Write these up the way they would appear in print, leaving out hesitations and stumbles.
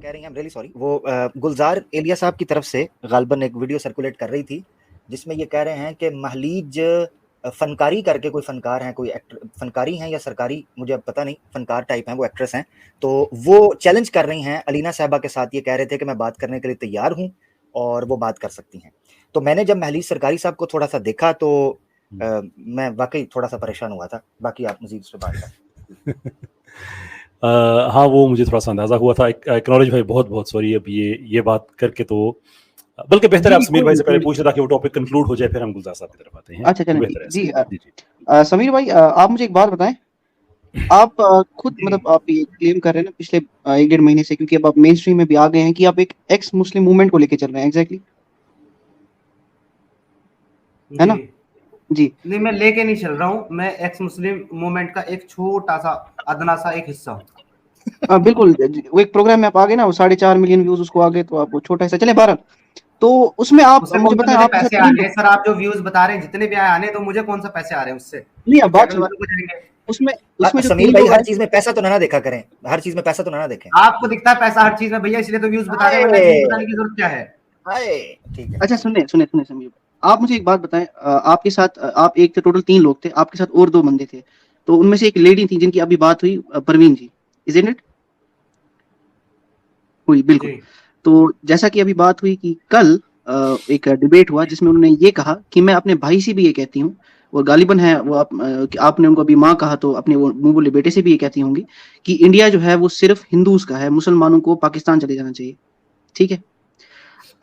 کہہ رہی ہیں, ریلی سوری, وہ گلزار ایلیا صاحب کی طرف سے غالباً ایک ویڈیو سرکولیٹ کر رہی تھی جس میں یہ کہہ رہے ہیں کہ مہلیج فنکاری کر کے کوئی فنکار ہیں, کوئی ایکٹر فنکاری ہیں یا سرکاری, مجھے اب پتہ نہیں, فنکار ٹائپ ہیں, وہ ایکٹریس ہیں, تو وہ چیلنج کر رہی ہیں علینا صاحبہ کے ساتھ. یہ کہہ رہے تھے کہ میں بات کرنے کے لیے تیار ہوں اور وہ بات کر سکتی ہیں. تو میں نے جب مہلیج سرکاری صاحب کو تھوڑا سا دیکھا تو میں واقعی تھوڑا سا پریشان ہوا تھا. باقی آپ مزید اس پہ بات کریں. ہاں وہ مجھے تھوڑا سا اندازہ ہوا تھا. ایکنالج بھائی بہت بہت سوری. اب یہ بات کر کے تو بلکہ بہتر ہے آپ سمیر بھائی سے پہلے پوچھ رہا کہ وہ ٹاپک کنکلوڈ ہو جائے, پھر ہم گلزار صاحب کی طرف آتے ہیں. اچھا چلیں جی سمیر بھائی آپ مجھے ایک بات بتائیں, آپ خود مطلب آپ یہ کلیم کر رہے ہیں نا پچھلے 1-1.5 مہینے سے, کیونکہ اب آپ مین اسٹریم میں بھی آ گئے ہیں, کہ آپ ایک ایکس مسلم موومنٹ کو لے کے چل رہے ہیں, ایگزیکٹلی ہے نا؟ جی نہیں, میں لے کے نہیں چل رہا ہوں, میں ایکس مسلم موومنٹ کا ایک چھوٹا سا ادنا سا ایک حصہ ہوں. بالکل, وہ ایک پروگرام میں آپ آگے نا, وہ 4.5 ملین ویوز اس کو آگے, تو آپ وہ چھوٹا حصہ چلیں. 12 تو اس میں آپ مجھے بتائیں آپ پیسے آنے ہیں سر, آپ جو ویوز بتا رہے ہیں جتنے بھی آنے تو مجھے کون سا پیسے آ رہے ہیں اس سے؟ نہیں, اب بات اس میں سمیر بھائی ہر چیز میں پیسہ تو نہ دیکھا کریں, ہر چیز میں پیسہ تو نہ دیکھیں. آپ کو دکھتا ہے پیسہ ہر چیز میں بھیا, اس لیے تو ویوز بتا رہے ہیں, ورنہ ویوز بتانے کی ضرورت کیا ہے؟ ٹھیک ہے. اچھا سنیں سمیر, آپ مجھے ایک بات بتائیں, آپ کے ساتھ آپ ایک تھے, ٹوٹل 3 لوگ تھے, آپ کے ساتھ اور 2 بندے تھے, تو ان میں سے ایک لیڈی تھی جن کی ابھی بات ہوئی, پروین جی, isn't it؟ ہوئی بالکل. تو جیسا کہ ابھی بات ہوئی کہ کل ایک ڈیبیٹ ہوا جس میں انہوں نے یہ کہا کہ میں اپنے بھائی سے بھی یہ کہتی ہوں, وہ غالباً ہے وہ آپ نے ان کو ابھی ماں کہا, تو اپنے وہ منہ بولے بیٹے سے بھی یہ کہتی ہوں گی کہ انڈیا جو ہے وہ صرف ہندوز کا ہے, مسلمانوں کو پاکستان چلے جانا چاہیے. ٹھیک ہے.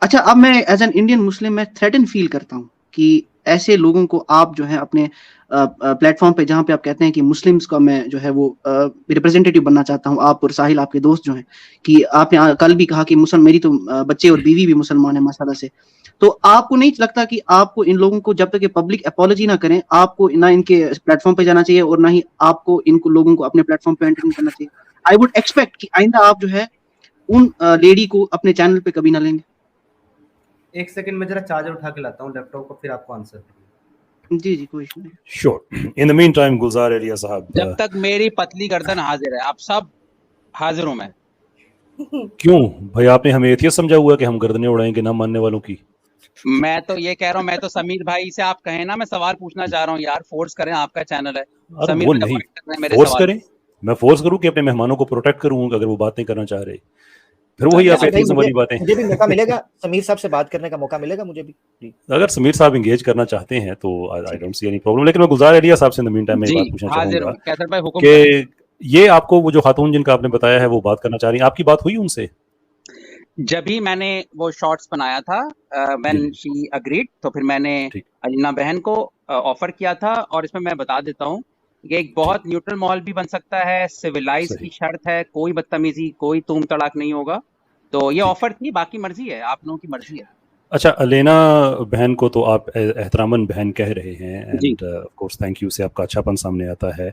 اچھا, اب میں ایز این انڈین مسلم میں تھریٹن فیل کرتا ہوں کہ ایسے لوگوں کو آپ جو ہے اپنے پلیٹ فارم پہ, جہاں پہ آپ کہتے ہیں کہ مسلمس کا میں جو ہے وہ ریپرزینٹیٹیو بننا چاہتا ہوں, آپ اور ساحل آپ کے دوست جو ہیں, کہ آپ نے کل بھی کہا کہ میری تو بچے اور بیوی بھی مسلمان ہیں مسئلہ سے, تو آپ کو نہیں لگتا کہ آپ کو ان لوگوں کو جب تک یہ پبلک اپالوجی نہ کریں, آپ کو نہ ان کے پلیٹ فارم پہ جانا چاہیے اور نہ ہی آپ کو ان کو لوگوں کو اپنے پلیٹ فارم پہ انٹر کرنا چاہیے؟ آئی وڈ ایکسپیکٹ کہ آئندہ آپ جو ہے ان لیڈی کو اپنے چینل پہ کبھی نہ لیں گے. ایک سیکنڈ میں ذرا چارجر اٹھا کے لاتا ہوں لیپ ٹاپ کو, پھر آپ کو آنسر. جی کوئی نہیں. شور. ان دی مین ٹائم گلزار ایلیا صاحب, جب تک میری پتلی گردن حاضر ہے, آپ سب حاضر ہوں میں. کیوں بھائی, آپ نے ہمیں ایتھیسٹ سمجھا ہوا کہ ہم گردنیں اڑائیں گے نہ ماننے والوں کی؟ میں تو یہ کہہ رہا ہوں, میں تو سمیر بھائی سے آپ کہیں نا, میں سوال پوچھنا چاہ رہا ہوں یار, فورس کریں, آپ کا چینل ہے. وہ نہیں فورس کریں, میں فورس کروں کہ اپنے مہمانوں کو پروٹیکٹ کروں اگر وہ بات نہیں کرنا چاہ رہے, پھر وہی آپ ایتھیزم والی باتیں. مجھے بھی موقع ملے گا سمیر صاحب سے بات کرنے کا, موقع ملے گا مجھے بھی. اگر سمیر صاحب انگیج کرنا چاہتے ہیں تو I don't see any problem. لیکن میں گلزار ایلیا صاحب سے ان دی مین ٹائم میں بات پوچھنا چاہوں گا کہ یہ آپ کو وہ جو خاتون جن کا آپ نے بتایا ہے وہ بات کرنا چاہ رہی ہیں, آپ کی بات ہوئی ان سے؟ جب ہی میں نے وہ شارٹس بنایا تھا, when she agreed, تو پھر میں نے علینا بہن کو آفر کیا تھا. اور اس میں میں بتا دیتا ہوں کہ ایک بہت نیوٹرل ماحول بھی بن سکتا ہے, سویلائز کی شرط ہے, کوئی بدتمیزی, کوئی توم تڑاک نہیں ہوگا. تو یہ آفر تھی, باقی مرضی ہے, آپ لوگوں کی مرضی ہے. اچھا, علینا بہن کو تو آپ احتراماً بہن کہہ رہے ہیں, and of course thank you سے آپ کا اچھا پن سامنے آتا ہے.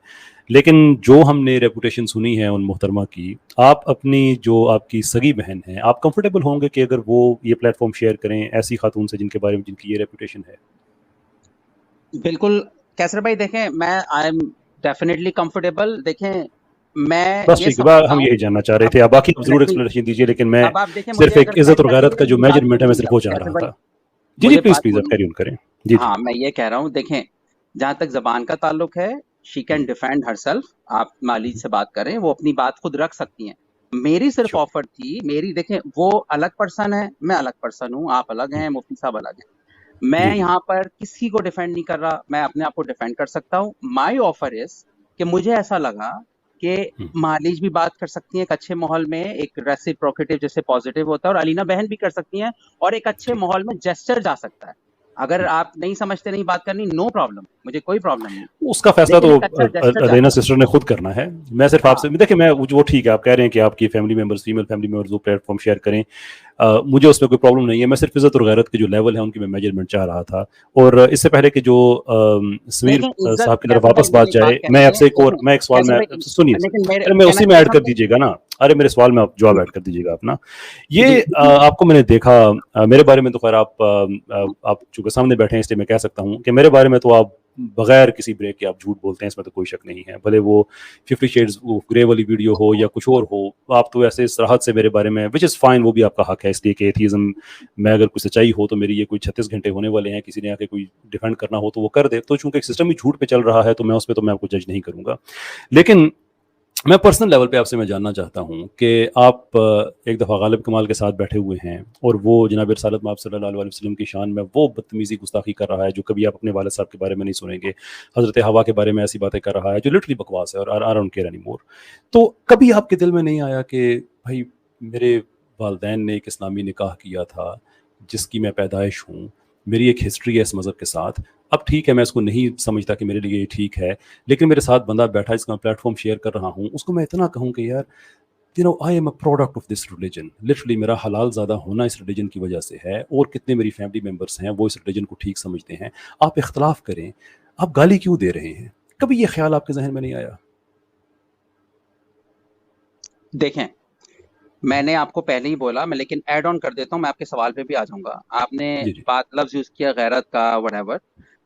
لیکن جو ہم نے ریپوٹیشن سنی ہے ان محترمہ کی, آپ اپنی جو آپ کی سگی بہن ہیں, آپ کمفرٹیبل ہوں گے کہ اگر وہ یہ پلیٹ فارم شیئر کریں ایسی خاتون سے جن کے بارے میں جن کی یہ ریپوٹیشن ہے؟ بالکل کیسر بھائی, دیکھیں میں آئی ایم ڈیفینیٹلی کمفرٹیبل. دیکھیں میں بس ٹھیک ہے, ہم یہی جاننا چاہ رہے تھے, آپ باقی ضرور ایکسپلینیشن دیجیے, لیکن میں صرف ایک عزت اور غیرت کا جو میجرمنٹ ہے میں صرف وہ چاہ رہا تھا. جی پلیز آپ کیری آن کریں. جی ہاں, میں یہ کہہ رہا ہوں, دیکھیں جہاں تک زبان کا تعلق ہے, she can defend her self. آپ مالیج سے بات کریں, وہ اپنی بات خود رکھ سکتی ہیں. میری صرف آفر تھی, میری دیکھیں وہ الگ پرسن ہے, میں الگ پرسن ہوں, آپ الگ ہیں, مفتی صاحب الگ ہیں. میں یہاں پر کسی کو ڈیفینڈ نہیں کر رہا, میں اپنے آپ کو ڈیفینڈ کر سکتا ہوں. مائی آفر از کہ مجھے ایسا لگا کہ مالیج بھی بات کر سکتی ہیں ایک اچھے ماحول میں, ایک ریسیپروکیٹو جیسے پازیٹیو ہوتا ہے, اور علینا بہن بھی کر سکتی ہیں, اور ایک اچھے ماحول میں جیسچر جا سکتا ہے. اگر آپ نہیں سمجھتے, نہیں بات کرنی, نو پرابلم, مجھے کوئی پرابلم نہیں. اس کا فیصلہ تو علینا سسٹر نے خود کرنا ہے. میں صرف آپ سے دیکھیں, میں وہ ٹھیک ہے آپ کہہ رہے ہیں کہ آپ کی family members, female family members وہ پلیٹ فارم شیئر کریں, مجھے اس میں کوئی پرابلم نہیں ہے. میں صرف عزت اور غیرت کے جو لیول ہے ان کی میں میجرمنٹ چاہ رہا تھا. اور اس سے پہلے کہ جو سمیر صاحب کی طرف واپس بات جائے, میں آپ سے ایک سوال میں سنیے, میں اسی میں ایڈ کر دیجیے گا نا, ارے میرے سوال میں آپ جواب ایڈ کر دیجیے گا اپنا. یہ آپ کو میں نے دیکھا, میرے بارے میں تو خیر آپ چونکہ سامنے بیٹھے ہیں اس لیے میں کہہ سکتا ہوں کہ میرے بارے میں تو آپ बगैर किसी ब्रेक के आप झूठ बोलते हैं, इसमें तो कोई शक नहीं है, भले वो 50 शेड्स ग्रे वाली वीडियो हो या कुछ और हो, आप तो ऐसे सराहत से मेरे बारे में, विच इज़ फाइन, वो भी आपका हक है, इसलिए कि एथीज़म में अगर कुछ सच्चाई हो तो मेरी ये कोई 36 घंटे होने वाले हैं, किसी ने आके कोई डिफेंड करना हो तो वो कर दे, तो चूंकि एक सिस्टम ही झूठ पे चल रहा है तो मैं उस पर तो मैं आपको जज नहीं करूँगा। लेकिन मैं पर्सनल लेवल पे आपसे मैं जानना चाहता हूँ कि आप एक दफ़ा गालिब कमाल के साथ बैठे हुए हैं और वो जनाब रिसालत मआब सल्लल्लाहु अलैहि वसल्लम की शान में वो बदतमीज़ी गुस्ताखी कर रहा है जो कभी आप अपने वालिद साहब के बारे में नहीं सुनेंगे, हज़रत हवा के बारे में ऐसी बातें कर रहा है जो लिटरली बकवास है और आई डोंट केयर एनीमोर। तो कभी आपके दिल में नहीं आया कि भाई मेरे वालिदैन ने एक इस्लामी निकाह किया था जिसकी मैं पैदाइश हूँ, मेरी एक हिस्ट्री है इस मज़हब के साथ, अब ठीक है मैं इसको नहीं समझता कि मेरे लिए ये ठीक है, लेकिन मेरे साथ बंदा बैठा है जिसका प्लेटफॉर्म शेयर कर रहा हूँ, उसको मैं इतना कहूँ कि यार you know I am a product of this religion, literally मेरा हलाल ज़्यादा होना इस रिलीजन की वजह से है और कितने मेरी फैमिली मेम्बर्स हैं वो इस रिलीजन को ठीक समझते हैं, आप इख्तलाफ करें, आप गाली क्यों दे रहे हैं? कभी ये ख्याल आपके जहन में नहीं आया? देखें, मैंने आपको पहले ही बोला, मैं लेकिन ऐड ऑन कर देता हूँ, मैं आपके सवाल पे भी आ जाऊंगा। आपने जी जी बात लफ्ज यूज किया गैरत का, व्हाटएवर।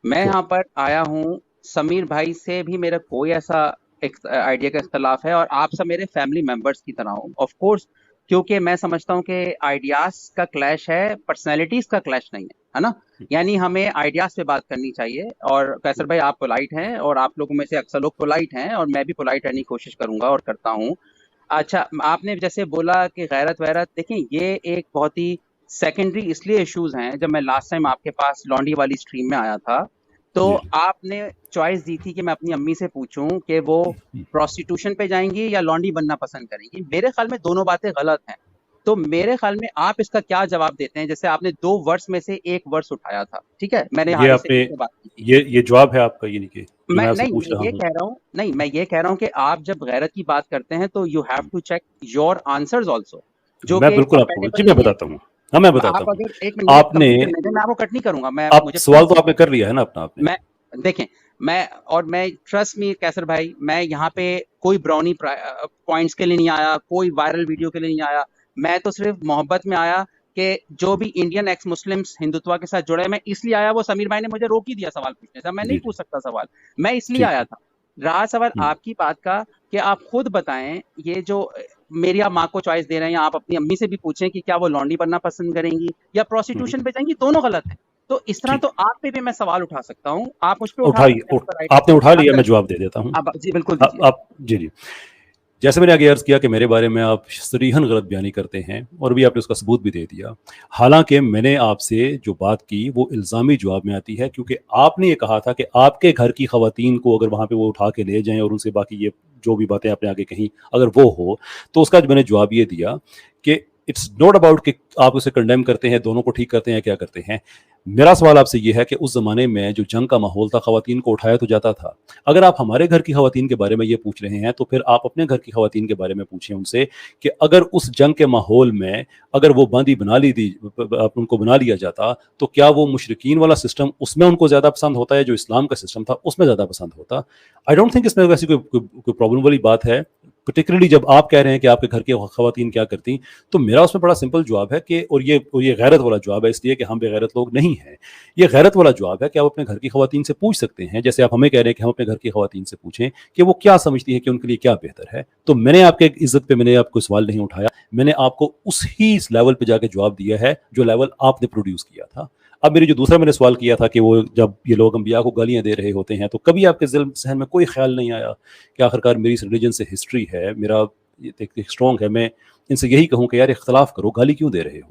मैं यहाँ पर आया हूँ, समीर भाई से भी मेरा कोई ऐसा आइडिया का इख्तलाफ है और आप सब मेरे फैमिली मेंबर्स की तरह हो, ऑफ कोर्स, क्योंकि मैं समझता हूँ कि आइडियाज का क्लैश है, पर्सनैलिटीज का क्लैश नहीं है ना। यानी हमें आइडियाज पे बात करनी चाहिए। और कैसर भाई आप पोलाइट हैं और आप लोगों में से अक्सर लोग पोलाइट हैं और मैं भी पोलाइट रहने की कोशिश करूंगा और करता हूँ। अच्छा, आपने जैसे बोला कि गैरत वैरत, देखें ये एक बहुत ही सेकेंडरी इसलिए इश्यूज हैं। जब मैं लास्ट टाइम आपके पास लॉन्डी वाली स्ट्रीम में आया था तो जी आपने चॉइस दी थी कि मैं अपनी अम्मी से पूछूं कि वो प्रोस्टिट्यूशन पे जाएंगी या लॉन्डी बनना पसंद करेंगी। मेरे ख्याल में दोनों बातें गलत हैं। तो मेरे ख्याल में आप इसका क्या जवाब देते हैं? जैसे आपने 2 वर्ड्स में से एक वर्ड्स उठाया था, ठीक है, मैंने ये हारिस आपने से बात की थी। ये जवाब है आपका, ये नहीं कि जो मैं मैं आपसे नहीं पूछ रहा ये हूँ? कह रहा हूँ, नहीं मैं ये कह रहा हूँ कि आप जब गैरत की बात करते हैं तो you have to check your answers also, जो मैं कि बिल्कुल आपको जी कंपैटिबल मैं नहीं है। बताता हूँ, हाँ मैं बताता आप हूँ। अगर एक मिनट मुझे आपने कंप्लीट करने दें, मैं आपको कट नहीं करूंगा, मैं आप मुझे सवाल तो प्लीज, आपने कर लिया है ना अपना आपने। मैं देखें, मैं ट्रस्ट मी कैसर भाई, मैं यहाँ पे कोई ब्राउनी पॉइंट्स के लिए नहीं आया, कोई वायरल वीडियो के लिए नहीं आया। मैं तो सिर्फ मोहब्बत में आया कि जो भी इंडियन एक्स मुस्लिम्स हिंदुत्व के साथ जुड़े, मैं इसलिए आया। वो समीर भाई ने मुझे रोक ही दिया सवाल पूछने से, मैं नहीं जी पूछ सकता सवाल, मैं इसलिए ठीक आया है। था। रहा सवाल आपकी बात का कि आप खुद बताएं, ये जो मेरी आप माँ को चॉइस दे रहे हैं, या आप अपनी अम्मी से भी पूछें कि क्या वो लॉन्डी बनना पसंद करेंगी या प्रोस्टिट्यूशन पे जाएंगी, दोनों गलत है। तो इस तरह ठीक तो आप पे भी मैं सवाल उठा सकता हूँ, आप मुझ पे उठा उठाइए सकते हैं आपका राइट आपने उठा है। लिया, अब मैं जवाब दे देता हूँ। जी बिल्कुल दीजिए। आप जी जी, जैसे मैंने आगे अर्ज किया कि मेरे बारे में आप सरीहन गलत बयानी करते हैं और भी आपने उसका सबूत भी दे दिया। हालांकि मैंने आपसे जो बात की वो इल्ज़ामी जवाब में आती है, क्योंकि आपने ये कहा था कि आपके घर की ख़वातीन को अगर वहाँ पे वो उठा के ले जाएं और उनसे बाकी ये जो भी बातें आपने आगे कहीं अगर वो हो, तो उसका मैंने जवाब ये दिया कि इट्स नॉट अबाउट कि आप उसे कंडेम करते हैं, दोनों को ठीक करते हैं, क्या करते हैं। मेरा सवाल आपसे ये है कि उस ज़माने में जो जंग का माहौल था, ख़वातीन को उठाया तो जाता था। अगर आप हमारे घर की ख़वातीन के बारे में ये पूछ रहे हैं तो फिर आप अपने घर की ख़वातीन के बारे में पूछें उनसे कि अगर उस जंग के माहौल में अगर वो बांदी उनको बना लिया जाता तो क्या वो मुशरिकीन वाला सिस्टम उसमें उनको ज़्यादा पसंद होता है जो इस्लाम का सिस्टम था उसमें ज़्यादा पसंद होता? आई डोंट थिंक इसमें वैसी कोई प्रॉब्लम वाली बात है, पर्टिकुलरली जब आप कह रहे हैं कि आपके घर की ख़वातीन क्या करती। तो मेरा उसमें बड़ा सिंपल जवाब है कि और ये गैरत वाला जवाब है, इसलिए कि हम बेगैरत लोग नहीं हैं। ये गैरत वाला जवाब है कि आप अपने घर की ख़वातीन से पूछ सकते हैं, जैसे आप हमें कह रहे हैं कि हम अपने घर की ख़वातीन से पूछें कि वो क्या समझती हैं कि उनके लिए क्या बेहतर है। तो मैंने आपके इज्जत पे मैंने आपको सवाल नहीं उठाया, मैंने आपको उसी लेवल पे जाके जवाब दिया है जो लेवल आपने प्रोड्यूस किया था। अब मेरी जो दूसरा मैंने सवाल किया था कि वो जब ये लोग अंबिया को गालियाँ दे रहे होते हैं तो कभी आपके जहन में कोई ख्याल नहीं आया कि आखिरकार मेरी इस रिलीजन से हिस्ट्री है, मेरा एक स्ट्रॉन्ग है, मैं इनसे यही कहूँ कि यार इख्तलाफ करो, गाली क्यों दे रहे हो?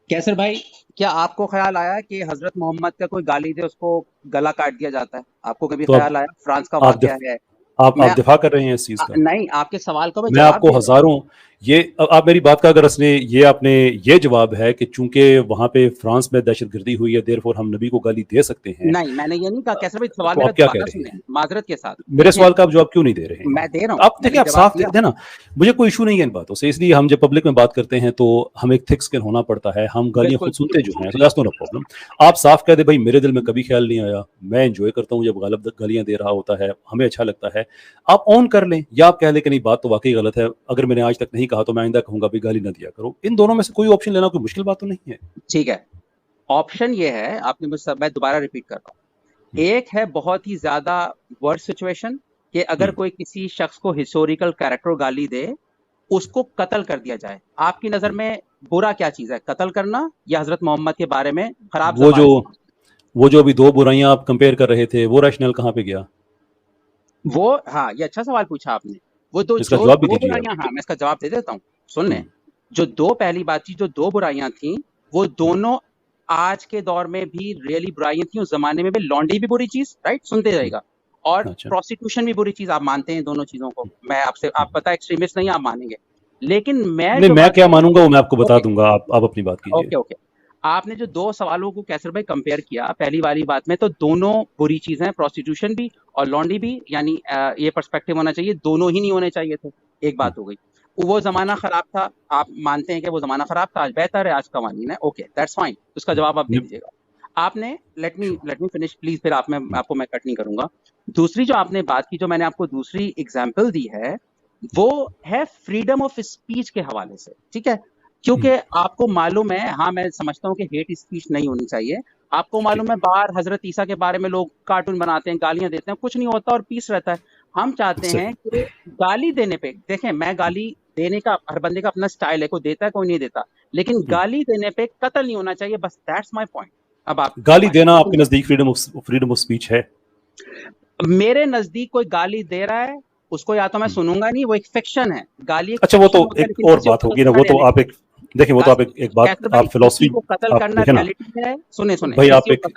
कैसर भाई, क्या आपको ख्याल आया कि हजरत मोहम्मद का कोई गाली दे उसको गला काट दिया जाता है? आपको कभी तो ख्याल आया? फ्रांस का वाकया है। आप मैं दिफा कर रहे हैं इस चीज़ का? नहीं, आपके सवाल का मैं मैं जवाब आपको दे रहा हूं। हज़ारों ये आप मेरी बात का अगर असने ये आपने ये जवाब है कि चूंकि वहाँ पे फ्रांस में दहशतगर्दी हुई है देयरफॉर हम नबी को गाली दे सकते हैं। नहीं, मैंने ये नहीं कहा कैसर भाई, सवाल तो मेरा आप क्या कह दोबारा रहे सुने हैं? माजरत के साथ। मेरे देखिए, सवाल का आप जवाब क्यों नहीं दे रहे हैं? मैं दे रहा हूँ, आप देखिए, आप मैंने साफ जवाब दे देना, मुझे कोई इशू नहीं है इन बातों से। इसलिए हम जब पब्लिक में बात करते हैं तो हम एक थिक स्किन होना पड़ता है, हम गालियां बिल्कुल खुद सुनते जो हैं, तो दैट्स नॉट अ प्रॉब्लम। आप साफ कह दे भाई मेरे दिल में कभी ख्याल नहीं आया, मैं एंजॉय करता हूँ जब गालिब गालियां दे रहा होता है, हमें अच्छा लगता है। आप ऑन कर लें या आप कह लें कि नहीं बात तो वाकई गलत है, अगर मैंने आज तक नहीं कहा तो मैं आइंदा कहूंगा भी गाली ना दिया करो। इन दोनों में से कोई ऑप्शन लेना कोई मुश्किल बात तो नहीं है। ठीक है, ऑप्शन ये है, आपने मुझसे, मैं दोबारा रिपीट कर रहा हूँ, एक है बहुत ही ज्यादा वर्स्ट सिचुएशन कि अगर कोई किसी शख्स को हिस्टोरिकल कैरेक्टर गाली दे, उसको कत्ल कर दिया जाए। आपकी नजर में बुरा क्या चीज है, कत्ल करना या हजरत मोहम्मद के बारे में खराब वो जो अभी दो बुराइयां आप कंपेयर कर रहे थे, वो रैशनल कहाँ पे गया? वो हाँ, ये अच्छा सवाल पूछा आपने। वो दो इसका जवाब भी दीजिए। बुराइयां, हाँ मैं इसका जवाब दे देता हूँ, सुन लें। जो दो पहली बात थी, जो दो बुराइयां थी, वो दोनों आज के दौर में भी रियली बुराइयां थी। उस जमाने में भी लॉन्ड्री भी बुरी चीज, राइट, सुनते जाएगा, और प्रोस्टिट्यूशन भी बुरी चीज। आप मानते हैं दोनों चीजों को, मैं आपसे, आप पता एक्सट्रीमिस्ट नहीं, आप मानेंगे, लेकिन मैं क्या मानूंगा वो मैं आपको बता दूंगा, आप अपनी बात कीजिए। ओके। आपने जो दो सवालों को कैसर भाई कंपेयर किया पहली वाली बात में, तो दोनों बुरी चीजें हैं, प्रोस्टिट्यूशन भी और लॉन्ड्री भी, यानी ये पर्सपेक्टिव होना चाहिए, दोनों ही नहीं होने चाहिए थे। एक बात हो गई। वो जमाना खराब था, आप मानते हैं कि वो जमाना खराब था, आज बेहतर है, आज कवानीन है, ओके दैट्स फाइन, उसका जवाब आप दे दीजिएगा। आपने लेट मी फिनिश प्लीज, फिर आपको मैं कट नहीं करूंगा। दूसरी जो आपने बात की, जो मैंने आपको दूसरी एग्जाम्पल दी है, वो है फ्रीडम ऑफ स्पीच के हवाले से, ठीक है, क्योंकि आपको मालूम है, हाँ मैं समझता हूँ कि हेट स्पीच नहीं होनी चाहिए। आपको मालूम है बाहर हजरत ईसा के बारे में लोग कार्टून बनाते हैं, गालियां देते हैं, कुछ नहीं होता और पीस रहता है। हम चाहते हैं कि गाली देने पे, देखें मैं गाली देने का, हर बंदे का अपना स्टाइल है, कोई देता है कोई नहीं देता, लेकिन गाली देने पे कत्ल नहीं होना चाहिए, बस दैट्स माय पॉइंट। अब आप गाली देना आपके नजदीक फ्रीडम ऑफ स्पीच है? मेरे नजदीक कोई गाली दे रहा है, उसको या तो मैं सुनूंगा नहीं, वो एक फिक्शन है, गाली अच्छा वो तो एक और बात होगी ना, वो तो आप एक देखें, वो तो आप एक बात, आप फिलॉसफी को कत्ल करना रियलिटी है। सुने भाई, आप एक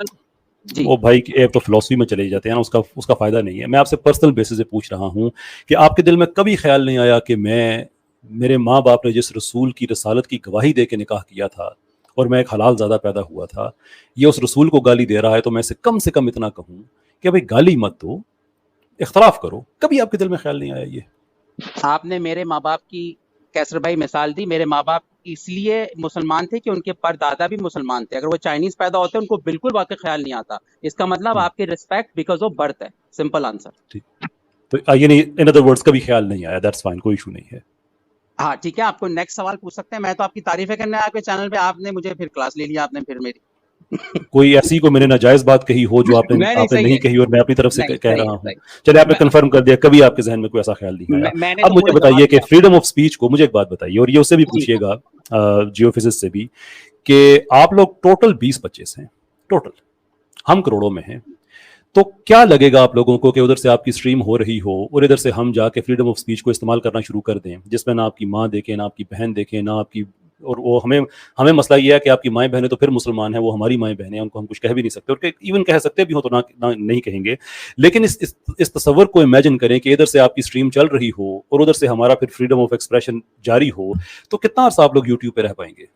वो भाई एक तो फिलॉसफी में चले जाते हैं ना, उसका फायदा नहीं है। मैं आपसे पर्सनल बेसिस से पूछ रहा हूँ कि आपके दिल में कभी ख्याल नहीं आया कि मेरे माँ बाप ने जिस रसूल की रसालत की गवाही दे के निकाह किया था और मैं एक हलाल ज़्यादा पैदा हुआ था, ये उस रसूल को गाली दे रहा है, तो मैं से कम इतना कहूँ कि भाई गाली मत दो, इख्तलाफ करो। कभी आपके दिल में ख्याल नहीं आया ये? आपने मेरे माँ बाप की कैसर भाई मिसाल दी। मेरे माँ बाप इसलिए मुसलमान थे कि उनके परदादा भी मुसलमान थे। अगर वो चाइनीज पैदा होते उनको बिल्कुल वाकई ख्याल नहीं आता। इसका मतलब आपकी रिस्पेक्ट बिकॉज ऑफ बर्थ है, सिंपल आंसर। तो ये नहीं, इन अदर वर्ड्स कभी ख्याल नहीं आया, दैट्स फाइन, कोई इशू नहीं है। हाँ ठीक है, आपको नेक्स्ट सवाल पूछ सकते हैं। मैं तो आपकी तारीफें करने आपके चैनल पे, आपने मुझे फिर क्लास ले लिया, आपने फिर मेरी कोई ऐसी को मैंने नाजायज बात कही हो जो आपने नहीं कही और मैं अपनी तरफ से कह रहा हूँ, चलिए आपने कंफर्म कर दिया, कभी आपके जहन में कोई ऐसा ख्याल नहीं आया। अब मुझे बताइए कि फ्रीडम ऑफ स्पीच को, मुझे एक बात बताइए, और ये उससे भी पूछिएगा जियोफिजिक्स से भी, कि आप लोग टोटल 20-25 हैं, टोटल हम करोड़ों में हैं, तो क्या लगेगा आप लोगों को कि उधर से आपकी स्ट्रीम हो रही हो और इधर से हम जाके फ्रीडम ऑफ स्पीच को इस्तेमाल करना शुरू कर दें, जिसमें ना आपकी माँ देखे, ना आपकी बहन देखे, ना आपकी, और वो हमें मसला ये है कि आपकी माएँ बहनें तो फिर मुसलमान हैं, वो हमारी माएँ बहनें हैं, उनको हम कुछ कह भी नहीं सकते, और इवन कह सकते भी हो तो ना नहीं कहेंगे। लेकिन इस तस्वर को इमेजिन करें कि इधर से आपकी स्ट्रीम चल रही हो और उधर से हमारा फिर फ्रीडम ऑफ एक्सप्रेशन जारी हो, तो कितना अर्सा आप लोग यूट्यूब पे रह पाएंगे?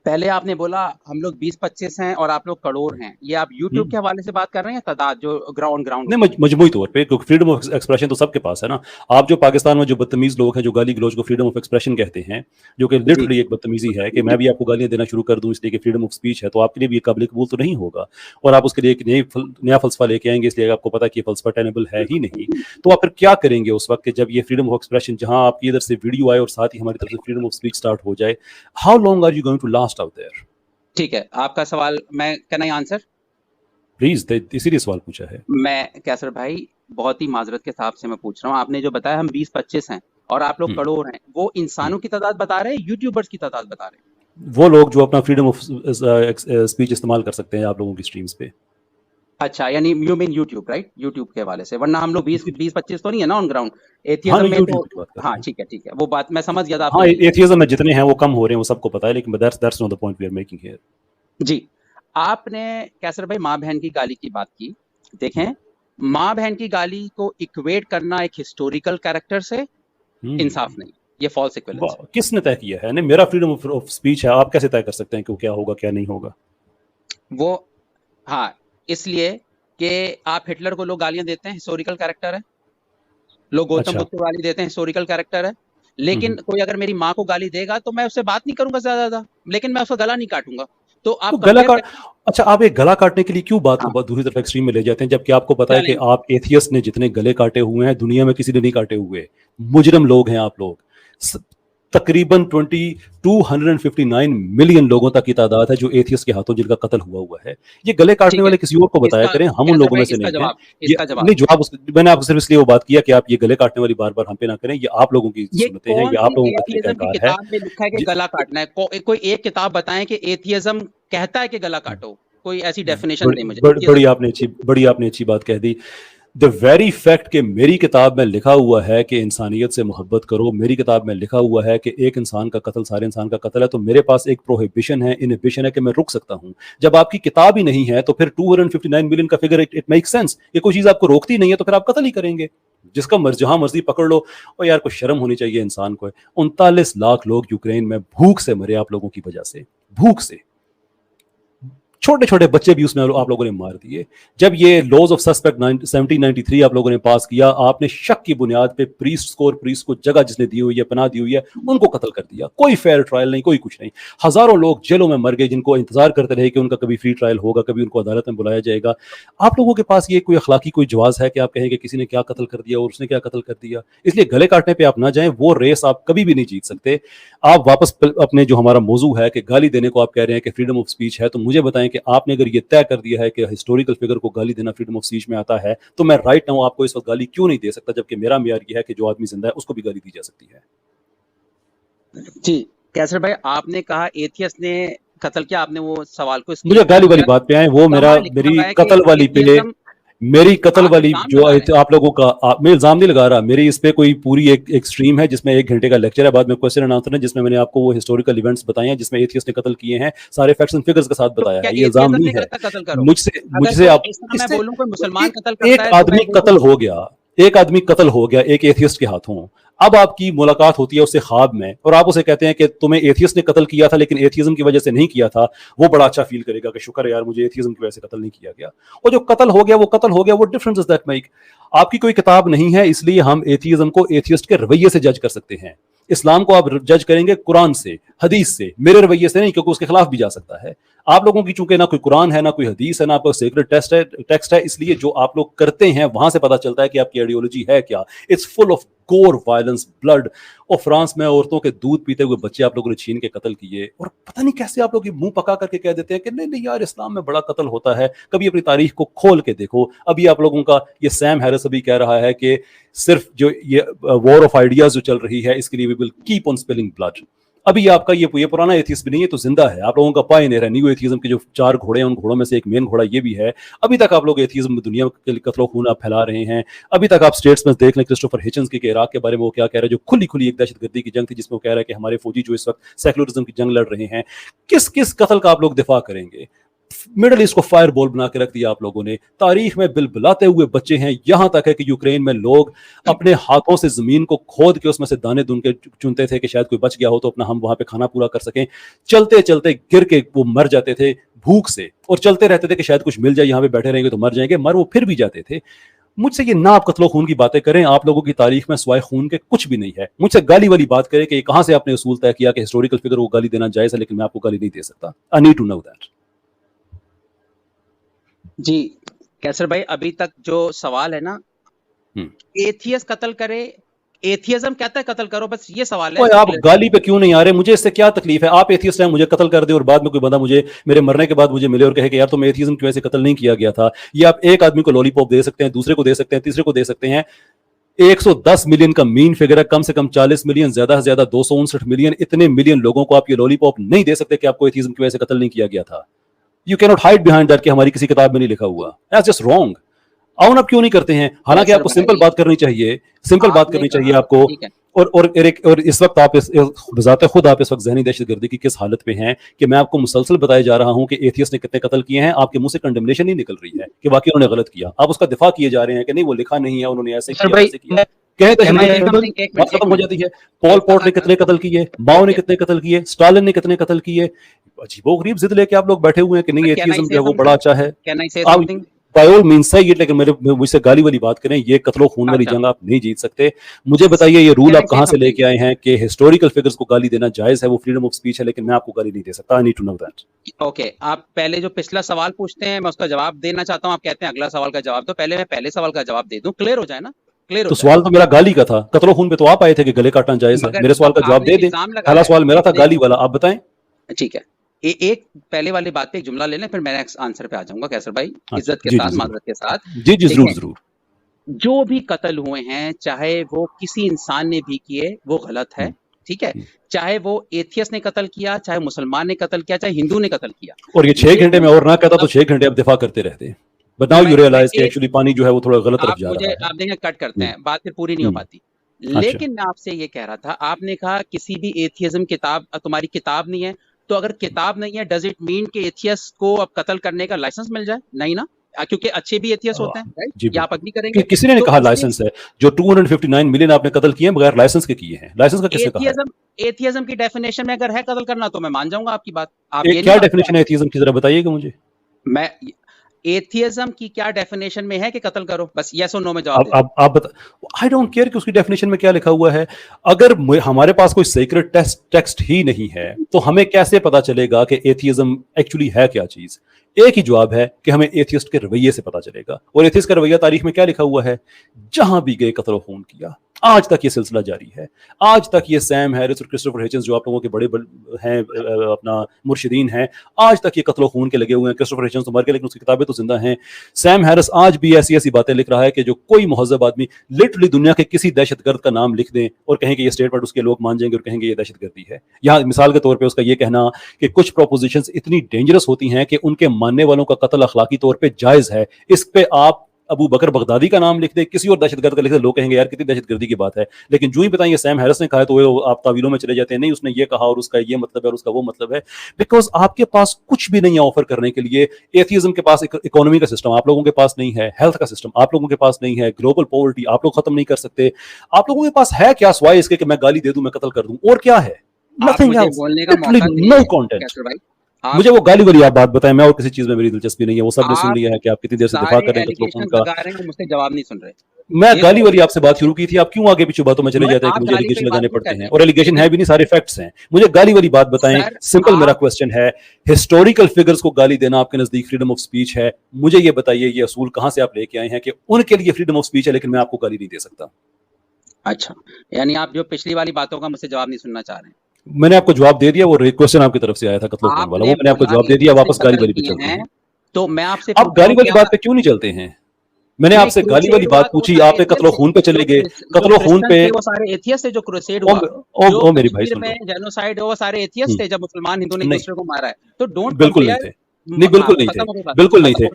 पहले आपने बोला हम लोग 20-25 हैं और आप लोग करोड़ हैं, ये आप YouTube के हवाले से बात कर रहे हैं, तादाद जो ग्राउंड नहीं, मजमूई तौर पे, क्योंकि फ्रीडम ऑफ एक्सप्रेशन तो सबके पास है ना। आप जो पाकिस्तान में जो बदतमीज लोग हैं जो गाली गलौज को फ्रीडम ऑफ एक्सप्रेशन कहते हैं, जो कि लिटरली एक बदतमीजी है कि मैं भी आपको गालियां देना शुरू कर दूं इसलिए कि फ्रीडम ऑफ स्पीच है, तो आपके लिए भी काबिल कबूल तो नहीं होगा, और आप उसके लिए एक नया फलसफा लेके आएंगे, इसलिए आपको पता कि ये फलसफा टेनेबल है ही नहीं। तो आप फिर क्या करेंगे उस वक्त जब ये फ्रीडम ऑफ एक्सप्रेशन, जहां आपकी इधर से वीडियो आए और साथ ही हमारी तरफ से फ्रीडम ऑफ स्पीच स्टार्ट हो जाए, how long are you going to last out there? ठीक है, आपका सवाल मैं कैन आई आंसर प्लीज, इसीलिए सवाल पूछा है। मैं कैसर भाई बहुत ही माजरत के हिसाब से मैं पूछ रहा हूँ, आपने जो बताया हम 20-25 हैं और आप लोग करोड़ हैं, वो इंसानों की तादाद बता रहे हैं, यूट्यूबर्स की तादाद बता रहे हैं? वो लोग जो अपना फ्रीडम ऑफ स्पीच इस्तेमाल कर सकते हैं आप लोगों की स्ट्रीम्स पे। अच्छा, यानी you mean YouTube, right? YouTube के हवाले से, वरना हम लोग 20-25 तो नहीं है ना ऑन ग्राउंड। एथियज्म में तो हाँ ठीक है, वो बात मैं समझ गया था। हाँ, एथियज्म में जितने हैं वो कम हो रहे हैं, वो सबको पता है, लेकिन that's not the point we are making here. जी, आपने कैसर भाई माँ बहन की गाली की बात की। देखें, माँ बहन की गाली को इक्वेट करना एक हिस्टोरिकल कैरेक्टर से इंसाफ नहीं, ये फॉल्स इक्विवेलेंस है। किसने तय किया है? नहीं, मेरा फ्रीडम ऑफ स्पीच है, आप कैसे तय कर सकते हैं कि क्या होगा क्या नहीं होगा? वो हाँ, इसलिए कि आप हिटलर को लोग गालियां देते हैं, हिस्टोरिकल कैरेक्टर है। लोग गौतम बुद्ध को गाली देते हैं, हिस्टोरिकल कैरेक्टर है। लेकिन कोई अगर मेरी माँ को गाली देगा तो मैं उससे बात नहीं करूंगा ज्यादा, लेकिन मैं उसका गला नहीं काटूंगा। तो आप गला काट, अच्छा आप एक गला काटने के लिए क्यों बात को दूसरी तरफ एक्सट्रीम में ले जाते हैं, जबकि आपको पता है कि आप एथियस्ट ने जितने गले काटे हुए हैं दुनिया में किसी ने नहीं काटे हुए। मुजरिम लोग हैं आप लोग। तकरीबन 259 मिलियन लोगों तक की तादाद है जो एथियस्ट के हाथों जिनका कत्ल हुआ है। ये गले काटने वाले किसी और को बताया करें, हम उन लोगों में से नहीं हैं। नहीं जवाब मैंने आपको सिर्फ इसलिए वो बात किया कि आप ये गले काटने वाली बार बार हम पे ना करें, ये आप लोगों की सुन्नतें हैं, ये आप लोगों का तरीकाकार है। किताब में लिखा है कि गला काटना है, कोई एक किताब बताएं कि एथियज्म कहता है कि गला काटो, कोई ऐसी डेफिनेशन नहीं मुझे। बड़ी आपने अच्छी बात कह दी। द वेरी फैक्ट कि मेरी किताब में लिखा हुआ है कि इंसानियत से मोहब्बत करो, मेरी किताब में लिखा हुआ है कि एक इंसान का कत्ल सारे इंसान का कत्ल है, तो मेरे पास एक प्रोहिबिशन है, इनहिबिशन है कि मैं रुक सकता हूं। जब आपकी किताब ही नहीं है तो फिर 259 मिलियन का फिगर इट मेक सेंस। ये कोई चीज आपको रोकती नहीं है तो फिर आप कत्ल ही करेंगे, जिसका जहां मर्जी पकड़ लो। और यार कोई शर्म होनी चाहिए इंसान को। 39 लाख लोग यूक्रेन में भूख से मरे आप लोगों की वजह से, भूख से। छोटे छोटे बच्चे भी उसमें आप लोगों ने मार दिए। जब ये लॉज ऑफ सस्पेक्ट 1793 आप लोगों ने पास किया, आपने शक की बुनियाद पे प्रीस्ट को जगह जिसने दी हुई है, पनाह दी हुई है, उनको कत्ल कर दिया। कोई फेयर ट्रायल नहीं, कोई कुछ नहीं। हजारों लोग जेलों में मर गए जिनको इंतजार करते रहे कि उनका कभी फ्री ट्रायल होगा, कभी उनको अदालत में बुलाया जाएगा। आप लोगों के पास ये कोई अखलाकी कोई जवाज है कि आप कहें कि किसी ने क्या कत्ल कर दिया और उसने क्या कत्ल कर दिया? इसलिए गले काटने पर आप ना जाएं, वो रेस आप कभी भी नहीं जीत सकते। आप वापस अपने जो हमारा मौजू है कि गाली देने को आप कह रहे हैं कि फ्रीडम ऑफ स्पीच है, तो मुझे बताएं कि आपने अगर ये तय कर दिया है कि हिस्टोरिकल फिगर को गाली देना फ्रीडम ऑफ स्पीच में आता है, तो मैं राइट नाउ आपको इस वक्त गाली क्यों नहीं दे सकता, जबकि मेरा मेयार ये है कि जो आदमी जिंदा है उसको भी गाली दी जा सकती है। जी कैसर भाई, आपने कहा एथियस्ट ने कत्ल किया, आपने वो सवाल को मुझे गाली वाली बात पे आए, वो मेरी कत्ल वाली पे, मेरी कत्ल वाली जो आप लोगों का मैं इल्जाम नहीं लगा रहा, मेरी इस पे कोई पूरी एक स्ट्रीम है जिसमें 1 घंटे का लेक्चर है, बाद में क्वेश्चन एंड आंसर है जिसमें मैंने आपको वो हिस्टोरिकल इवेंट्स बताए हैं जिसमें एथियस्ट ने कत्ल किए हैं, सारे फैक्ट्स एंड फिगर्स के साथ बताया है। ये इल्जाम नहीं है मुझसे आप एक आदमी कत्ल हो गया एक एथियस्ट के हाथों। अब आपकी मुलाकात होती है उससे ख्वाब में और आप उसे कहते हैं कि तुम्हें एथियस्ट ने कत्ल किया था लेकिन एथियज्म की वजह से नहीं किया था। वो बड़ा अच्छा फील करेगा कि शुक्र है यार मुझे एथियज्म की वजह से कत्ल नहीं किया गया। और जो कत्ल हो गया वो कत्ल हो गया, वो डिफरेंस इज दैट मेक। आपकी कोई किताब नहीं है इसलिए हम एथियज्म को एथियस्ट के रवैये से जज कर सकते हैं। इस्लाम को आप जज करेंगे कुरान से, हदीस से, मेरे रवैये से नहीं, क्योंकि उसके खिलाफ भी जा सकता है। आप लोगों की चूंकि ना कोई कुरान है ना कोई हदीस है ना आपका सीक्रेट टेक्स्ट है, इसलिए जो आप लोग करते हैं वहां से पता चलता है कि आपकी आइडियोलॉजी है क्या। इट्स फुल ऑफ गोर, वायलेंस, ब्लड। और फ्रांस में औरतों के दूध पीते हुए बच्चे आप लोगों ने छीन के कत्ल किए, और पता नहीं कैसे आप लोग मुंह पका करके कह देते हैं कि नहीं नहीं यार इस्लाम में बड़ा कत्ल होता है। कभी अपनी तारीख को खोल के देखो। अभी आप लोगों का ये सैम हैरिस अभी कह रहा है कि सिर्फ जो ये वॉर ऑफ आइडियाज जो चल रही है इसके लिए we will keep on spilling blood. अभी आपका ये पुराना एथियस्ट भी नहीं है, तो जिंदा है। आप लोगों का पायनियर है न्यू एथियज्म के जो 4 घोड़े हैं, उन घोड़ों में से एक मेन घोड़ा ये भी है। अभी तक आप लोग एथियज्म में दुनिया के लिए कत्लो खून आप फैला रहे हैं। अभी तक आप स्टेट्स में देख लें क्रिस्टोफर हिचन्स के इराक के बारे में वो क्या कह रहे हैं, जो खुली खुली एक दहशतगर्दी की जंग थी जिसमें वो कह रहा है कि हमारे फौजी जो इस वक्त सेकुलरिज्म की जंग लड़ रहे हैं। किस किस कत्ल का आप लोग दिफा करेंगे? मिडल ईस्ट को फायर बॉल बना के रख दिया आप लोगों ने। तारीख में बिलबिलाते हुए बच्चे हैं। यहां तक है कि यूक्रेन में लोग अपने हाथों से जमीन को खोद के उसमें से दाने दुन के चुनते थे कि शायद कोई बच गया हो तो अपना हम वहां पे खाना पूरा कर सकें। चलते चलते गिर के वो मर जाते थे भूख से, और चलते रहते थे कि शायद कुछ मिल जाए, यहाँ पे बैठे रहेंगे तो मर जाएंगे, मर वो फिर भी जाते थे। मुझसे ये ना आप कत्लो खून की बातें करें, आप लोगों की तारीख में स्वाय खून के कुछ भी नहीं है। मुझसे गाली वाली बात करें कि कहां से आपने उसूल तय किया कि हिस्टोरिकल फिगर को गाली देना जायज है, लेकिन मैं आपको गाली नहीं दे सकता। I need to know that. जी कैसर भाई, अभी तक जो सवाल है ना, एथियस्ट कत्ल करे, एथियज्म कहता है कत्ल करो, बस ये सवाल है। आप गाली पे क्यों नहीं आ रहे? मुझे इससे क्या तकलीफ है? आप एथियस्ट हैं, मुझे कत्ल कर दे और बाद में कोई बंदा मुझे मेरे मरने के बाद मुझे मिले और कहे कि यार तुम एथियज्म की वजह से कत्ल नहीं किया गया था। ये आप एक आदमी को लॉलीपॉप दे सकते हैं, दूसरे को दे सकते हैं, तीसरे को दे सकते हैं। 110 मिलियन का मीन फिगर है, कम से कम 40 मिलियन, ज्यादा से ज्यादा 259 मिलियन। इतने मिलियन लोगों को आप ये लॉलीपॉप नहीं दे सकते कि आपको एथियज्म की वजह से कत्ल नहीं किया गया था। You cannot hide behind that कि हमारी किसी किताब में नहीं लिखा हुआ। That's just wrong। आउन आप क्यों नहीं करते हैं? हालांकि आपको सिंपल बात करनी चाहिए, सिंपल बात करनी चाहिए आपको। और इस वक्त आप बजाते खुद आप इस वक्त ज़हनी दहशतगर्दी की किस हालत पे हैं कि मैं आपको मुसलसल बताए जा रहा हूं कि एथियस्ट ने कितने कत्ल किए हैं। आपके मुंह से कंडेमनेशन नहीं निकल रही है कि वाकई उन्होंने गलत किया। आप उसका दिफा किए जा रहे हैं कि नहीं वो लिखा नहीं है, उन्होंने ऐसे किया। कहे तो बात खत्म हो जाती है। पॉल पॉट ने कितने कत्ल किए, माओ ने कितने कत्ल किए, स्टालिन ने कितने कत्ल किए। अजीबोगरीब जिद लेके आप लोग बैठे हुए हैं कि नहीं एथियज्म जो है वो बड़ा अच्छा है। बाय ऑल मींस है ये, लेकिन मुझसे गाली वाली बात करें, ये कत्लो खून वाली जंग आप नहीं जीत सकते। मुझे बताइए ये रूल आप कहां से लेके आए हैं कि हिस्टोरिकल फिगर्स को गाली देना जायज है, वो फ्रीडम ऑफ स्पीच है, लेकिन मैं आपको गाली नहीं दे सकता। I need to know that. Okay, आप पहले जो पिछला सवाल पूछते हैं मैं उसका जवाब देना चाहता हूं। आप कहते हैं अगला सवाल का जवाब दो, पहले मैं पहले सवाल का जवाब दे दूं, क्लियर हो जाए ना। क्लियर तो हो जाए। सवाल तो मेरा गाली का था, कत्लो खून पे तो आप आए थे कि गले काटना जायज है। मगर मेरे सवाल का जवाब आपने दे दें। इल्जाम पहला लगाया, सवाल मेरा था आपने गाली वाला, आप बताएं। ठीक है, एक पहले वाली बात पे एक जुमला ले लें, फिर मैं नेक्स्ट आंसर पे आ जाऊंगा कैसर भाई, अच्छा, इज्जत के जी साथ, जी जरूर, माजरत के साथ। जी जी जरूर देखें, जरूर। जो भी कत्ल हुए हैं, चाहे वो किसी इंसान ने भी किए, वो गलत है, ठीक है। चाहे वो एथियस ने कत्ल किया, चाहे मुसलमान ने कत्ल किया, चाहे हिंदू ने कत्ल किया। और ये 6 घंटे में लेकिन और ना कहता तो अब 6 घंटे अब दिफा करते रहते। बट नाउ यू रियलाइज कि एक एक्चुअली पानी जो है वो थोड़ा गलत तरफ आप जा मुझे रहा है। आप देखें, कट करते हैं, बात फिर पूरी नहीं हो पाती। अच्छा, लेकिन मैं आपसे ये कह रहा था, आपने कहा किसी भी एथियज्म किताब, तुम्हारी किताब नहीं है, तो अगर किताब नहीं है, डज इट मीन कि एथियस को अब कत्ल करने का लाइसेंस मिल जाए? नहीं ना, क्योंकि अच्छे भी एथियस होते हैं, राइट? जी ये आप बिल्कुल। अग्री करेंगे? किसी ने नहीं तो कहा इसलिए लाइसेंस है। जो 259 मिलियन आपने कत्ल किए हैं बगैर लाइसेंस के किए हैं, लाइसेंस का किसने कहा है? एथियज्म की डेफिनेशन में अगर है कत्ल करना, तो मैं मान जाऊंगा आपकी बात। आप ये नहीं क्या मानते? डेफिनेशन है एथियज्म की, जरा बताइएगा मुझे। मैं एथियज्म की क्या डेफिनेशन में है कि कत्ल करो? बस यस और नो में जवाब दे दो। आप बता। आई डोंट केयर कि उसकी डेफिनेशन में क्या लिखा हुआ है। अगर हमारे पास कोई सीक्रेट टेक्स्ट ही नहीं है तो हमें कैसे पता चलेगा कि एथियज्म एक्चुअली है क्या चीज? एक ही जवाब है कि हमें एथियस्ट के रवैये से पता चलेगा। और एथियस्ट का रवैया तारीख में क्या लिखा हुआ है? जहां भी गए कत्ल खून किया। आज तक ये सिलसिला जारी है। आज तक ये सैम हैरिस और क्रिस्टोफर हिचन्स जो आप लोगों के बड़े हैं, अपना मुर्शिदीन हैं, आज तक ये कत्ल खून के लगे हुए हैं। क्रिस्टोफर हिचन्स तो मर गए लेकिन उसकी किताबें तो जिंदा हैं। सैम हैरिस आज भी ऐसी ऐसी बातें लिख रहा है कि जो कोई मुहज़्ज़ब आदमी लिटरली दुनिया के किसी दहशतगर्द का नाम लिख दें और कहें कि ये स्टेटमेंट, उसके लोग मान जाएंगे और कहेंगे ये दहशतगर्दी है। यहाँ मिसाल के तौर पर उसका ये कहना कि कुछ प्रोपोजिशंस इतनी डेंजरस होती हैं कि उनके मानने वालों का कत्ल अखलाकी तौर पर जायज़ है। इस पे आप अबू बकर बगदादी का नाम लिख दे, किसी और दहशतगर्द का लिख दे, लोग कहेंगे यार कितनी दहशतगर्दी की बात है। लेकिन जो ही बताएंगे सैम हैरिस ने कहा है तो वो आप तावीलों में चले जाते हैं, नहीं उसने ये कहा और उसका ये मतलब है और उसका वो मतलब है। बिकॉज आपके पास कुछ भी नहीं है ऑफर करने के लिए। एथियज्म के पास इकोनॉमी का सिस्टम आप लोगों के पास नहीं है, हेल्थ का सिस्टम आप लोगों के पास नहीं है, ग्लोबल पॉवर्टी आप लोग खत्म नहीं कर सकते। आप लोगों के पास है क्या सिवाय इसके कि मैं गाली दे दूं, मैं कत्ल कर दूं, और क्या है? नथिंग एल्स, बोलने का मौका लिटरली नो कंटेंट। मुझे वो गाली वाली आप बात बताएं, मैं और किसी चीज में मेरी दिलचस्पी नहीं है। वो सबने सुन लिया है कि आप कितनी देर से दिफा कर रहे हैं कत्ल खून का। मुझसे जवाब नहीं सुन रहे। मैं गाली वाली आपसे बात शुरू की थी, आप क्यों आगे पीछे बातों में चले जाते हैं कि मुझे एलिगेशन लगाने पड़ते हैं? और एलिगेशन है भी नहीं, सारे फैक्ट्स हैं। मुझे गाली वाली बात बताएं। सिंपल मेरा क्वेश्चन है, हिस्टोरिकल फिगर्स को गाली देना आपके नजदीक फ्रीडम ऑफ स्पीच है? मुझे ये बताइए ये असूल कहां से आप लेके आए हैं कि उनके लिए फ्रीडम ऑफ स्पीच है लेकिन मैं आपको गाली नहीं दे सकता? अच्छा, यानी आप जो पिछली वाली बातों का मुझसे जवाब नहीं सुनना चाह रहे हैं। मैंने आपको जवाब दे दिया, वो क्वेश्चन आपकी तरफ से आया था कत्ल खून वाला, वो मैंने आपको जवाब दे दिया। वापस गाली वाली पे चलते हैं। तो मैं आपसे आप गाली वाली बात पे क्यों नहीं चलते हैं? मैंने आपसे गाली वाली बात पूछी, आपने कत्ल खून पे चले गए। कत्ल खून पे वो सारे एथियस्ट थे जो क्रूसेड हुआ, ओ मेरी भाई सुन लो, जेनोसाइड वो सारे एथियस्ट थे जब मुसलमान हिंदू ने एक दूसरे को मारा है। तो डोंट बिल्कुल नहीं थे, नहीं बिल्कुल नहीं थे, बिल्कुल नहीं थे।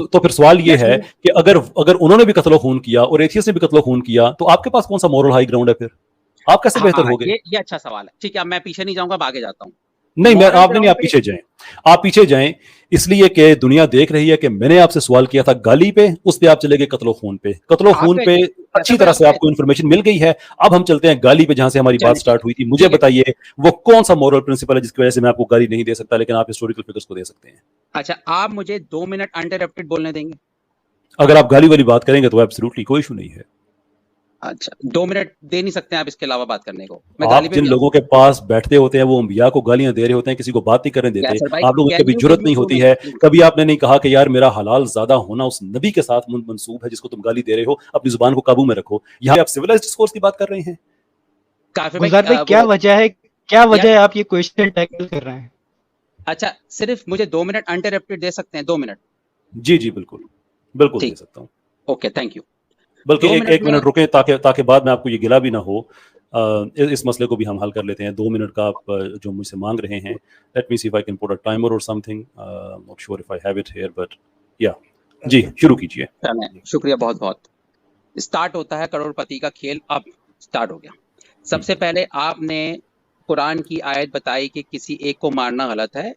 तो फिर सवाल ये है कि अगर उन्होंने भी कत्ल खून किया और एथियस्ट ने भी कत्ल खून किया तो आपके पास कौन सा मोरल हाई ग्राउंड है? फिर आप कैसे बेहतर हो गए? ये अच्छा सवाल है। ठीक है, मैं पीछे नहीं जाऊंगा, आगे जाता हूँ। नहीं मैं आपने नहीं, आप पीछे जाएं। आप पीछे जाएं इसलिए कि दुनिया देख रही है कि मैंने आपसे सवाल किया था गाली पे, उस पे आप चले गए कत्ल खून पे। कत्ल खून पे अच्छी तरह से आपको इन्फॉर्मेशन मिल गई है। अब हम चलते हैं गाली पे, जहां से हमारी बात स्टार्ट हुई थी। मुझे बताइए वो कौन सा मोरल प्रिंसिपल है जिसकी वजह से मैं आपको गाली नहीं दे सकता लेकिन आप हिस्टोरिकल फिगर्स को दे सकते हैं? अच्छा, आप मुझे 2 मिनट अनइंटरप्टेड बोलने देंगे? अगर आप गाली वाली बात करेंगे तो एब्सोल्युटली कोई इशू नहीं है। अच्छा, 2 मिनट दे नहीं सकते आप इसके अलावा बात करने को? आप जिन लोगों के पास बैठते होते हैं वो अंबिया को गालियां दे रहे होते हैं, किसी को बात नहीं करने देते। आप लोगों की कभी जुर्रत नहीं होती है, कभी आपने नहीं कहा कि यार मेरा हलाल ज्यादा होना उस नबी के साथ मंसूब है जिसको तुम गाली दे रहे हो, अपनी जुबान को काबू में रखो। यहाँ आप सिविलाइज्ड डिस्कोर्स की बात कर रहे हैं। गुलजार भाई क्या वजह है आप ये क्वेश्चन टैकल कर रहे हैं? अच्छा, सिर्फ मुझे 2 मिनट अनइंटरप्टेड दे सकते हैं? 2 मिनट? जी जी बिल्कुल बिल्कुल दे सकता हूँ। Okay, thank you. बल्कि एक मिनट रुके ताकि बाद में आपको ये गिला भी ना हो। इस मसले को भी हम हल कर लेते हैं। 2 मिनट का आप जो मुझसे मांग रहे हैं, let me see if I can put a timer or something, not sure if I have it here but या जी शुरू कीजिए। शुक्रिया बहुत बहुत। स्टार्ट होता है करोड़पति का खेल, अब स्टार्ट हो गया। सबसे पहले आपने कुरान की आयत बताई कि किसी एक को मारना गलत है।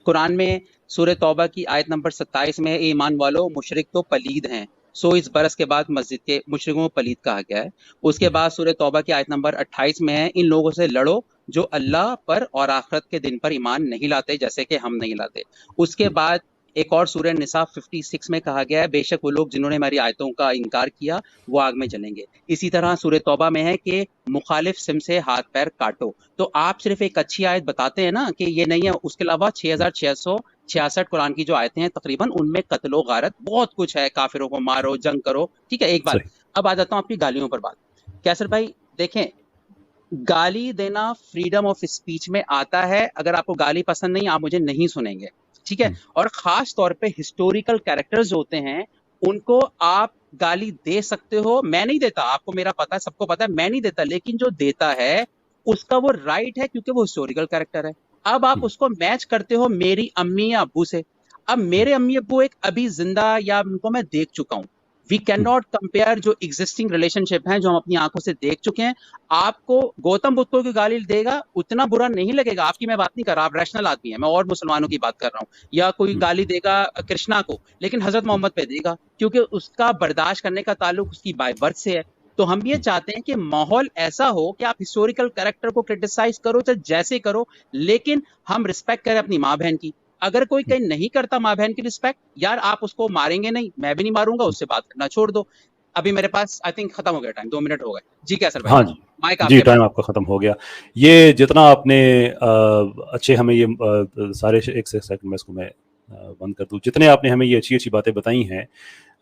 कुरान में सूरह तौबा की आयत नंबर 27 में ईमान वालों मुशरिक तो पलीद हैं, सो इस बरस के बाद मस्जिद के मुशरिकों को पलीद कहा गया है। उसके बाद सूरह तौबा की आयत नंबर 28 में है, इन लोगों से लड़ो जो अल्लाह पर और आखिरत के दिन पर ईमान नहीं लाते जैसे कि हम नहीं लाते। उसके बाद एक और सूरह निसा 56 में कहा गया है, बेशक वो लोग जिन्होंने हमारी आयतों का इनकार किया वो आग में जलेंगे। इसी तरह सूरह तौबा में है कि मुखालिफ सिम से हाथ पैर काटो। तो आप सिर्फ एक अच्छी आयत बताते हैं ना कि ये नहीं है, उसके अलावा 6666 कुरान की जो आयतें हैं तकरीबन उनमें कत्लो गारत बहुत कुछ है, काफिरों को मारो, जंग करो। ठीक है, एक बात अब आ जाता हूँ आपकी गालियों पर बात। कैसर भाई देखें, गाली देना फ्रीडम ऑफ स्पीच में आता है। अगर आपको गाली पसंद नहीं, आप मुझे नहीं सुनेंगे, ठीक है। और खास तौर पे हिस्टोरिकल कैरेक्टर्स जो होते हैं उनको आप गाली दे सकते हो, मैं नहीं देता, आपको मेरा पता है, सबको पता है, मैं नहीं देता, लेकिन जो देता है उसका वो राइट है क्योंकि वो हिस्टोरिकल कैरेक्टर है। अब आप उसको मैच करते हो मेरी अम्मी या अब्बू से। अब मेरे अम्मी अब्बू एक अभी जिंदा या उनको मैं देख चुका हूँ। वी कैन नॉट कंपेयर जो एग्जिस्टिंग रिलेशनशिप हैं जो हम अपनी आंखों से देख चुके हैं। आपको गौतम बुद्ध को गाली देगा उतना बुरा नहीं लगेगा, आपकी मैं बात नहीं कर रहा, आप रैशनल आदमी है, मैं और मुसलमानों की बात कर रहा हूँ। या कोई गाली देगा कृष्णा को, लेकिन हजरत मोहम्मद पे देगा क्योंकि उसका बर्दाश्त करने का ताल्लुक उसकी बाय बर्थ से है। तो हम ये चाहते हैं कि माहौल ऐसा हो कि आप हिस्टोरिकल कैरेक्टर को क्रिटिसाइज करो चाहे जैसे करो, लेकिन हम रिस्पेक्ट करें अपनी माँ बहन की। अगर कोई कहीं नहीं करता माँ बहन की रिस्पेक्ट, यार आप उसको मारेंगे नहीं, मैं भी नहीं मारूंगा, उससे बात करना छोड़ दो। अभी मेरे पास आई थिंक खत्म हो गया टाइम, 2 मिनट हो गए जी। कैसर भाई? हाँ जी माइक जी, आपके टाइम पास। आपका ख़त्म हो गया। ये जितना आपने अच्छे हमें ये सारे एक सेकंड में इसको मैं बंद कर दूँ, जितने आपने हमें ये अच्छी अच्छी बातें बताई हैं,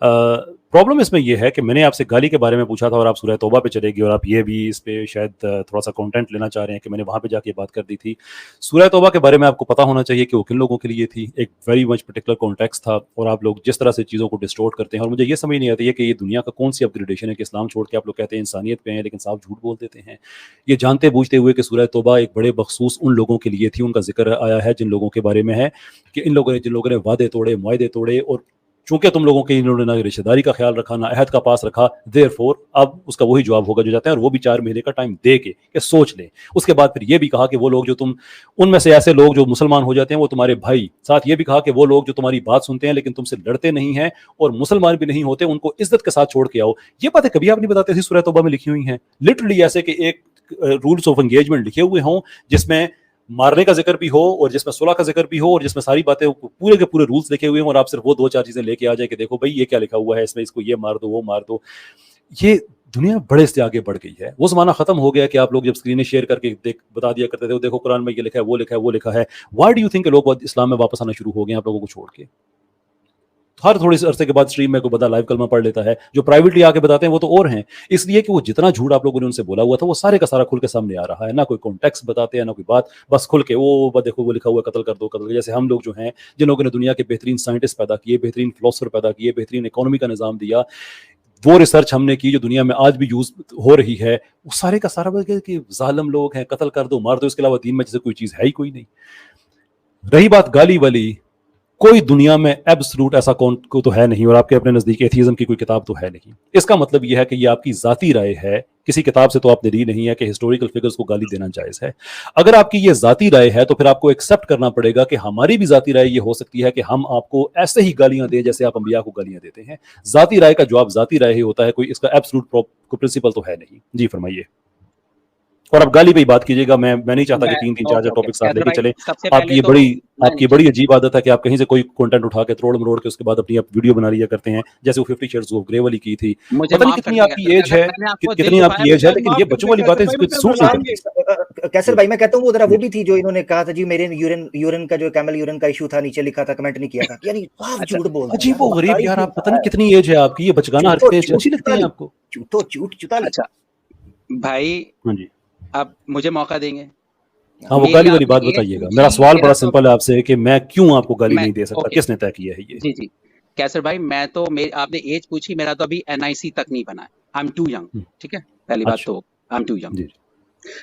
प्रॉब्लम इसमें ये है कि मैंने आपसे गाली के बारे में पूछा था और आप सूरह तौबा पे चले गए और आप ये भी इस पे शायद थोड़ा सा कंटेंट लेना चाह रहे हैं कि मैंने वहाँ पे जाके बात कर दी थी। सूरह तौबा के बारे में आपको पता होना चाहिए कि वो किन लोगों के लिए थी, एक वेरी मच पर्टिकुलर कॉन्टेक्स्ट था। और आप लोग जिस तरह से चीज़ों को डिस्टोर्ट करते हैं, और मुझे ये समझ नहीं आती है कि ये दुनिया का कौन सी अपग्रेडेशन है कि इस्लाम छोड़ के आप लोग कहते हैं इंसानियत पे हैं, लेकिन साफ झूठ बोल देते हैं, ये जानते बूझते हुए कि सूरह तौबा एक बड़े बखसूस उन लोगों के लिए थी। उनका जिक्र आया है जिन लोगों के बारे में है कि जिन लोगों ने वादे तोड़े, मुआहदे तोड़े, और चूंकि तुम लोगों के इन्होंने ना रिश्तेदारी का ख्याल रखा ना अहद का पास रखा, देयरफॉर अब उसका वही जवाब होगा जो जाते हैं। और वो भी 4 महीने का टाइम दे के सोच लें। उसके बाद फिर ये भी कहा कि वो लोग जो तुम उनमें से ऐसे लोग जो मुसलमान हो जाते हैं वो तुम्हारे भाई, साथ ये भी कहा कि वो लोग जो तुम्हारी बात सुनते हैं लेकिन तुमसे लड़ते नहीं हैं और मुसलमान भी नहीं होते, उनको इज्जत के साथ छोड़ के आओ। ये बातें कभी आप नहीं बताते थे, सूरह तौबा में लिखी हुई हैं लिटरली, ऐसे कि एक रूल्स ऑफ एंगेजमेंट लिखे हुए हों जिसमें मारने का जिक्र भी हो और जिसमें सुलह का जिक्र भी हो और जिसमें सारी बातें पूरे के पूरे रूल्स लिखे हुए हैं, और आप सिर्फ वो 2-4 चीजें लेके आ जाए कि देखो भाई ये क्या लिखा हुआ है इसमें, इसको ये मार दो वो मार दो। ये दुनिया बड़े से आगे बढ़ गई है। वो जमाना खत्म हो गया कि आप लोग जब स्क्रीनें शेयर करके बता दिया करते थे देखो कुरान में ये लिखा है वो लिखा है वो लिखा है। व्हाई डू यू थिंक लोग इस्लाम में वापस आना शुरू हो गए आप लोगों को छोड़ के? हर थोड़ी सी अरसे के बाद स्ट्रीम में कोई बंदा लाइव कलमा पढ़ लेता है, जो प्राइवेटली आके बताते हैं वो तो और हैं। इसलिए कि वो जितना झूठ आप लोगों ने उनसे बोला हुआ था वो सारे का सारा खुल के सामने आ रहा है। ना कोई कॉन्टेक्स्ट बताते हैं ना कोई बात, बस खुल के वो देखो वो लिखा हुआ कत्ल कर दो कत्ल। जैसे हम लोग जो हैं जिन लोगों ने दुनिया के बेहतरीन साइंटिस्ट पैदा किए, बेहतरीन फिलोसफर पैदा किए, बेहतरीन इकोनॉमी का निज़ाम दिया, वो रिसर्च हमने की जो दुनिया में आज भी यूज हो रही है, वो सारे का सारा कि जालिम लोग हैं, कत्ल कर दो मार दो, इसके अलावा दीन में जैसे कोई चीज़ है ही कोई नहीं। रही बात गाली वाली, कोई दुनिया में एब्सोल्यूट ऐसा कौन को तो है नहीं, और आपके अपने नजदीक एथीज्म की कोई किताब तो है नहीं। इसका मतलब यह है कि यह आपकी जाती राय है, किसी किताब से तो आपने ली नहीं है कि हिस्टोरिकल फिगर्स को गाली देना जायज है। अगर आपकी ये जाती राय है तो फिर आपको एक्सेप्ट करना पड़ेगा कि हमारी भी जाती राय ये हो सकती है कि हम आपको ऐसे ही गालियां दें जैसे आप अंबिया को गालियां देते हैं। जाती राय का जवाब जाती राय ही होता है, कोई इसका एब्सोल्यूट प्रिंसिपल तो है नहीं। जी फरमाइए। और आप गाली पे ही बात कीजिएगा, मैं नहीं चाहता कि 3-3 4-4 टॉपिक साथ लेके चले। आपकी बड़ी अजीब आदत है कि आप कहीं से कोई कंटेंट उठा के तोड़ मरोड़ के उसके बाद अपनी आप वीडियो बना लिया करते हैं, जैसे वो 50 शेड्स ऑफ ग्रे वाली की थी। पता नहीं कितनी आपकी एज है, लेकिन ये बच्चों वाली बातें सूट नहीं करती। कैसर भाई मैं कहता हूँ वो भी थी जो इन्होंने कहा था जी मेरे यूरिन का जो कैमल यूरिन का इशू था, नीचे लिखा था, कमेंट नहीं किया था। यानी झूठ बोल रहे हैं। अजीब और गरीब यार, आप पता नहीं कितनी एज है आपकी, ये बचकाना हरकतें अच्छी लगती हैं आपको? झूठ चुता। अच्छा भाई हाँ जी, अब मुझे मौका देंगे। हाँ वो गाली वाली बात बताइएगा। मेरा सवाल बड़ा सिंपल है आपसे कि मैं क्यों आपको गाली नहीं दे सकता, किसने तय किया है ये? जी जी कैसर भाई, मैं तो आपने एज पूछी, मेरा तो अभी NIC तक नहीं बना है, आई एम टू यंग। ठीक है, पहली बात तो आई एम टू यंग।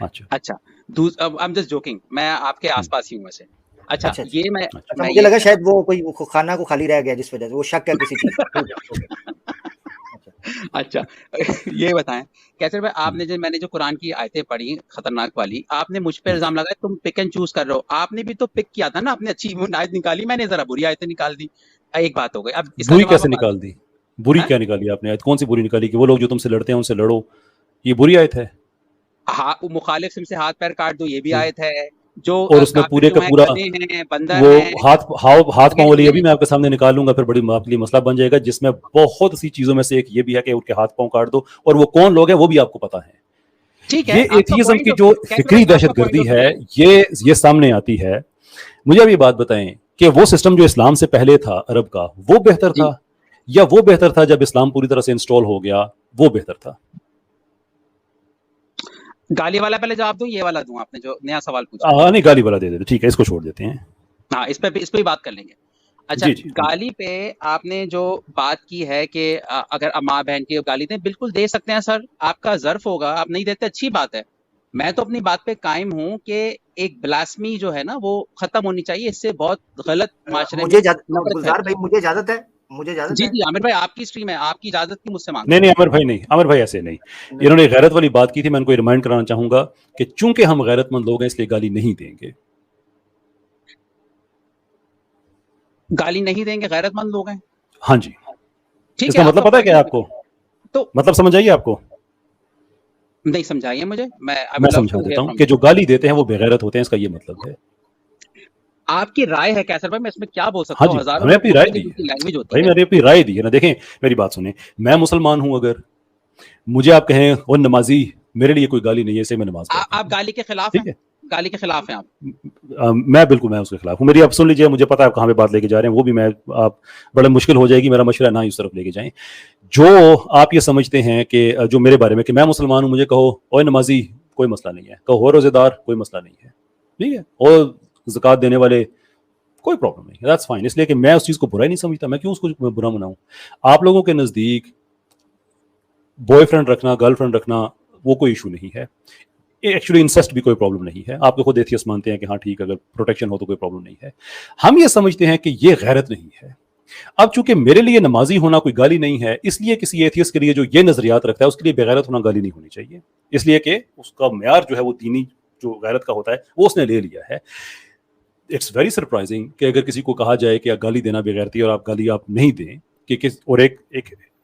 अच्छा अब आई एम जस्ट जोकिंग, मैं आपके आसपास ही हूँ वैसे। अच्छा ये मैं मुझे लगा शायद वो कोई खाना को खाली रह गया जिस वजह से वो शक है किसी चीज। अच्छा ये बताएं कैसे भाई, आपने मैंने जो कुरान की आयतें पढ़ी खतरनाक वाली, आपने मुझ पे इल्जाम लगाया तुम पिक एंड चूज कर रहे हो। आपने भी तो पिक किया था ना, आपने अच्छी आयत निकाली, मैंने जरा बुरी आयतें निकाल दी। एक बात हो गई। अब बुरी कैसे निकाल दी? बुरी क्या निकाली आपने आयत? कौन सी बुरी निकाली कि वो लोग जो तुमसे लड़ते हैं उनसे लड़ो, ये बुरी आयत है? हाँ, मुखालिफ से हाथ पैर काट दो, ये भी आयत है। जो और उसमें पूरे का पूरा वो हाथ पांव वाली अभी मैं आपके सामने निकालूंगा, फिर बड़ी आपके लिए मसला बन जाएगा, जिसमें बहुत सी चीजों में से एक ये भी है कि उनके हाथ पांव काट दो, और वो कौन लोग हैं वो भी आपको पता है। ठीक है, ये एथीज्म की जो फिक्री दहशतगर्दी है ये सामने आती है। मुझे अब ये बात बताएं कि वो सिस्टम जो इस्लाम से पहले था अरब का, वो बेहतर था या वो बेहतर था जब इस्लाम पूरी तरह से इंस्टॉल हो गया وہ بہتر تھا. گالی والا پہلے جواب دوں, یہ والا دوں, آپ نے جو نیا سوال پوچھا؟ ہاں نہیں, گالی والا دے دیتے, ٹھیک ہے, اس کو چھوڑ دیتے ہیں. ہاں اس پہ بھی بات کر لیں گے. اچھا جی جی گالی پہ آپ نے جو بات کی ہے کہ اگر ماں بہن کی گالی دیں, بالکل دے سکتے ہیں سر, آپ کا ظرف ہوگا, آپ نہیں دیتے اچھی بات ہے. میں تو اپنی بات پہ قائم ہوں کہ ایک بلاسمی جو ہے نا وہ ختم ہونی چاہیے, اس سے بہت غلط معاشرے میں گلزار بھائی مجھے اجازت ہے, جی جی عامر بھائی آپ کی اسٹریم ہے, آپ کی اجازت کی مجھ سے مانگ. نہیں عامر بھائی نہیں, عامر بھائی ایسے نہیں, انہوں نے غیرت والی بات کی تھی, میں ان کو ریمائنڈ کرانا چاہوں گا کہ چونکہ ہم غیرت مند لوگ ہیں اس لیے گالی نہیں دیں گے. گالی نہیں دیں گے, غیرت مند لوگ ہیں. ہاں جی, ٹھیک اس ہے, کا مطلب پتہ ہے کیا آپ کو, تو مطلب سمجھ آئیے آپ کو؟ نہیں سمجھائیے مجھے, میں سمجھا دیتا ہوں کہ جو گالی دیتے ہیں وہ بغیرت ہوتے ہیں, اس کا یہ مطلب ہے. آپ کی رائے ہے کیسر بھائی, میں اس میں کیا بول سکتا ہاں ہوں, جی, ہزاروں ہم نے اپنی رائے دی ہے لینگویج ہوتی بھائی, ہے. میں نے اپنی رائے دی ہے نا. دیکھیں میری بات سنیں, میں مسلمان ہوں, اگر مجھے آپ کہیں وہ نمازی, میرے لیے کوئی گالی نہیں ہے, اسے میں نماز پڑھتا ہوں. آپ گالی کے خلاف ٹھیک ہیں, ہے, گالی کے خلاف ہیں آپ؟ میں بالکل میں اس کے خلاف ہوں. میری آپ سن لیجیے, مجھے پتا ہے آپ کہاں پہ بات لے کے جا رہے ہیں, وہ بھی میں آپ بڑا مشکل ہو جائے گی, میرا مشورہ نہ ہی اس طرف لے کے جائیں. جو آپ یہ سمجھتے ہیں کہ جو میرے بارے میں کہ میں مسلمان ہوں, مجھے کہو اوے نمازی, کوئی مسئلہ نہیں ہے, کہو روزے دار, کوئی مسئلہ نہیں ہے, ٹھیک ہے, اور زکوٰۃ دینے والے, کوئی پرابلم نہیں, دیٹس فائن. اس لیے کہ میں اس چیز کو برا ہی نہیں سمجھتا, میں کیوں اس کو برا مناؤں. آپ لوگوں کے نزدیک بوائے فرینڈ رکھنا, گرل فرینڈ رکھنا, وہ کوئی ایشو نہیں ہے. ایکچولی انسسٹ بھی کوئی پرابلم نہیں ہے, آپ کو خود ایتھیسٹ مانتے ہیں کہ ہاں ٹھیک ہے, اگر پروٹیکشن ہو تو کوئی پرابلم نہیں ہے. ہم یہ سمجھتے ہیں کہ یہ غیرت نہیں ہے. اب چونکہ میرے لیے نمازی ہونا کوئی گالی نہیں ہے, اس لیے کسی ایتھیسٹ کے لیے جو یہ نظریات رکھتا ہے اس کے لیے بغیرت ہونا گالی نہیں ہونی چاہیے, اس لیے کہ اس کا معیار جو ہے وہ دینی جو غیرت کا ہوتا ہے وہ اس نے لے لیا ہے. اٹس ویری سرپرائزنگ کہ اگر کسی کو کہا جائے کہ گالی دینا بغیرتی اور آپ گالی آپ نہیں دیں, کہ اور ایک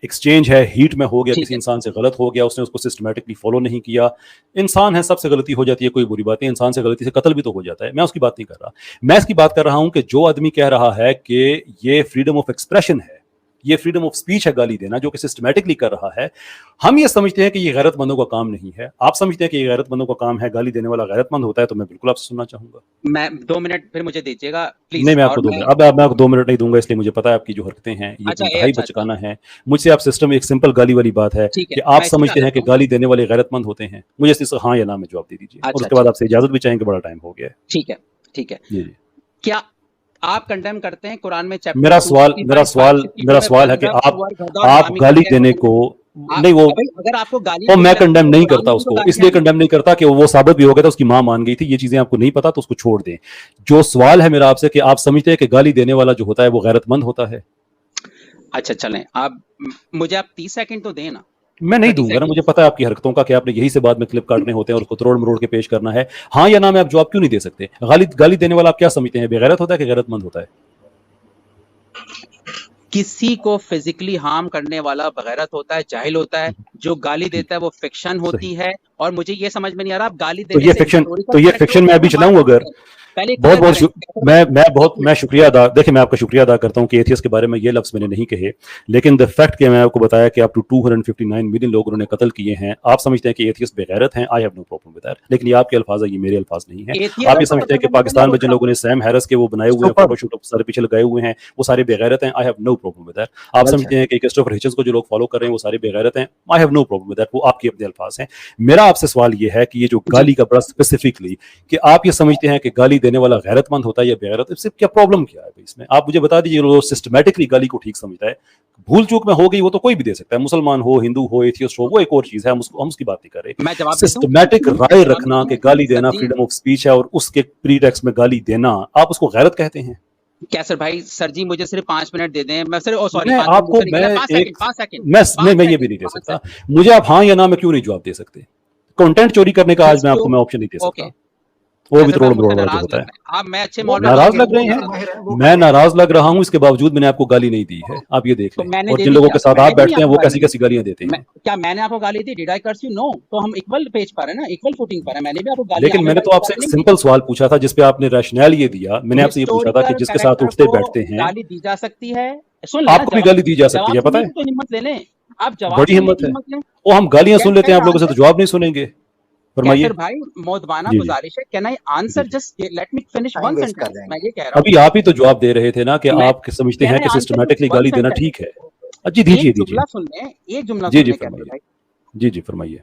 ایکسچینج ہے, ہیٹ میں ہو گیا, کسی انسان سے غلط ہو گیا, اس نے اس کو سسٹمیٹکلی فالو نہیں کیا. انسان ہے, سب سے غلطی ہو جاتی ہے, کوئی بری بات نہیں, انسان سے غلطی سے قتل بھی تو ہو جاتا ہے. میں اس کی بات نہیں کر رہا, میں اس کی بات کر رہا ہوں کہ جو آدمی کہہ رہا ہے کہ یہ فریڈم آف ایکسپریشن ہے, یہ فریڈم آف اسپیچ ہے گالی دینا, جو کہ سسٹمیٹکلی کر رہا ہے, ہم یہ سمجھتے ہیں کہ یہ غیرت مندوں کا کام نہیں ہے. آپ سمجھتے ہیں کہ یہ غیرت مندوں کا کام ہے, گالی دینے والا غیرت مند ہوتا ہے, تو میں بالکل آپ سے سننا چاہوں گا. میں 2 منٹ پھر مجھے دیجیے گا پلیز. نہیں, میں آپ کو 2 منٹ, اب میں آپ کو 2 منٹ نہیں دوں گا, اس لیے مجھے پتا ہے آپ کی جو حرکتیں ہیں یہ انتہائی بچکانا ہے. مجھ سے آپ سسٹم ایک سمپل گالی والی بات ہے کہ آپ سمجھتے ہیں کہ گالی دینے والے غیرت مند ہوتے ہیں, مجھے اس ہاں یا نہ میں جواب دے دیجیے, اور اس کے بعد آپ سے اجازت بھی چاہیں کہ بڑا ٹائم ہو گیا ہے. ٹھیک ہے, ٹھیک ہے. جی جی, کیا آپ کنڈیم کرتے ہیں قرآن میں چیپٹر میرا سوال ہے کہ آپ گالی دینے کو نہیں, وہ اگر آپ کو گالی, میں کنڈیم نہیں کرتا اس کو, اس لیے کنڈیم نہیں کرتا کہ وہ ثابت بھی ہو گیا تھا, اس کی ماں مان گئی تھی. یہ چیزیں آپ کو نہیں پتا تو اس کو چھوڑ دیں. جو سوال ہے میرا آپ سے کہ آپ سمجھتے ہیں کہ گالی دینے والا جو ہوتا ہے وہ غیرت مند ہوتا ہے. اچھا چلیں, آپ مجھے آپ 30 سیکنڈ تو دیں نا. میں نہیں دوں گا نا, مجھے پتا ہے آپ کی حرکتوں کا کہ آپ نے یہی سے بعد میں کلپ کاٹنے ہوتے ہیں اور اس کو تروڑ مروڑ کے پیش کرنا ہے. ہاں یا نہ میں آپ جواب کیوں نہیں دے سکتے. گالی دینے والا آپ کیا سمجھتے ہیں, بغیرت ہوتا ہے کہ غیرت مند ہوتا ہے؟ کسی کو فزیکلی ہارم کرنے والا بغیرت ہوتا ہے, جاہل ہوتا ہے. جو گالی دیتا ہے وہ فکشن ہوتی ہے, اور مجھے یہ سمجھ میں نہیں آ رہا آپ گالی دینے سے تو یہ فکشن میں ابھی چلاؤں اگر میں شکریہ ادا, دیکھیں میں آپ کا شکریہ ادا کرتا ہوں کہ ایتھیسٹ کے بارے میں یہ لفظ میں نے نہیں کہے, لیکن دا فیکٹ کہ میں آپ کو بتایا کہ اپ ٹو 259 ملین لوگ انہوں نے قتل کیے ہیں. آپ سمجھتے ہیں کہ ایتھیسٹ بغیرت ہیں, I have no problem with that, لیکن یہ آپ کے الفاظ ہیں, یہ میرے الفاز نہیں ہیں. آپ یہ سمجھتے ہیں کہ پاکستان میں جن لوگوں نے سیم ہیرس کے وہ بنائے ہوئے ہیں, فوٹو شوٹ سارے پیچھے لگائے ہوئے ہیں, وہ سارے بغیرت ہیں, I have no problem with that. آپ سمجھتے ہیں کہ کرسٹوفر ہچنس کو جو لوگ فالو کر رہے ہیں وہ سارے بغیرت ہیں, I have no problem with that. وہ آپ کے اپنے الفاظ ہیں. میرا آپ سے سوال یہ ہے کہ یہ جو گالی کا بڑا اسپیسیفکلی کہ آپ یہ سمجھتے ہیں کہ گالی دینے والا غیرت مند ہوتا ہے یا بغیرت, اس سے کیا پرابلم کیا ہے اس میں؟ آپ مجھے بتا دیجیے. وہ سسٹمیٹکلی گالی کو ٹھیک سمجھتا ہے, بھول چوک میں ہو گئی وہ تو کوئی بھی دے سکتا ہے, مسلمان ہو, ہندو ہو, ایتھیسٹ ہو, وہ ایک اور چیز ہے, ہم اس کی بات نہیں کر رہے. سسٹمیٹک رائے رکھنا کہ گالی دینا فریڈم آف اسپیچ ہے اور اس کے پری ٹیکسٹ میں گالی دینا, آپ اس کو غیرت کہتے ہیں؟ کیا سر بھائی, سر جی مجھے صرف 5 منٹ دے دیں. میں صرف آپ کو میں یہ بھی نہیں دے سکتا. مجھے آپ ہاں یا نہ میں کیوں نہیں جواب دے سکتے؟ کنٹینٹ چوری کرنے کا آج میں آپ کو میں آپشن نہیں دے سکتا. وہ بھی تروڑ مروڑ والا جو ہوتا ہے. ناراض لگ رہے ہیں, میں ناراض لگ رہا ہوں, اس کے باوجود میں نے آپ کو گالی نہیں دی ہے. آپ یہ دیکھ لیں, اور جن لوگوں کے ساتھ آپ بیٹھتے ہیں وہ کیسی کیسی گالیاں دیتے ہیں. کیا میں نے آپ کو گالی دی؟ Dead I Chris you? نو. تو ہم ایکول پیج پر ہیں نا, ایکول فوٹنگ پر ہیں. میں نے بھی آپ کو گالی, لیکن میں نے تو آپ سے ایک سمپل سوال پوچھا تھا جس پہ آپ نے ریشنل یہ دیا. میں نے آپ سے یہ پوچھا تھا کہ جس کے ساتھ اٹھتے بیٹھتے ہیں گالی دی جا سکتی ہے, آپ کو بھی گالی دی جا سکتی ہے, پتہ ہے, ہمت لے لیں آپ, بڑی ہمت ہے. وہ ہم گالیاں سن لیتے ہیں آپ لوگوں سے, تو جواب نہیں سنیں گے. کیسر بھائی مودبانہ گزارش ہے, can I answer just let me finish one sentence. میں یہ کہہ رہا ہوں ابھی آپ ہی تو جواب دے رہے تھے نا کہ آپ سمجھتے ہیں کہ سسٹمیٹکلی گالی دینا ٹھیک ہے. जी दीजिए जुमला सुन लें, एक जुमला जी सुन जी लें कैसर फरमाइए, भाई। जी फरमाइए,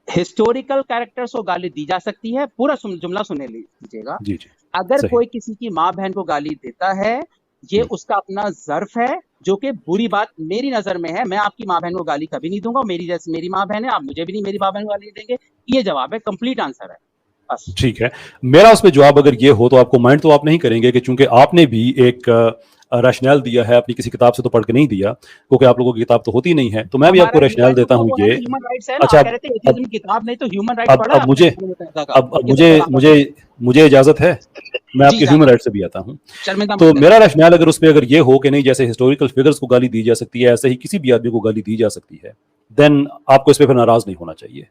हिस्टोरिकल कैरेक्टर्स को गाली दी जा सकती है, पूरा जुमला सुनने लीजिएगा। जी जी अगर सही, कोई किसी की माँ बहन को गाली देता है, ये उसका अपना ज़र्फ है, जो कि बुरी बात मेरी नजर में है। मैं आपकी माँ बहन को गाली कभी नहीं दूंगा, मेरी जैसे मेरी माँ बहन है, आप मुझे भी नहीं मेरी माँ बहन को गाली देंगे। ये जवाब है, कंप्लीट आंसर है बस। ठीक है। मेरा उसमें जवाब अगर ये हो तो आपको माइंड तो आप नहीं करेंगे कि चूंकि आपने भी एक रैशनल दिया है, अपनी किसी किताब से तो पढ़ के नहीं दिया, क्योंकि आप लोगों की किताब तो होती नहीं है, तो मैं भी आपको रैशनल देता हूं ये। ह्यूमन राइट्स है ना, अच्छा आप कह रहे थे एथिज्म की किताब नहीं तो ह्यूमन राइट्स पढ़ा अब मुझे मुझे इजाजत है, मैं आपके ह्यूमन राइट से भी आता हूं। तो मेरा रैशनल अगर उस पर अगर ये हो कि नहीं, जैसे हिस्टोरिकल फिगर्स को गाली दी जा सकती है, ऐसे ही किसी भी आदमी को गाली दी जा सकती है, देन आपको इस पे फिर नाराज नहीं होना चाहिए।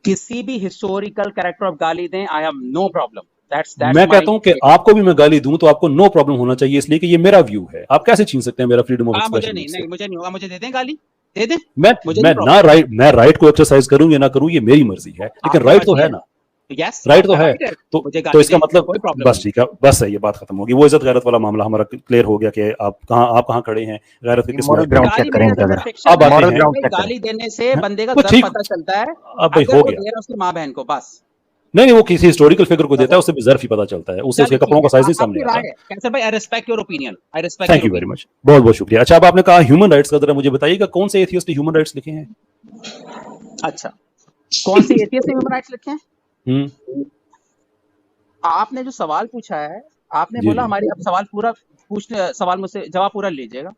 किसी भी हिस्टोरिकल कैरेक्टर ऑफ गाली दें, आई हैव नो प्रॉब्लम। मैं कहता हूं कि आपको भी मैं गाली दूं तो आपको नो प्रॉब्लम होना चाहिए, इसलिए कि ये मेरा व्यू है। आप कैसे छीन सकते हैं मेरा फ्रीडम ऑफ एक्सप्रेशन? मुझे नहीं होगा, मुझे दे दें गाली, दे दें। मैं राइट को एक्सरसाइज करूं या ना करूं ये मेरी मर्जी है, लेकिन राइट तो है ना, राइट तो है। तो इसका मतलब बस ठीक है, बस है, ये बात खत्म होगी। वो इज्जत गैरत वाला मामला हमारा क्लियर हो गया कि आप कहाँ खड़े हैं, गैरत के किस ग्राउंड चेक करें। अब गाली देने से बंदे का दर्द पता चलता है, अब भाई हो गया उसकी माँ बहन को बस नहीं, वो किसी हिस्टोरिकल फिगर को देता है, उससे भी ज़र्फ ही पता चलता है, उससे उसके कपड़ों का साइज नहीं सामने आता। कैसर भाई, I respect your opinion, I respect. Thank you very much, बहुत बहुत शुक्रिया। अच्छा, अब आपने कहा ह्यूमन राइट्स का, जरा मुझे बताइएगा कौन से एथियस्ट ने ह्यूमन राइट्स लिखे हैं? अच्छा, कौन से एथियस्ट ने ह्यूमन राइट्स लिखे हैं? आपने जो सवाल पूछा है, आपने बोला हमारी, अब सवाल पूरा सवाल मुझसे जवाब पूरा लीजिएगा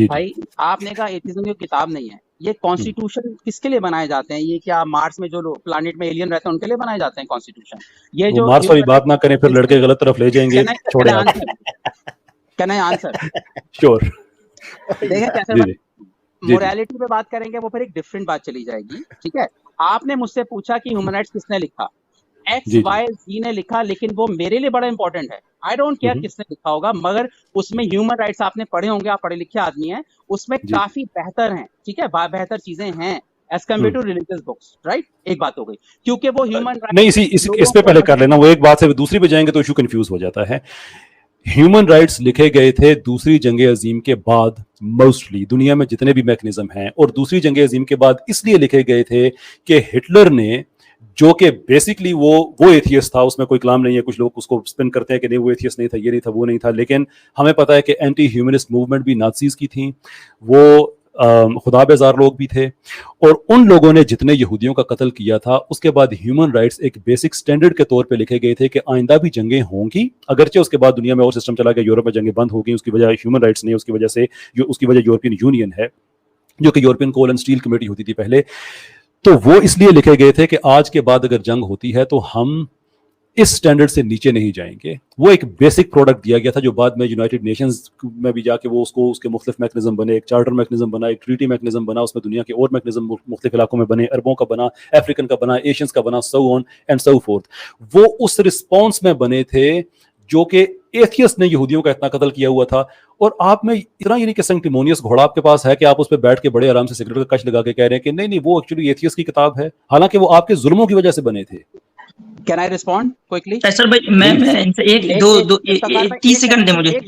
भाई। आपने कहा एथिज्म की किताब नहीं है, ये कॉन्स्टिट्यूशन किसके लिए बनाए जाते हैं? ये क्या मार्स में जो प्लैनेट में एलियन रहते हैं उनके लिए बनाए जाते हैं कॉन्स्टिट्यूशन? ये जो मार्स वाली बात ना करें, फिर लड़के गलत तरफ ले जाएंगे। Can I answer? श्योर। देखिए कैसे मोरालिटी पे बात करेंगे, वो फिर एक डिफरेंट बात चली जाएगी, ठीक है। आपने मुझसे पूछा कि ह्यूमन राइट्स किसने लिखा, एक्स वाई जी ने लिखा, लेकिन वो मेरे लिए बड़ा इंपॉर्टेंट है। आई डोंट केयर किसने लिखा होगा, मगर उसमें ह्यूमन राइट्स आपने पढ़े होंगे, आप पढ़े लिखे आदमी हैं, उसमें काफी बेहतर हैं, ठीक है, बेहतर चीजें हैं as compared to religious books, right. एक बात हो गई, क्योंकि वो ह्यूमन नहीं, इस पे पहले कर लेना, वो एक बात से दूसरी पे जाएंगे तो इशू कंफ्यूज हो जाता है। ह्यूमन राइट्स लिखे गए थे दूसरी जंग अजीम के बाद, मोस्टली दुनिया में जितने भी मैकेनिज्म हैं, और दूसरी जंग अजीम के बाद इसलिए लिखे गए थे कि हिटलर ने, जो कि बेसिकली वो एथियस्ट था, उसमें कोई कलाम नहीं है, कुछ लोग उसको स्पिन करते हैं कि नहीं वो एथियस्ट नहीं था, ये नहीं था, वो नहीं था, लेकिन हमें पता है कि एंटी ह्यूमनिस्ट मूवमेंट भी नाज़ीज़ की थी, वो खुदा बेजार लोग भी थे, और उन लोगों ने जितने यहूदियों का कत्ल किया था, उसके बाद ह्यूमन राइट्स एक बेसिक स्टैंडर्ड के तौर पे लिखे गए थे कि आइंदा भी जंगें होंगी, अगरचे उसके बाद दुनिया में और सिस्टम चला गया, यूरोप में जंगें बंद हो गई, उसकी वजह ह्यूमन राइट्स नहीं, उसकी वजह यूरोपियन यूनियन है, जो कि European coal and steel committee होती थी पहले। तो वो इसलिए लिखे गए थे कि आज के बाद अगर जंग होती है तो हम इस स्टैंडर्ड से नीचे नहीं जाएंगे। वो एक बेसिक प्रोडक्ट दिया गया था, जो बाद में यूनाइटेड नेशंस में भी जाके वो उसके मुख्तलिफ मैकेनिज्म बने, एक चार्टर मैकेनिज्म बना, एक ट्रीटी मैकेनिज्म बना, उसमें दुनिया के और मैकेनिज्म मुख्तलिफ इलाकों में बने, अरबों का बना, अफ्रीकन का बना, एशियंस का बना, so on and so fourth. वो उस रिस्पॉन्स में बने थे जो कि एथियस्ट ने यहूदियों का इतना कत्ल किया हुआ था। और आप में इतना यानी कि सेंटिमोनियस घोड़ा आपके पास है कि आप उस पर बैठ के बड़े आराम से सिगरेट का कश लगा के कह रहे हैं कि नहीं वो एक्चुअली एथियस्ट की किताब है, हालांकि वो आपके जुल्मों की वजह से बने थे। Can I respond quickly? Sir भाई, मैं इनसे एक दो 30 सेकंड दे मुझे,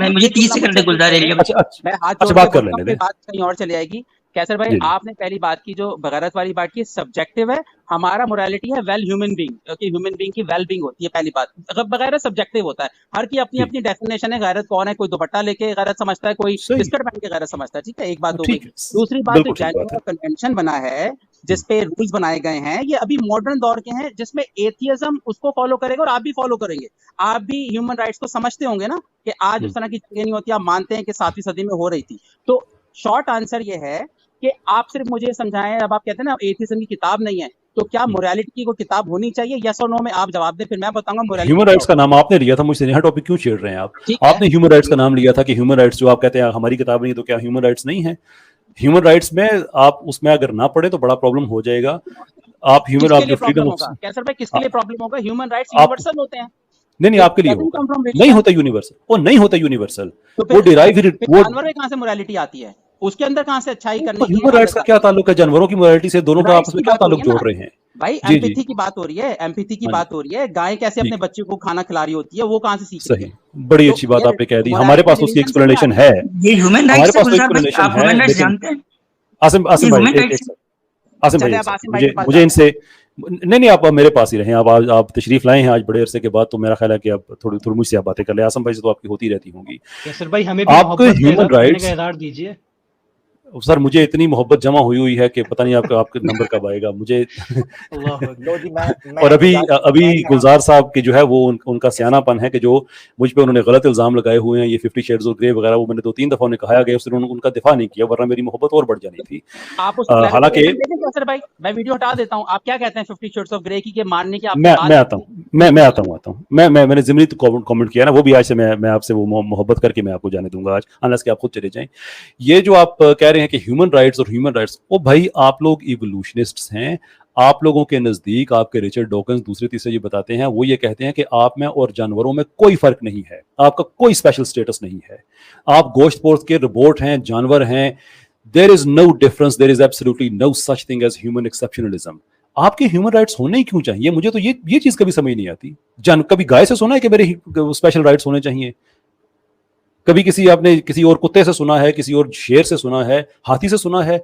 मुझे 30 सेकंड दे गुलजार एरिया। अच्छा बात कर लेने दे, बात कहीं और चली जाएगी। कैसर भाई, आपने पहली बात की, जो बगैरत वाली बात की, सब्जेक्टिव है, हमारा मोरालिटी है वेल ह्यूमन बीइंग, क्योंकि ह्यूमन बीइंग की वेल बीइंग होती है, पहली बात। अगर बगैरत सब्जेक्टिव होता है, हर की अपनी अपनी डेफिनेशन है। गैरत कौन है? कोई दुपट्टा लेके गैरत समझता है, कोई बिस्किट पहन के गैरत समझता है, ठीक है, एक बात हो गई। दूसरी बात, जो जेनेवा कन्वेंशन बना है, जिसपे रूल्स बनाए गए हैं, ये अभी मॉडर्न दौर के हैं, जिसमें एथियज्म उसको फॉलो करेगा और आप भी फॉलो करेंगे। आप भी ह्यूमन राइट्स को समझते होंगे ना, कि आज उस तरह की जंगें नहीं होती, आप मानते हैं कि 7वीं सदी में हो रही थी। तो शॉर्ट आंसर ये है कि आप सिर्फ मुझे समझाएं, अब आप कहते हैं ना एथियज्म की किताब नहीं है, तो क्या मोरालिटी की कोई किताब होनी चाहिए? यस और नो में आप जवाब दें, फिर मैं बताऊंगा मोरालिटी। ह्यूमन राइट्स का नाम आपने लिया था मुझसे, यह टॉपिक क्यों छेड़ रहे हैं आप? आपने ह्यूमन राइट्स का नाम लिया था कि ह्यूमन राइट्स जो आप कहते हैं हमारी किताब नहीं है, तो क्या ह्यूमन राइट्स नहीं है? ह्यूमन राइट्स में आप उसमें अगर ना पढ़े तो बड़ा प्रॉब्लम हो जाएगा। आप ह्यूमन, आप जो फ्रीडम ऑफ, कैसर भाई किसके लिए प्रॉब्लम होगा? ह्यूमन राइट्स यूनिवर्सल होते हैं। नहीं आपके लिए होगा, नहीं होता यूनिवर्सल, वो नहीं होता यूनिवर्सल, वो डिराइव, वो जानवर में कहां से मोरालिटी आती है? उसके अंदर कहां से अच्छाई करने की? ह्यूमन राइट्स का क्या ताल्लुक है जानवरों की मोरालिटी से? दोनों का आपस में क्या ताल्लुक जोड़ रहे हैं? भाई जी जी एम्पैथी की बात हो रही है, एम्पैथी की हाँ जी बात हो रही है। गाय कैसे अपने ठीक बच्चे को खाना खिला रही होती है, वो कहाँ से सीख रही सही, है? बड़ी तो अच्छी बात ये आपने कह दी, हमारे मोरालिटी पास उसकी रिलीजन से नहीं आ एक्सप्लेनेशन रही। है, ये ह्यूमन हमारे राइट्स है पास तो गुलजार भाई, एक्सप्लेनेशन आप है, ह्यूमन राइट्स लेकिन जानते हैं? आसिम ये आसिम भाई ह्यूमन एक राइट्स एक सेकंड, आसिम भाई चले एक अब सेकंड, आसिम भाई के पास मुझे जाते हैं। इनसे नहीं आप मेरे पास ही रहें, आप तशरीफ लाए हैं आज बड़े अरसे के बाद, तो मेरा ख्याल है कि आप थोड़ी थोड़ी मुझसे आप बातें कर ले। आसिम भाई से तो आपकी होती रहती होंगी। कैसर भाई हमें भी आपके मोहब्बत ह्यूमन करने का राइट्स, इजहार दीजिए। सर मुझे इतनी मोहब्बत जमा हुई हुई है कि पता नहीं आपका आपका नंबर कब आएगा मुझे। अल्लाह अकबर। लो जी, मैं और अभी गुलजार अभी मैं यहाँ गुलजार साहब की जो है वो उनका सियानापन है कि जो मुझ पे उन्होंने गलत इल्जाम लगाए हुए हैं, ये 50 शेड्स ऑफ ग्रे वगैरह, वो मैंने 2-3 दफा उन्हें कहा गया, उसने उनका दिफा नहीं किया, वरना मेरी मोहब्बत और बढ़ जानी थी। आप उसको हालांकि क्लैरिफिकेशन दे देंगे कैसर भाई? मैं वीडियो हटा देता हूँ। आप क्या कहते हैं 50 शेड्स ऑफ ग्रे की के मारने की आपने बात मैं आता हूँ, मैंने जिमनी तो कमेंट किया ना, वो भी आज से मैं आपसे वो मोहब्बत करके मैं आपको जाने दूंगा आज, अनलेस कि आप खुद चले जाएं। ये जो आप कह रहे हैं कि ह्यूमन राइट्स और ह्यूमन राइट्स, ओ भाई आप लोग इवोल्यूशनिस्ट्स हैं, आप लोगों के नजदीक आपके रिचर्ड डॉकिंस दूसरे तीसरे ये बताते हैं, वो ये कहते हैं कि आप में और जानवरों में कोई फर्क नहीं है, आपका कोई स्पेशल स्टेटस नहीं है, आप गोश्त पोस्ट के रोबोट हैं, जानवर हैं, there is no difference, there is absolutely no such thing as human exceptionalism. आपके ह्यूमन राइट्स होने ही क्यों चाहिए? मुझे तो ये चीज कभी समझ नहीं आती। कभी गाय से सुना है कि मेरे स्पेशल राइट्स होने चाहिए? कभी आपने किसी और कुत्ते से सुना है, किसी और शेर से सुना है, हाथी से सुना है?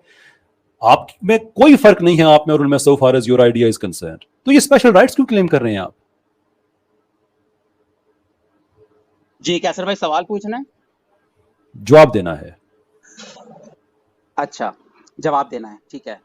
आप में कोई फर्क नहीं है आप में और उनमें, so far as your idea is concerned. तो ये स्पेशल राइट्स क्यों क्लेम कर रहे हैं आप? जी कैसर भाई सवाल पूछना है? जवाब देना है। अच्छा जवाब देना है, ठीक है।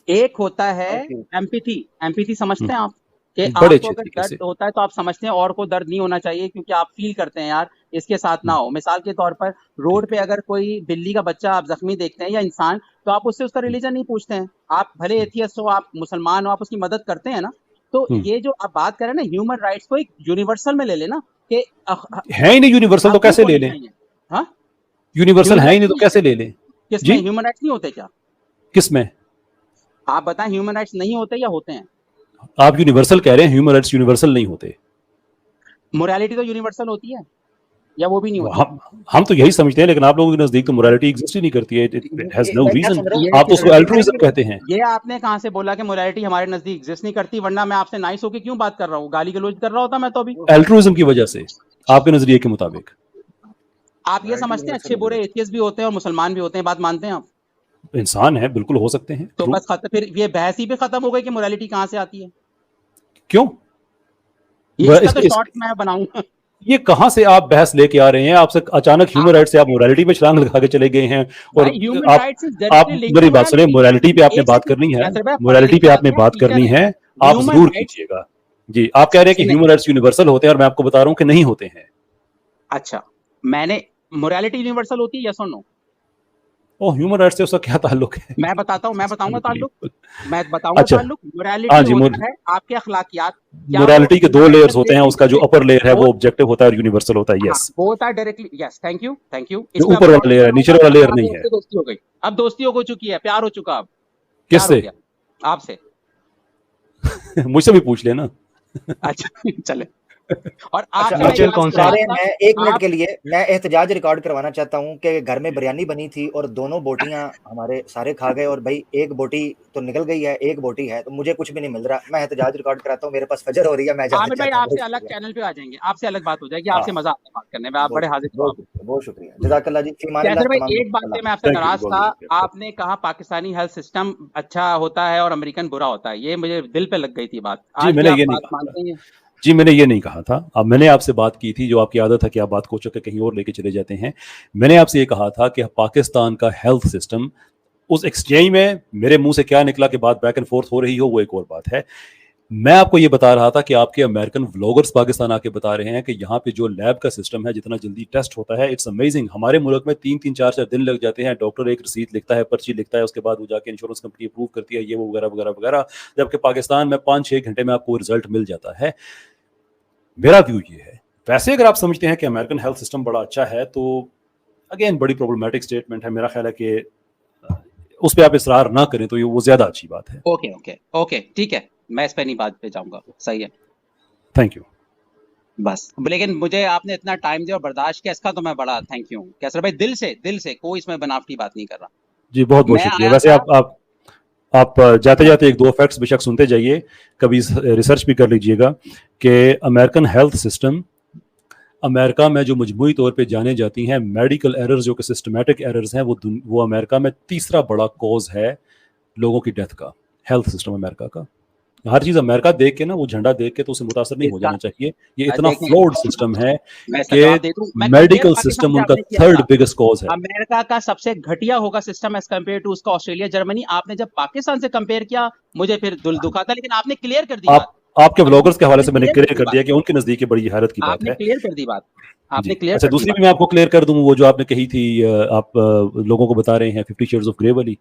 एक होता है एम्पैथी, समझते हैं आप कि बड़े आपको अगर दर्द होता है तो आप समझते हैं और को दर्द नहीं होना चाहिए, क्योंकि आप फील करते हैं यार इसके साथ ना हो। मिसाल के तौर पर रोड पे अगर कोई बिल्ली का बच्चा आप जख्मी देखते हैं या इंसान, तो आप उससे उसका रिलीजन नहीं पूछते हैं, आप भले एथियस्ट हो, आप मुसलमान हो, आप उसकी मदद करते हैं ना। तो ये जो आप बात कर रहे हैं ना ह्यूमन राइट्स को एक यूनिवर्सल में ले लेना कि है ही नहीं यूनिवर्सल, तो कैसे ले लें? हाँ यूनिवर्सल है ही नहीं तो कैसे ले लें? किसमें ह्यूमन राइट्स नहीं होते क्या? किसमें? आप बताएं, ह्यूमन राइट्स नहीं होते या होते हैं? आप यूनिवर्सल कह रहे हैं, ह्यूमन राइट्स यूनिवर्सल नहीं होते। मोरालिटी तो यूनिवर्सल होती है या वो भी नहीं होती? हम तो यही समझते हैं, लेकिन आप लोगों के नजदीक तो मोरालिटी एग्जिस्ट ही नहीं करती है। It has no reason. आप तो उसको अल्ट्रुइज्म कहते हैं। ये आपने कहां से बोला कि मोरालिटी हमारे नजदीक एग्जिस्ट नहीं करती? वरना मैं आपसे नाइस होकर क्यों बात कर रहा हूँ? गाली गलौज कर रहा होता मैं तो अभी। अल्ट्रुइज्म की वजह से, आपके नजरिए के मुताबिक। आप ये समझते हैं अच्छे बुरे एथियस्ट भी होते हैं और मुसलमान भी होते हैं, बात मानते हैं आप? इंसान है, बिल्कुल हो सकते हैं। तो बस फिर ये बहस ही पे खत्म हो गई कि मोरालिटी कहां से आती है। क्यों? इसका तो शॉर्ट मैं बनाऊंगा। ये कहां से आप बहस लेके आ रहे हैं? आपसे अचानक ह्यूमन राइट से आप मोरालिटी पे छलांग लगा के चले गए हैं। और आप मेरी बात सुने, मोरालिटी पे आपने बात करनी है, मोरालिटी पे आपने बात करनी है, आप जरूर कीजिएगा। जी, आप कह रहे हैं कि ह्यूमन राइट्स यूनिवर्सल होते हैं और मैं आपको बता रहा हूं कि नहीं होते हैं। अच्छा, मैंने मोरालिटी यूनिवर्सल होती है, यस और नो? ओ, ह्यूमन राइट्स से उसका क्या ताल्लुक है? मैं बताऊंगा ताल्लुक। मैं बताऊंगा ताल्लुक। मोरालिटी होता है आपके अखलाकियात। मोरालिटी के 2 लेयर्स होते हैं, उसका जो अपर लेयर है वो ऑब्जेक्टिव होता है और यूनिवर्सल होता है। यस, वो होता है डायरेक्टली। Yes, thank you. ऊपर वाला लेयर है, नीचे वाला लेयर नहीं है। दोस्ती हो गई, अब दोस्ती हो चुकी है, प्यार हो चुका। अब किससे? आपसे। मुझसे भी पूछ लेना। अच्छा चले। और अच्छा, मैं 1 मिनट के लिए मैं एहतजाज रिकॉर्ड करवाना चाहता हूँ कि घर में बिरयानी बनी थी और दोनों बोटियां हमारे सारे खा गए, और भाई एक बोटी तो निकल गई है, एक बोटी है, तो मुझे कुछ भी नहीं मिल रहा। मैं एहतजाज रिकॉर्ड कराता हूँ, मेरे पास फजर हो रही है। मैं भाई आपसे अलग चैनल पे आ जाएंगे, आपसे अलग बात हो जाएगी, आपसे मजा आता है बात करने में, आप बड़े हाजिर। बहुत शुक्रिया, जज़ाकल्लाह जी। एक बात से मैं आपसे नाराज था, आपने कहा पाकिस्तानी हेल्थ सिस्टम अच्छा होता है और अमेरिकन बुरा होता है। ये मुझे दिल पे लग गई थी बात। आज मैंने ये नहीं कहा। जी, मैंने ये नहीं कहा था। अब मैंने आपसे बात की थी, जो आपकी आदत है कि आप बात को चुके कहीं और लेके चले जाते हैं। मैंने आपसे ये कहा था कि पाकिस्तान का हेल्थ सिस्टम, उस एक्सचेंज में मेरे मुंह से क्या निकला कि बात बैक एंड फोर्थ हो रही हो, वो एक और बात है। मैं आपको ये बता रहा था कि आपके अमेरिकन व्लॉगर्स पाकिस्तान आके बता रहे हैं कि यहाँ पे जो लैब का सिस्टम है, जितना जल्दी टेस्ट होता है, इट्स अमेजिंग। हमारे मुल्क में 3-3, 4-4 दिन लग जाते हैं। डॉक्टर एक रसीद लिखता है, पर्ची लिखता है, उसके बाद वो जाके इंश्योरेंस कंपनी अप्रूव करती है, ये वो वगैरह वगैरह वगैरह। जबकि पाकिस्तान में 5-6 घंटे में आपको रिजल्ट मिल जाता है। मेरा व्यू ये है। वैसे अगर आप समझते हैं कि अमेरिकन हेल्थ सिस्टम बड़ा अच्छा है, तो अगेन बड़ी प्रॉब्लमैटिक स्टेटमेंट है। मेरा ख्याल है कि उस पर आप इसरार ना करें तो ये वो ज्यादा अच्छी बात है। ओके ठीक है, मैं इस पे नहीं बात पे जाऊंगा। सही है, थैंक यू। बस, लेकिन मुझे आपने इतना टाइम दिया और बर्दाश्त किया, इसका तो मैं बड़ा थैंक यू। कैसर भाई दिल से कोई इसमें बनावटी बात नहीं कर रहा। जी, बहुत बहुत शुक्रिया। वैसे आप आप जाते जाते एक दो फैक्ट्स बेशक सुनते जाइए, कभी रिसर्च भी कर लीजिएगा कि अमेरिकन हेल्थ सिस्टम, अमेरिका में जो मजमूई तौर पे जाने जाती हैं मेडिकल एरर्स, जो कि सिस्टमेटिक एरर्स हैं, वो अमेरिका में तीसरा बड़ा कॉज है लोगों की डेथ का, हेल्थ सिस्टम अमेरिका का। हर चीज अमेरिका देख के ना, वो झंडा देख के तो उसे मुतासर नहीं हो जाना चाहिए। ये इतना फ्लॉड सिस्टम है कि मेडिकल सिस्टम उनका थर्ड बिगेस्ट कॉज है। अमेरिका का सबसे घटिया होगा सिस्टम एज कंपेयर टू उसका ऑस्ट्रेलिया, जर्मनी। आपने जब पाकिस्तान से कंपेयर किया मुझे फिर दिल दुखा था, लेकिन आपने क्लियर कर दी। आपके व्लॉगर्स के हवाले से मैंने क्लियर कर दिया कि उनके नजदीक बड़ी हैरत की बात है। क्लियर कर दी बात आपने, क्लियर। अच्छा, दूसरी भी मैं आपको क्लियर कर दूं, वो जो आपने कही थी, आप लोगों को बता रहे हैं 50 शेड्स ऑफ ग्रे वाली।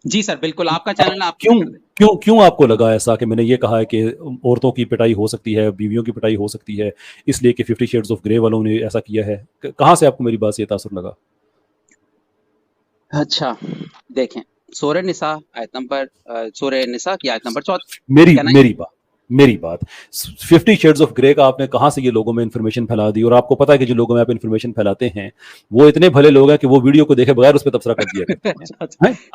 जी सर, बिल्कुल आपका चैनल। आप क्यों आपको लगा ऐसा कि मैंने ये कहा है कि औरतों की पिटाई हो सकती है, बीवियों की पिटाई हो सकती है, इसलिए कि 50 शेड्स ऑफ ग्रे वालों ने ऐसा किया है? कहां से आपको मेरी बात से तासुर लगा? अच्छा देखें, सूरह निसा आयत नंबर 4। मेरी बात 50 शेड्स ऑफ ग्रे का आपने कहां से ये लोगों में इंफॉर्मेशन फैला दी? और आपको पता है कि जो लोगों में आप इंफॉर्मेशन फैलाते हैं वो इतने भले लोग हैं कि वो वीडियो को देखे बगैर उस पर तबसरा कर दिया करते हैं।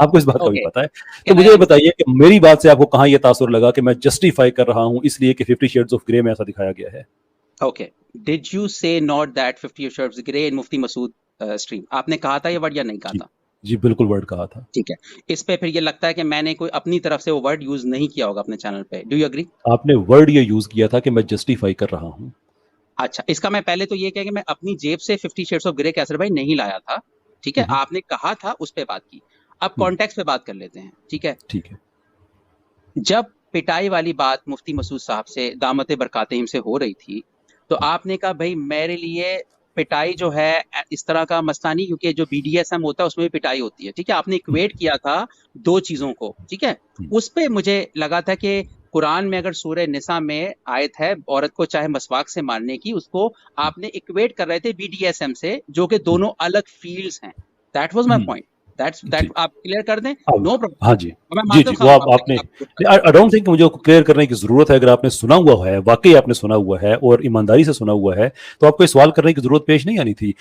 आपको इस बात का भी पता है। तो मुझे बताइए कि मेरी बात से आपको कहां ये तासुर लगा कि मैं जस्टिफाई कर रहा हूं इसलिए कि 50 शेड्स ऑफ ग्रे में ऐसा दिखाया गया है? Okay, did you say not that 50 shades grey in Mufti Masood stream? आपने कहा था ये वर्ड या नहीं कहा था? जी बिल्कुल वर्ड कहा था। ठीक है, इस पे फिर ये लगता है कि मैंने कोई अपनी तरफ से वो वर्ड यूज नहीं किया होगा अपने चैनल पे। Do you agree? आपने वर्ड ये यूज किया था कि मैं जस्टिफाई कर रहा हूं। अच्छा, इसका मैं पहले तो ये कह कि मैं अपनी जेब से 50 शेड्स ऑफ ग्रे कैसर भाई नहीं लाया था। ठीक है, आपने कहा था, उस पे बात की। अब कॉन्टेक्स्ट पे बात कर लेते हैं। ठीक है, जब पिटाई वाली बात मुफ्ती मसूद साहब से दामत बरकातहिम से हो रही थी तो आपने कहा भाई मेरे लिए पिटाई जो है इस तरह का मसला नहीं, क्योंकि जो BDSM होता है उसमें भी पिटाई होती है। ठीक है, आपने इक्वेट किया था दो चीजों को। ठीक है, उस पे मुझे लगा था कि कुरान में अगर सूरह निसा में आयत है औरत को चाहे मसवाक से मारने की, उसको आपने इक्वेट कर रहे थे BDSM से, जो कि दोनों अलग फील्ड्स हैं। That was my point. That आप क्लियर कर दें। No problem. हाँ जी जी, वो आपने, आई डोंट थिंक मुझे क्लियर करने की जरूरत है। अगर आपने सुना हुआ है, वाकई आपने सुना हुआ है और ईमानदारी से सुना हुआ है, तो आपको सवाल करने की जरूरत पेश नहीं आनी थी।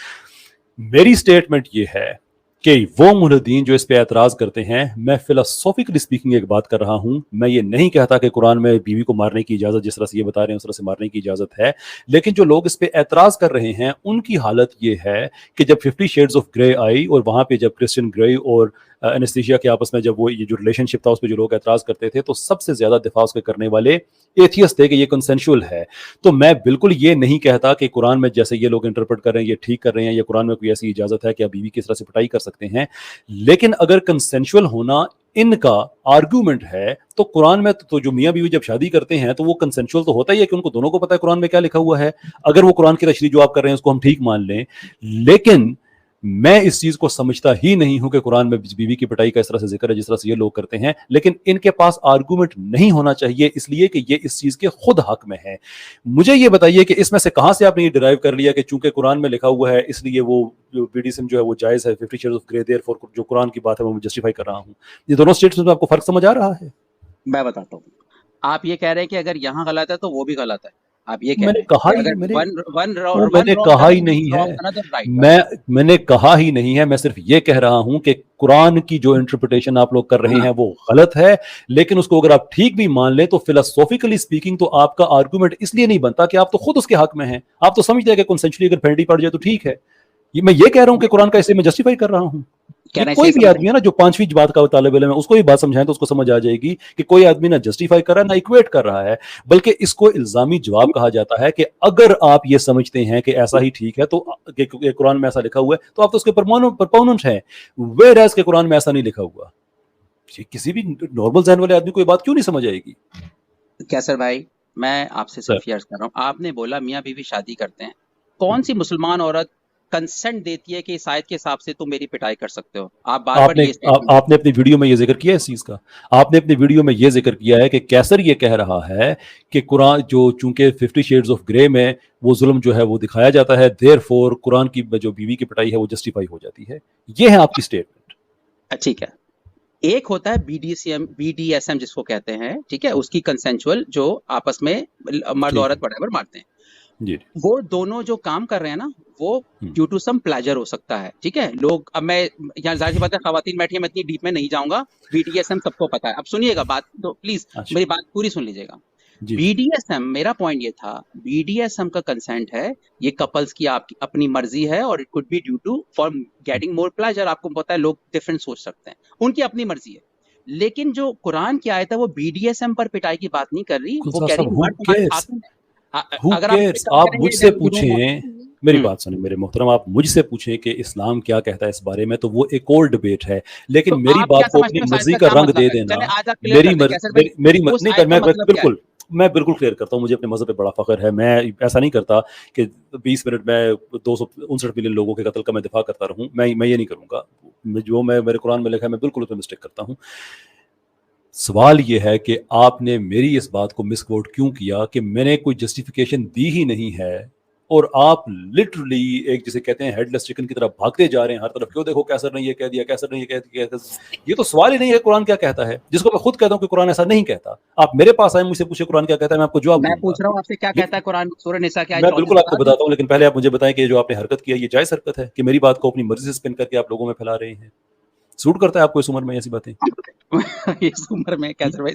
मेरी स्टेटमेंट ये है कि वो मुल्हीदीन जो इस पे एतराज करते हैं, मैं फिलोसॉफिकली स्पीकिंग एक बात कर रहा हूं। मैं ये नहीं कहता कि कुरान में बीवी को मारने की इजाजत, जिस तरह से ये बता रहे हैं उस तरह से मारने की इजाजत है, लेकिन जो लोग इस पे एतराज कर रहे हैं उनकी हालत ये है कि जब 50 शेड्स ऑफ ग्रे आई और वहां पे जब क्रिश्चियन ग्रे और एनेस्थीसिया के आपस में जब वो ये जो रिलेशनशिप था उस पर जो लोग एतराज करते थे, तो सबसे ज्यादा दिफा उसके करने वाले एथियस्ट थे कि ये कंसेंशुअल है। तो मैं बिल्कुल ये नहीं कहता कि कुरान में जैसे ये लोग इंटरप्रेट कर रहे हैं ये ठीक कर रहे हैं, या कुरान में कोई ऐसी इजाजत है कि आप बीवी किस तरह से पिटाई कर सकते हैं। लेकिन अगर कंसेंशुअल होना इनका आर्गुमेंट है, तो कुरान में तो जो मियां बीवी जब शादी करते हैं तो वो कंसेंशुअल तो होता ही है कि उनको दोनों को पता है कुरान में क्या लिखा हुआ है। अगर वो कुरान की तशरीह जो आप कर रहे हैं उसको हम ठीक मान लें, लेकिन मैं इस चीज को समझता ही नहीं हूं कि कुरान में बीवी की पिटाई का इस तरह से जिक्र है जिस तरह से ये लोग करते हैं। लेकिन इनके पास आर्गुमेंट नहीं होना चाहिए, इसलिए कि ये इस चीज के खुद हक में है। मुझे ये बताइए कि इसमें से कहां से आपने ये डिराइव कर लिया कि चूंकि कुरान में लिखा हुआ है इसलिए वो जो BDSM जो है वो जायज है, 50 शेड्स ऑफ ग्रे, देयरफॉर जो कुरान की बात है वो मैं जस्टिफाई कर रहा हूं। ये दोनों स्टेटमेंट्स में आपको फर्क समझ आ रहा है? मैं बताता हूं। आप ये कह रहे हैं कि अगर यहां गलत है तो वो भी गलत है। आप ये मैंने कहा ही मैंने कहा ही नहीं है। मैं सिर्फ ये कह रहा हूं कि कुरान की जो इंटरप्रिटेशन आप लोग कर रहे हैं वो गलत है, लेकिन उसको अगर आप ठीक भी मान लें तो फिलोसॉफिकली स्पीकिंग तो आपका आर्गुमेंट इसलिए नहीं बनता कि आप तो खुद उसके हक में हैं। आप तो समझते हैं कि कंसेंशुअली अगर पेनल्टी पड़ जाए तो ठीक है। मैं ये कह रहा हूं कि कुरान का इसे मैं जस्टिफाई कर रहा हूं। कोई भी आदमी है ना जो 5वीं बात का तालिब इल्म है, उसको भी बात समझाएं तो उसको समझ आ जाएगी कि कोई आदमी ना जस्टिफाई कर रहा है ना इक्वेट कर रहा है, बल्कि इसको इल्जामी जवाब कहा जाता है कि अगर आप ये समझते हैं कि ऐसा ही ठीक है तो कुरान में ऐसा लिखा हुआ है तो आप तो उसके प्रोपोनेंट हैं, वेयर एज के कुरान में ऐसा नहीं लिखा हुआ। किसी भी नॉर्मल ज़हन वाले आदमी को ये बात क्यों नहीं समझ आएगी? कैसर भाई, मैं आपसे सिर्फ अर्ज कर रहा हूं, आपने बोला मियां बीवी शादी करते हैं, कौन सी मुसलमान औरत कंसेंट देती है कि इस आयत के हिसाब से तुम मेरी पिटाई कर सकते हो? आपने अपनी वीडियो में ये जिक्र किया है इस चीज का। आपने अपनी वीडियो में ये जिक्र किया है कि कैसर ये कह रहा है कि कुरान जो चूंकि 50 शेड्स ऑफ ग्रे में वो जुल्म जो है वो दिखाया जाता है, देयरफॉर कुरान की जो बीवी की पिटाई है वो जस्टिफाई हो जाती है। ये है आपकी स्टेटमेंट। ठीक है, एक होता है BDSM जिसको कहते हैं, ठीक है, उसकी कंसेंशुअल जो आपस में मर्द औरत बराबर मारते हैं। जी वो दोनों जो काम कर रहे हैं ना, वो ड्यू टू सम प्लेजर हो सकता है, ठीक है। लोग, अब मैं यहाँ जाहिर सी बात है खवातीन बैठी है, मैं इतनी डीप में नहीं जाऊंगा, BDSM सबको पता है। अब सुनिएगा बात, तो प्लीज अच्छा मेरी बात पूरी सुन लीजिएगा। जी BDSM, मेरा पॉइंट ये था, BDSM का कंसेंट है, ये कपल्स की आपकी अपनी मर्जी है, और it could be due to for getting more pleasure. आपको पता है लोग डिफरेंट सोच सकते हैं, उनकी अपनी मर्जी है। लेकिन जो कुरान की आयत है वो BDSM पर पिटाई की बात नहीं कर रही, वो गुलजार कह रही साहब, मर्द तुम्हारे साथ में है। हु अगर आप केयर्स? पिकअप आप करेंगे मुझसे then you don't पूछें, want- मेरी बात सुनिए मेरे मोहतरम, आप मुझसे पूछें कि इस्लाम क्या कहता है इस बारे में, तो वो एक और डिबेट है। लेकिन तो मेरी आप क्या बात को समझते अपनी हो मर्जी साइंस का का क्या रंग मतलब दे है? देना, चले आज आप क्लियर मेरी कर दें मर्जी, कैसर भाई, मेरी उस नहीं आयत कर, का मैं मतलब क्या है? मैं बिल्कुल क्लियर करता हूँ। मुझे अपने मजहब पे बड़ा फख्र है। मैं ऐसा नहीं करता कि 20 मिनट में 259 मिलियन लोगों के कत्ल का मैं दिफा करता रहूँ। मैं ये नहीं करूँगा। जो मैं मेरे कुरान में लिखा है, मैं बिल्कुल उसमें मिस्टेक करता हूँ। सवाल ये है कि आपने मेरी इस बात को मिसकोट क्यों किया कि मैंने कोई जस्टिफिकेशन दी ही नहीं है, और आप लिटरली एक जिसे कहते हैं हेडलेस चिकन की तरह भागते जा रहे हैं हर तरफ। क्यों देखो कैसर ने ये कह दिया, कैसर ने ये कह दिया। ये तो सवाल ही नहीं है कुरान क्या कहता है, जिसको मैं खुद कहता हूँ कि कुरान ऐसा नहीं कहता। आप मेरे पास आए, मुझसे पूछे कुरान क्या कहता है, मैं आपको जवाब मैं दूंगा। पूछ रहा हूँ आपसे क्या कहता है कुरान, सूरह निसा की आयत मैं 34 बिल्कुल आपको बता दें। बताता हूँ, लेकिन पहले आप मुझे बताएं कि जो आपने हरकत की है ये जायज हरकत है कि मेरी बात को अपनी मर्जी से स्पिन करके आप लोगों में फैला रहे हैं? सूट करता है आपको इस उम्र में ऐसी बातें? इस उम्र में कैसर भाई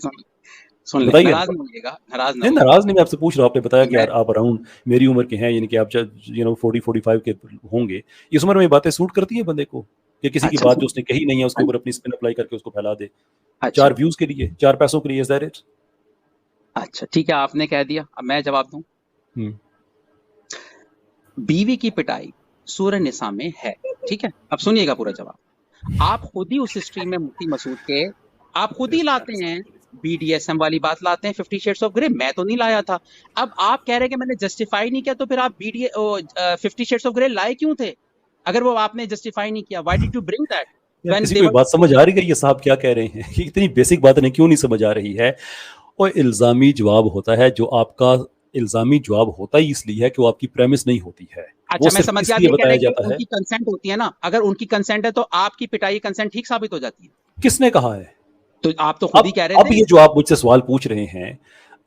सुन ले, बताइए। नाराज नहीं होइएगा, नाराज ना नहीं, होइएगा। नाराज नहीं, मैं आपसे पूछ रहा हूँ। आपने बताया कि मैं यार आप अराउंड मेरी उम्र के हैं, यानी कि आप 40-45 के होंगे। इस उम्र में ये बातें सूट करती है बंदे को कि किसी की अच्छा बात जो उसने कही नहीं है उसके ऊपर अपनी स्पिन अप्लाई करके उसको फैला दे, अच्छा 4 व्यूज के लिए, 4 पैसों के लिए? Is that it? अच्छा ठीक है, आपने कह दिया, अब मैं जवाब दूं। बीवी की पिटाई सूरह निसा में है, ठीक है। अब सुनिएगा पूरा जवाब। आप खुद ही उस हिस्ट्री में मुफ्ती मसूद के आप खुद ही लाते हैं, BDSM वाली बात लाते हैं, 50 शेड्स ऑफ ग्रे, मैं तो नहीं लाया था। अब आप कह रहे हैं कि मैंने जस्टिफाई नहीं किया, तो फिर आप 50 शेड्स ऑफ ग्रे लाए क्यों थे अगर वो आपने जस्टिफाई नहीं किया? Why did you bring that यार व्हेन किसी दे को वर बात समझ आ रही है ये साहब क्या कह रहे हैं? ये इतनी बेसिक बात नहीं क्यों नहीं समझ आ रही है? और इल्जामी जवाब होता है, जो आपका इल्जामी जवाब होता ही इसलिए है कि वो आपकी प्रेमिस नहीं होती है। अच्छा वो मैं सिर्फ समझ गया, आप इसलिए ये कह बताया रहे हैं जाता कि है। उनकी कंसेंट होती है ना, अगर उनकी कंसेंट है तो आपकी पिटाई कंसेंट ठीक साबित हो जाती है। किसने कहा है? तो आप तो खुद ही कह रहे अब थे। ये जो आप मुझसे सवाल पूछ रहे हैं,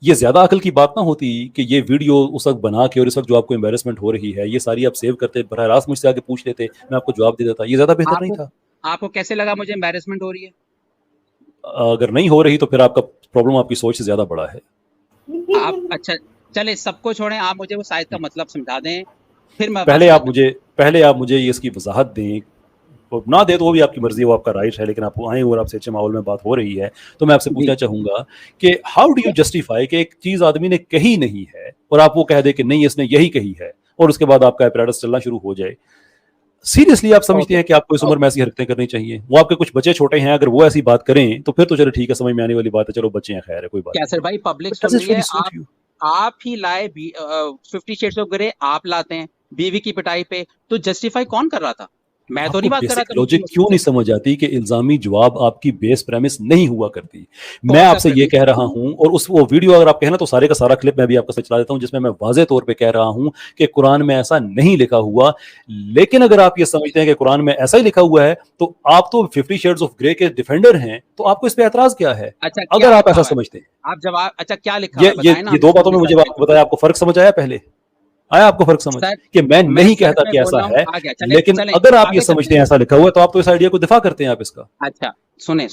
ये ज्यादा अकल की बात ना होती कि ये वीडियो उस वक्त बना के और इस वक्त जो आपको एम्बेरसमेंट हो रही है ये सारी आप सेव करते, बरह रास्त मुझसे आके पूछ लेते, मैं आपको जवाब दे देता। ये ज्यादा बेहतर नहीं था? आपको कैसे लगा मुझे एम्बेरसमेंट हो रही है? अगर नहीं हो रही तो फिर आपका प्रॉब्लम आपकी सोच से ज्यादा बड़ा है। आप अच्छा चले सबको छोड़ें, आप मुझे वो शायद का मतलब समझा दें, फिर मैं पहले आप मुझे ये इसकी वजाहत दें। ना दे तो वो भी आपकी मर्जी है, वो आपका राइट है, लेकिन आप आए और आपसे अच्छे माहौल में बात हो रही है तो मैं आपसे पूछना चाहूंगा कि हाउ डू यू जस्टिफाई कि एक चीज आदमी ने कही नहीं है और आप वो कह दे कि नहीं इसने यही कही है, और उसके बाद आपका एपरेटस चलना शुरू हो जाए। सीरियसली आप समझते हैं कि आपको इस उम्र में ऐसी हरकतें करनी चाहिए? वो आपके कुछ बच्चे छोटे हैं, अगर वो ऐसी बात करें तो फिर तो चलो ठीक है, समझ में आने वाली बात है, चलो बच्चे हैं, खैर है, कोई बात कैसर भाई पब्लिक सुन रही है, आप ही लाए 50 शेड्स ऑफ ग्रे, आप लाते हैं बीवी की पिटाई पे, तो जस्टिफाई कौन कर रहा था? मैं तो नहीं बात कर रहा था। लॉजिक क्यों नहीं समझ आती कि इल्जामी जवाब आपकी बेस प्रेमिस नहीं हुआ करती? मैं आपसे ये कह रहा हूं, और उस वो वीडियो अगर आप कहना तो सारे का सारा क्लिप मैं भी आपको चला देता हूं, जिसमें मैं वाज़े तौर पे कह रहा हूं कि कुरान में ऐसा नहीं लिखा हुआ। लेकिन अगर आप ये समझते हैं कि कुरान में ऐसा ही लिखा हुआ है तो आप तो 50 शेड्स ऑफ ग्रे के डिफेंडर हैं, तो आपको इस पे एतराज क्या है? अच्छा, अगर आप ऐसा समझते हैं, आप जवाब अच्छा क्या लिखा है ये 2 बातों में मुझे आपको बताया, आपको फर्क समझ आया? पहले आया आपको फर्क समझ कि मैं नहीं कहता कि ऐसा है, लेकिन अगर आप ये समझते हैं ऐसा लिखा हुआ है तो आप तो इस आइडिया को दिफा करते हैं आप इसका। अच्छा सुने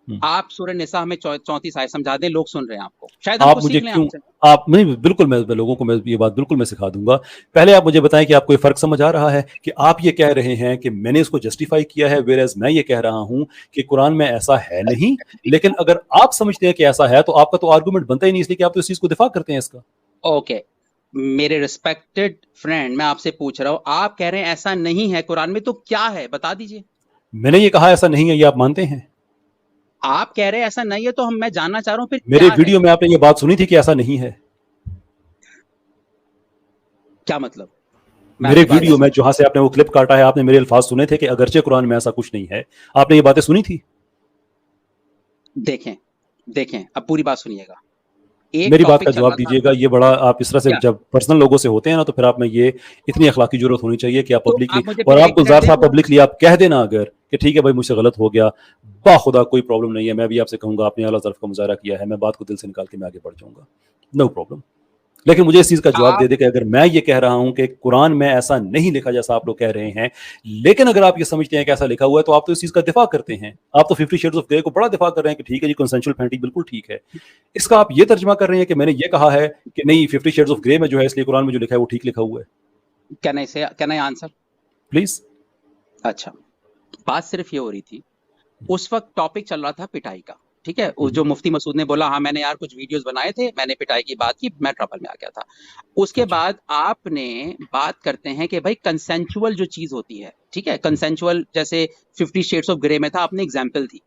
आप सूरह निसा हमें 34 आयत समझा दें, लोग सुन रहे हैं आपको, शायद आप मुझे क्यों आप नहीं, बिल्कुल मैं लोगों को मैं ये बात बिल्कुल मैं सिखा दूंगा। पहले आप मुझे बताएं कि आपको ये फर्क समझ आ रहा है कि आप ये कह रहे हैं कि मैंने इसको जस्टिफाई किया है, वेयरएज मैं ये कह रहा हूं कि कुरान में ऐसा है नहीं। लेकिन अगर आप समझते हैं कि ऐसा है तो आपका तो आर्गुमेंट बनता ही नहीं, इसलिए कि आप तो इस चीज को दिफा करते हैं इसका। ओके मेरे रिस्पेक्टेड फ्रेंड, मैं आपसे पूछ रहा हूं, आप कह रहे हैं ऐसा नहीं है कुरान में, तो क्या है बता दीजिए। मैंने ये कहा ऐसा नहीं है, ये आप मानते हैं? आप कह रहे हैं ऐसा नहीं है, तो मैं जानना चाह रहा हूं फिर मेरे वीडियो में आपने ये बात सुनी थी कि ऐसा नहीं है? क्या मतलब? मेरे वीडियो में जहां से आपने वो क्लिप काटा है, आपने मेरे अल्फाज सुने थे कि अगरचे कुरान में ऐसा कुछ नहीं है, आपने ये बातें सुनी थी? देखें अब पूरी बात सुनिएगा, मेरी बात का जवाब दीजिएगा। ये बड़ा आप इस तरह से जब पर्सनल लोगों से होते हैं ना, तो फिर आप में ये इतनी अखलाकी जरूरत होनी चाहिए कि आप पब्लिकली, और आप गुलजार साहब पब्लिकली आप कह देना अगर कि ठीक है भाई मुझसे गलत हो गया, बाखुदा कोई प्रॉब्लम नहीं है, मैं भी आपसे कहूंगा आपने आला ज़र्फ़ का मुजाहरा किया है, मैं बात को दिल से निकाल के मैं आगे बढ़ जाऊंगा, नो प्रॉब्लम। لیکن مجھے اس چیز کا جواب دے دے کہ اگر میں یہ کہہ رہا ہوں کہ قرآن میں ایسا نہیں لکھا جیسا آپ لوگ کہہ رہے ہیں، لیکن اگر آپ یہ سمجھتے ہیں کہ ایسا لکھا ہوا ہے تو آپ تو اس چیز کا دفاع کرتے ہیں. آپ تو 50 شیڈز آف گرے کو بڑا دفاع کر رہے ہیں کہ ٹھیک ہے جی کنسنشل پینٹنگ بالکل ٹھیک ہے. اس کا آپ یہ ترجمہ کر رہے ہیں کہ میں نے یہ کہا ہے کہ نہیں 50 شیڈز آف گرے میں جو ہے اس لیے قرآن میں جو لکھا ہے وہ ٹھیک لکھا ہوا ہے. Can I answer please. اچھا، بات صرف یہ ہو رہی تھی، اس وقت ٹاپک چل رہا تھا پٹائی کا، ٹھیک ہے. جو مفتی مسعود نے بولا ہاں میں نے یار کچھ ویڈیوز بنائے تھے، میں نے پٹائی کی بات کی، میں ٹربل میں آ گیا تھا. اس کے بعد آپ نے بات کرتے ہیں کہ بھائی کنسینچول جو چیز ہوتی ہے، ٹھیک ہے، کنسینچول جیسے 50 شیڈز آف گرے میں تھا، آپ نے اگزامپل دی.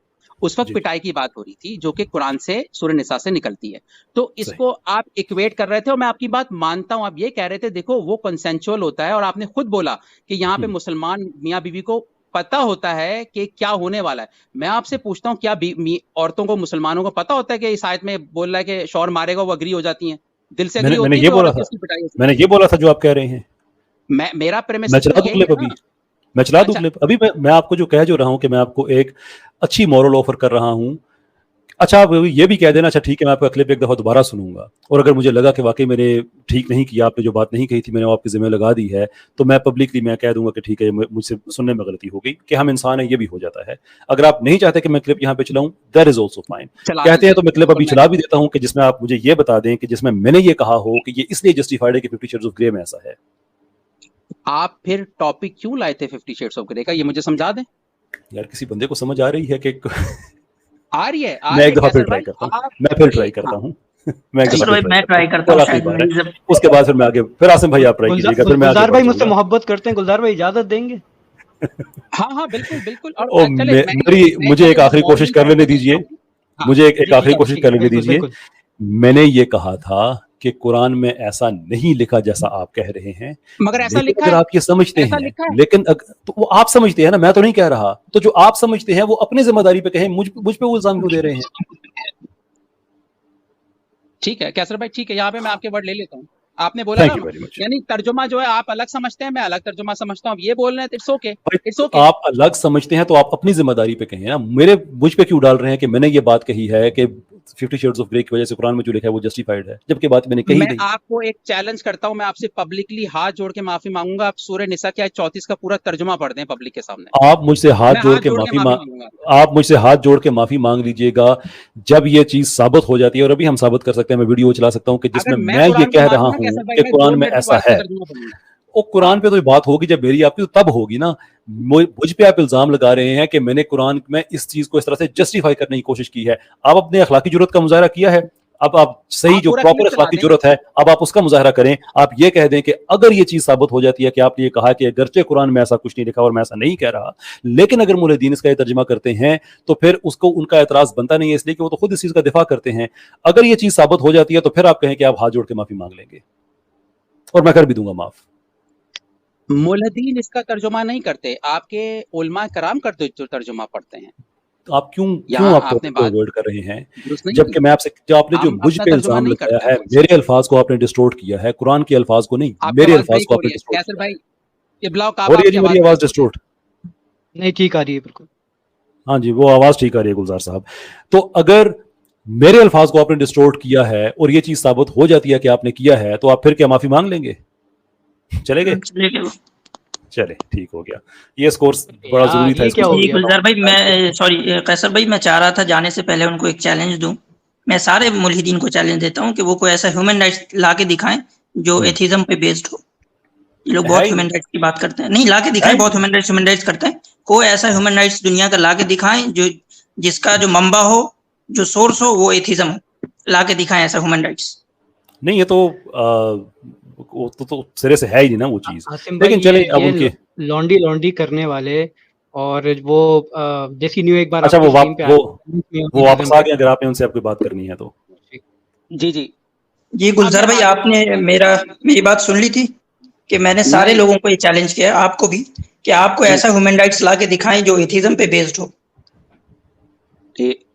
اس وقت پٹائی کی بات ہو رہی تھی جو کہ قرآن سے سورہ نساء سے نکلتی ہے. تو اس کو آپ ایکویٹ کر رہے تھے اور میں آپ کی بات مانتا ہوں. آپ یہ کہہ رہے تھے دیکھو وہ کنسینچول ہوتا ہے، اور آپ نے خود بولا کہ یہاں پہ مسلمان میاں بیوی کو پتا ہوتا ہے کہ کیا ہونے والا ہے. میں آپ سے پوچھتا ہوں کیا عورتوں کو، مسلمانوں کو پتا ہوتا ہے کہ اس آیت میں بول رہا ہے کہ شوہر مارے گا، وہ اگری ہو جاتی ہیں، دل سے اگری ہوتی ہے. میں نے یہ بولا تھا جو آپ کہہ رہے ہیں. میرا پریمس میں چلا دوں کلپ ابھی، میں چلا دوں کلپ ابھی. میں آپ کو جو کہہ جو رہا ہوں کہ میں آپ کو ایک اچھی مورل آفر کر رہا ہوں. اچھا آپ یہ بھی کہہ دینا اچھا ٹھیک ہے میں آپ کا کلپ ایک دفعہ دوبارہ سنوں گا، اور اگر مجھے لگا کہ واقعی میں نے ٹھیک نہیں کیا، آپ نے جو بات نہیں کہی تھی میں نے آپ کے ذمہ لگا دی ہے، تو میں پبلکلی میں کہہ دوں گا کہ ٹھیک ہے مجھ سے سننے میں غلطی ہو گئی، کہ ہم انسان ہیں، یہ بھی ہو جاتا ہے. اگر آپ نہیں چاہتے کہ میں کلپ یہاں پہ چلاؤں دیٹ از آلسو فائن. کہتے ہیں تو میں کلپ ابھی چلا بھی دیتا ہوں کہ جس میں آپ مجھے یہ بتا دیں کہ جس میں نے یہ کہا ہو کہ یہ اس لیے جسٹیفائڈ ہے کہ 50 شیڈز آف گرے میں ایسا ہے. آپ پھر ٹاپک کیوں لائے تھے 50 شیڈز آف گرے کا، یہ مجھے سمجھا دیں. یار کسی بندے کو سمجھ آ رہی ہے کہ آ رہی ہے، میں ایک دفعہ پھر ٹرائی کرتا ہوں، میں پھر ٹرائی کرتا ہوں، میں ٹرائی کرتا ہوں. اس کے بعد پھر میں آگے، پھر عاصم بھائی آپ ٹرائی کیجیے گا، پھر میں گلزار بھائی مجھ سے محبت کرتے ہیں، گلزار بھائی اجازت دیں گے؟ ہاں بالکل بالکل. مجھے ایک آخری کوشش کر لینے دیجیے، مجھے ایک آخری کوشش کر لینے دیجیے. میں نے یہ کہا تھا کہ قرآن میں ایسا نہیں لکھا جیسا آپ کہہ رہے ہیں، مگر ایسا لکھا ہے، اگر آپ یہ سمجھتے ہیں، لیکن تو وہ آپ سمجھتے ہیں نا، میں تو نہیں کہہ رہا. تو جو آپ سمجھتے ہیں وہ اپنی ذمہ داری پہ کہیں، مجھ پہ وہ الزام کیوں دے رہے ہیں؟ ٹھیک ہے کیسر بھائی، ٹھیک ہے، یہاں پہ میں آپ کے ورڈ لے لیتا ہوں. آپ نے بولا نا یعنی ترجمہ جو ہے آپ الگ سمجھتے ہیں، میں الگ ترجمہ سمجھتا ہوں. آپ یہ بول رہے ہیں اٹس اوکے، اٹس اوکے. آپ الگ سمجھتے ہیں تو آپ اپنی ذمہ داری پہ کہیں نا، مجھ پہ کیوں ڈال رہے ہیں کہ میں نے یہ بات کہی ہے کہ 50 شیڈز آف گرے کی وجہ سے قرآن میں جو لکھا ہے وہ جسٹیفائڈ ہے، جبکہ بات میں نے کہی نہیں. میں آپ کو ایک چیلنج کرتا ہوں، میں آپ سے پبلکلی ہاتھ جوڑ کے معافی مانگوں گا. آپ سورہ نساء کی آیت 34 کا پورا ترجمہ پڑھ دیں پبلک کے سامنے. آپ مجھ سے ہاتھ جوڑ کے معافی مانگ لیجئے گا جب یہ چیز ثابت ہو جاتی ہے، اور ابھی ہم ثابت کر سکتے ہیں. میں ویڈیو چلا سکتا ہوں کہ جس میں یہ کہہ رہا ہوں کہ قرآن میں ایسا ہے. وہ قرآن پہ تو بات ہوگی جب میری آپ کی، تو تب ہوگی نا. مجھ پہ آپ الزام لگا رہے ہیں کہ میں نے قرآن میں اس چیز کو اس طرح سے جسٹیفائی کرنے کی کوشش کی ہے. آپ اپنے اخلاقی جرات کا مظاہرہ کیا ہے، اب آپ صحیح جو پراپر اخلاقی جرات ہے اب آپ اس کا مظاہرہ کریں. آپ یہ کہہ دیں کہ اگر یہ چیز ثابت ہو جاتی ہے کہ آپ نے یہ کہا کہ اگرچہ قرآن میں ایسا کچھ نہیں لکھا اور میں ایسا نہیں کہہ رہا، لیکن اگر مولدین اس کا یہ ترجمہ کرتے ہیں تو پھر اس کو ان کا اعتراض بنتا نہیں ہے، اس لیے کہ وہ تو خود اس چیز کا دفاع کرتے ہیں. اگر یہ چیز ثابت ہو جاتی ہے تو پھر آپ کہیں کہ آپ ہاتھ جوڑ کے معافی مانگ لیں گے، اور میں کر بھی دوں گا معاف. ملحدین اس کا ترجمہ نہیں کرتے، آپ کے علماء کرام کرتے جو ترجمہ پڑھتے ہیں. آپ کیوں آپ کو اوائڈ کر رہے ہیں، جبکہ میں آپ سے آپ نے جو مجھ پہ الزام لگایا ہے، میرے الفاظ کو آپ نے ڈسٹورٹ کیا ہے، قرآن کے الفاظ کو نہیں، میرے الفاظ کو آپ نے ڈسٹورٹ کیا. میری آواز ڈسٹورٹ نہیں ٹھیک آ رہی ہے بالکل. ہاں جی وہ آواز ٹھیک آ رہی ہے گلزار صاحب. تو اگر میرے الفاظ کو آپ نے ڈسٹورٹ کیا ہے اور یہ چیز ثابت ہو جاتی ہے کہ آپ نے کیا ہے، تو آپ پھر کیا معافی مانگ لیں گے؟ چلے گئے؟ چلے ٹھیک ہو گیا. یہ کورس بڑا ضروری تھا. گلزار بھائی میں سوری قیصر بھائی، میں چاہ رہا تھا جانے سے پہلے ان کو ایک چیلنج دوں. میں سارے ملحدین کو چیلنج دیتا ہوں کہ وہ کوئی ایسا ہیومن رائٹس لا کے دکھائیں جو ایتھیزم پہ بیسڈ ہو. یہ لوگ بہت ہیومن رائٹس کی بات کرتے ہیں، نہیں لا کے دکھائیں، بہت ہیومن رائٹس کرتے ہیں. کوئی ایسا ہیومن رائٹس دنیا کا لا کے دکھائیں جو جس کا جو منبع ہو، جو سورس ہو وہ ایتھیزم ہو. لا کے دکھائیں ایسا ہیومن رائٹس. نہیں یہ تو سرے سے ہے ہی نہیں نا وہ چیز. لیکن چلیں اب ان کے لانڈی کرنے والے اور وہ جیسی نیو ایک بار اچھا وہ واپس آ گئے. اگر آپ نے ان سے کوئی بات کرنی ہے تو جی گلزار بھائی، آپ نے میری بات سن لی تھی کہ میں نے سارے لوگوں کو یہ چیلنج کیا، آپ کو بھی، کہ آپ کو ایسا ہیومن رائٹس لا کے دکھائیں جو ایتھیزم پہ بیسڈ ہو.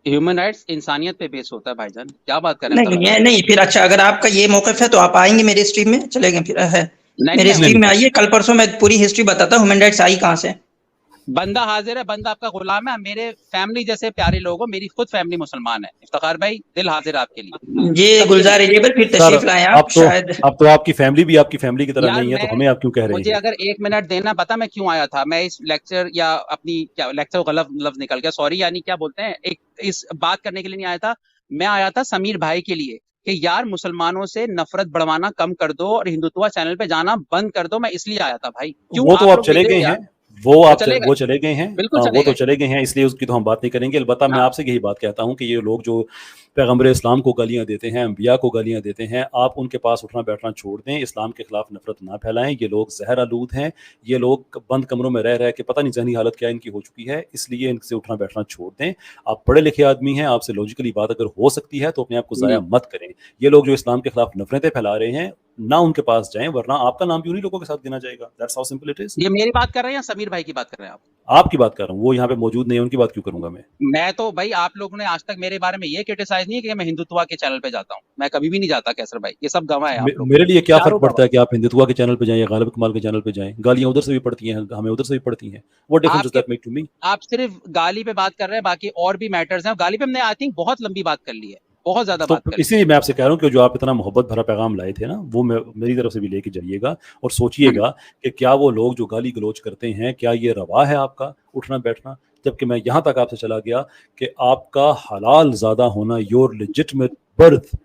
ہیومن رائٹس انسانیت پہ بیس ہوتا ہے بھائی جان، کیا بات کر رہے ہیں؟ نہیں پھر اچھا اگر آپ کا یہ موقف ہے تو آپ آئیں گے میری اسٹریم میں، چلے گئے پھر ہے میری اسٹریم میں آئیے. کل پرسوں میں پوری ہسٹری بتاتا ہوں ہیومن رائٹس آئی کہاں سے. بندہ حاضر ہے، بندہ آپ کا غلام ہے. میرے فیملی جیسے پیارے لوگ ہو، میری خود فیملی مسلمان ہے. افتخار بھائی دل حاضر آپ کے لیے. جی گلزار ایجیبل پھر سر تشریف لائیں آپ. شاید اب تو آپ کی فیملی بھی آپ کی فیملی کی طرح یار نہیں ہے، تو ہمیں آپ کیوں کہہ رہے مجھے ہیں؟ اگر 1 منٹ دینا، پتا میں کیوں آیا تھا. میں اس لیکچر یا اپنی کیا لیکچر غلط لفظ نکل گیا، سوری، یعنی کیا بولتے ہیں، ایک اس بات کرنے کے لیے نہیں آیا تھا. میں آیا تھا سمیر بھائی کے لیے کہ یار مسلمانوں سے نفرت بڑھوانا کم کر دو اور ہندوتوا چینل پہ جانا بند کر دو. میں اس لیے آیا تھا بھائی. کیوں وہ تو آپ لوگ چلے بزی ہو گئے یار؟ ہیں، وہ چلے چلے گئے ہیں، بالکل وہ چلے تو گئے. چلے گئے ہیں، اس لیے اس کی تو ہم بات نہیں کریں گے. البتہ میں ہاں آپ سے یہی بات کہتا ہوں کہ یہ لوگ جو پیغمبر اسلام کو گالیاں دیتے ہیں، انبیاء کو گالیاں دیتے ہیں، آپ ان کے پاس اٹھنا بیٹھنا چھوڑ دیں. اسلام کے خلاف نفرت نہ پھیلائیں. یہ لوگ زہر آلود ہیں. یہ لوگ بند کمروں میں رہ کے پتہ نہیں ذہنی حالت کیا ان کی ہو چکی ہے، اس لیے ان سے اٹھنا بیٹھنا چھوڑ دیں. آپ پڑھے لکھے آدمی ہیں، آپ سے لاجیکلی بات اگر ہو سکتی ہے تو اپنے آپ کو ضائع مت کریں. یہ لوگ جو اسلام کے خلاف نفرتیں پھیلا رہے ہیں، نہ ان کے پاس جائیں، ورنہ آپ کا نام بھی انہی لوگوں کے ساتھ گنا جائے گا. That's how simple it is. یہ میری بات کر رہے ہیں یا سمیر بھائی کی بات کر رہے ہیں آپ؟ آپ کی بات کر رہا ہوں، وہ یہاں پہ موجود نہیں ہے، ان کی بات کیوں کروں گا میں؟ میں تو بھائی آپ لوگوں نے آج تک میرے بارے میں یہ کرٹیسائز نہیں ہے کہ میں ہندوتوا کے چینل پہ جاتا ہوں. میں کبھی بھی نہیں جاتا کیسر بھائی، یہ سب گواہ ہے آپ لوگ. میرے لیے کیا چاروں فرق پڑتا ہے کہ آپ ہندوتوا کے چینل پہ جائیں یا غالب اقمال کے چینل پہ جائیں؟ گالیاں ادھر سے بھی پڑتی ہیں، ہمیں ادھر سے بھی پڑتی ہیں. What difference does that make to me? آپ صرف گالی پہ بات کر رہے ہیں، باقی اور بھی میٹرز ہیں. گالی پہ ہم نے آئی تھنک بہت لمبی بات کر لی ہے، بہت زیادہ تو بات کر لی. اسی لیے میں آپ سے کہہ رہا ہوں کہ جو آپ اتنا محبت بھرا پیغام لائے تھے نا، وہ میری طرف سے بھی لے کے جائیے گا اور سوچئے گا کہ کیا وہ لوگ جو گالی گلوچ کرتے ہیں، کیا یہ روا ہے آپ کا اٹھنا بیٹھنا؟ جبکہ میں یہاں تک آپ سے چلا گیا کہ آپ کا حلال زادہ ہونا، یور لیجٹمیٹ برتھ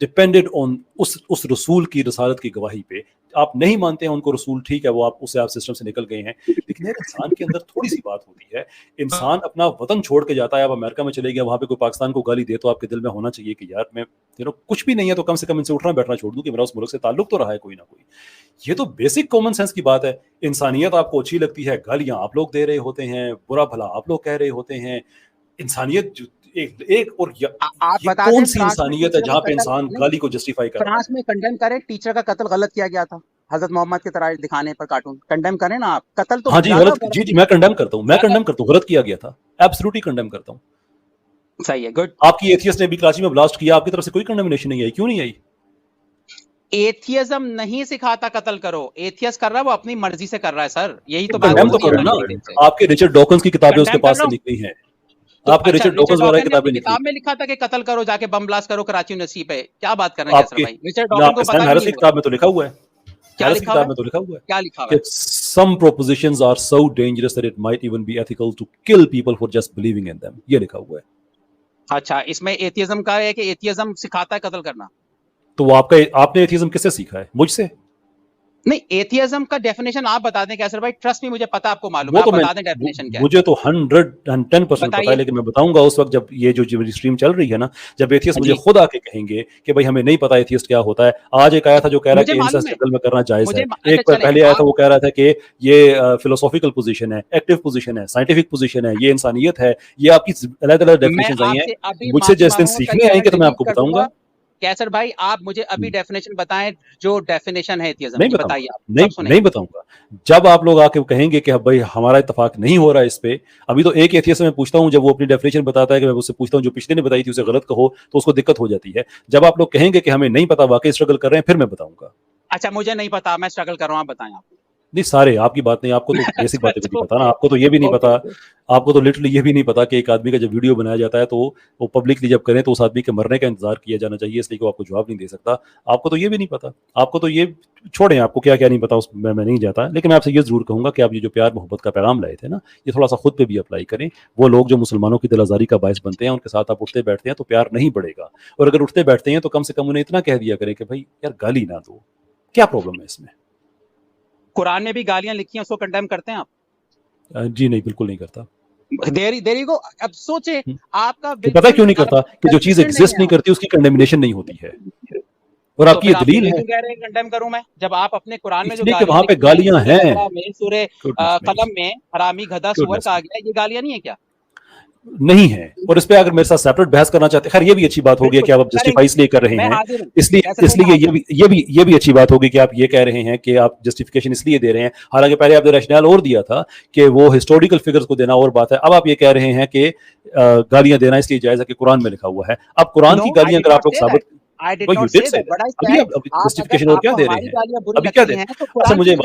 ڈپینڈڈ آن اس رسول کی رسالت کی گواہی پہ. آپ نہیں مانتے ہیں ان کو رسول، ٹھیک ہے، وہ آپ اس سے آپ سسٹم سے نکل گئے ہیں، لیکن یار انسان کے اندر تھوڑی سی بات ہوتی ہے. انسان اپنا وطن چھوڑ کے جاتا ہے، اب امریکہ میں چلے گیا، وہاں پہ کوئی پاکستان کو گالی دے تو آپ کے دل میں ہونا چاہیے کہ یار میں کچھ بھی نہیں ہے تو کم سے کم ان سے اٹھنا بیٹھنا چھوڑ دوں کہ میرا اس ملک سے تعلق تو رہا ہے کوئی نہ کوئی. یہ تو بیسک کامن سینس کی بات ہے. انسانیت آپ کو اچھی لگتی ہے، گالیاں آپ لوگ دے رہے ہوتے ہیں، برا بھلا آپ لوگ کہہ رہے ہوتے ہیں. انسانیت ایک اور یہ کون سی انسانیت ہے جہاں پہ انسان گالی کو جسٹیفائی کر رہا ہے؟ فرانس میں کنڈیم کرے، ٹیچر کا قتل غلط کیا گیا تھا حضرت محمد کی طرح دکھانے پر کارٹون. کنڈیم کریں نا آپ، قتل تو ہاں جی زیادہ غلط، جی میں کنڈیم کرتا ہوں، غلط کیا گیا تھا، ایبسولوٹلی کنڈیم کرتا ہوں. صحیح ہے، گڈ. آپ کی ایتھیسٹ نے بھی کراچی میں بلاسٹ کیا، آپ کی طرف سے کوئی کنڈمنیشن نہیں آئی، کیوں نہیں آئی؟ ایتھیزم نہیں سکھاتا قتل کرو. ایتھیس کر رہا ہے وہ اپنی مرضی سے کر رہا ہے سر. یہی تو بات کنڈیم تو کرو نا. آپ کے رچرڈ ڈاکنز کی کتابیں اس کے پاس سے نکلی ہیں، آپ کے رچرڈ ڈاکنز وغیرہ کتابیں نکلی. کتاب میں لکھا تھا کہ قتل کرو، جا کے بم بلاسٹ کرو کراچی یونیورسٹی پہ. کیا بات کر رہے ہیں کیسر بھائی؟ رچرڈ ڈاکن کو پتہ ہیرس کی کتاب میں تو لکھا ہوا ہے، کیا ہیرس کی لکھا کتاب ہوا میں تو لکھا ہوا ہے کیا لکھا ہوا کہ some propositions are so dangerous that it might even be ethical to kill people for just believing in them. یہ لکھا ہوا ہے. اچھا، اس میں ایتھیزم کا ہے کہ ایتھیزم سکھاتا ہے قتل کرنا. تو وہ آپ نے ایتھیزم کس سے سیکھا ہے؟ مجھ سے نہیں. ایتھیزم کا ڈیفینیشن آپ بتا دیں کیسر بھائی. ٹرسٹ می، مجھے پتا آپ کو معلوم ہے. آپ بتا دیں ڈیفینیشن کیا ہے. مجھے تو 110% پتا ہے، لیکن میں بتاؤں گا اس وقت جب یہ جو اسٹریم چل رہی ہے نا، جب ایتھیسٹ مجھے خود آ کے کہیں گے کہ بھائی ہمیں نہیں پتا ایتھیسٹ کیا ہوتا ہے. آج ایک آیا تھا جو کہہ رہا ہے کہ انسیسٹ جنگل میں کرنا جائز ہے، ایک پہلے آیا تھا وہ کہہ رہا تھا کہ یہ فلسافیکل پوزیشن ہے، ایکٹیو پوزیشن ہے، سائنٹیفک پوزیشن ہے، یہ انسانیت ہے. یہ آپ کی علیحدہ علیحدہ ڈیفینیشنز آئی ہیں. مجھ سے جس دن سیکھنے آئیں گے تو میں آپ کو بتاؤں گا. کیسر بھائی آپ مجھے ابھی ڈیفینیشن بتائیں، جو ڈیفینیشن ہے ایتھیزم کی بتائیے آپ. نہیں بتاؤں گا. جب آپ لوگ آ کے کہیں گے کہ بھائی ہمارا اتفاق نہیں ہو رہا ہے اس پہ. ابھی تو ایک ایتھیسٹ میں پوچھتا ہوں، جب وہ اپنی ڈیفینیشن بتاتا ہے کہ میں اس سے پوچھتا ہوں جو پچھلے نے بتائی تھی اسے غلط کہو تو اس کو دقت ہو جاتی ہے. جب آپ لوگ کہیں گے کہ ہمیں نہیں پتا، واقعی اسٹرگل کر رہے ہیں، پھر میں بتاؤں گا. اچھا مجھے نہیں پتا، میں اسٹرگل کر رہا ہوں، آپ بتائیں. آپ نہیں سارے آپ کی بات نہیں، آپ کو تو بیسک باتیں بھی نہیں پتا نا. آپ کو تو یہ بھی نہیں پتا، آپ کو تو لٹرلی یہ بھی نہیں پتا کہ ایک آدمی کا جب ویڈیو بنایا جاتا ہے تو وہ پبلکلی جب کریں تو اس آدمی کے مرنے کا انتظار کیا جانا چاہیے، اس لیے کہ وہ آپ کو جواب نہیں دے سکتا. آپ کو تو یہ بھی نہیں پتا. آپ کو تو یہ چھوڑیں، آپ کو کیا کیا نہیں پتا اس میں نہیں جاتا. لیکن میں آپ سے یہ ضرور کہوں گا کہ آپ یہ جو پیار محبت کا پیغام لائے تھے نا، یہ تھوڑا سا خود پہ بھی اپلائی کریں. وہ لوگ جو مسلمانوں کی دل آزاری کا باعث بنتے ہیں، ان کے ساتھ آپ اٹھتے بیٹھتے ہیں تو پیار نہیں بڑھے گا. اور اگر اٹھتے بیٹھتے ہیں تو کم سے کم انہیں اتنا کہہ دیا کریں کہ بھائی یار گالی نہ دو. کیا پرابلم ہے اس میں؟ قرآن نے بھی گالیاں لکھی ہیں، اس کو کنڈیم کرتے ہیں آپ؟ جی نہیں، بالکل نہیں کرتا. دیری کو اب سوچے آپ کا پتا کیوں نہیں کرتا؟ کہ جو چیز ایگزسٹ نہیں کرتی اس کی کنڈیمنیشن نہیں ہوتی ہے. اور آپ کی یہ دلیل ہے کہہ رہے ہیں کنڈیم کروں میں، جب آپ اپنے قرآن میں جو وہاں پہ گالیاں ہیں، سورہ قلم میں حرامی گدھا سور کہا گیا، یہ گالیاں نہیں ہے کیا؟ نہیں ہے. اور اس پہ اگر میرے ساتھ سیپریٹ بحث کرنا چاہتے ہیں، خیر یہ بھی اچھی بات ہوگی کہ آپ جسٹیفائی اس لیے کر رہے ہیں، اس لیے یہ بھی اچھی بات ہوگی کہ آپ یہ کہہ رہے ہیں کہ آپ جسٹیفیکیشن اس لیے دے رہے ہیں. حالانکہ پہلے آپ نے ریشنل اور دیا تھا کہ وہ ہسٹوریکل فگرز کو دینا اور بات ہے. اب آپ یہ کہہ رہے ہیں کہ گالیاں دینا اس لیے جائز ہے کہ قرآن میں لکھا ہوا ہے. اب قرآن کی گالیاں اگر آپ لوگ ثابت جسٹیفیکیشن اور کیا دے رہے ہیں، ابھی کیا دے رہے ہیں؟ اچھا مجھے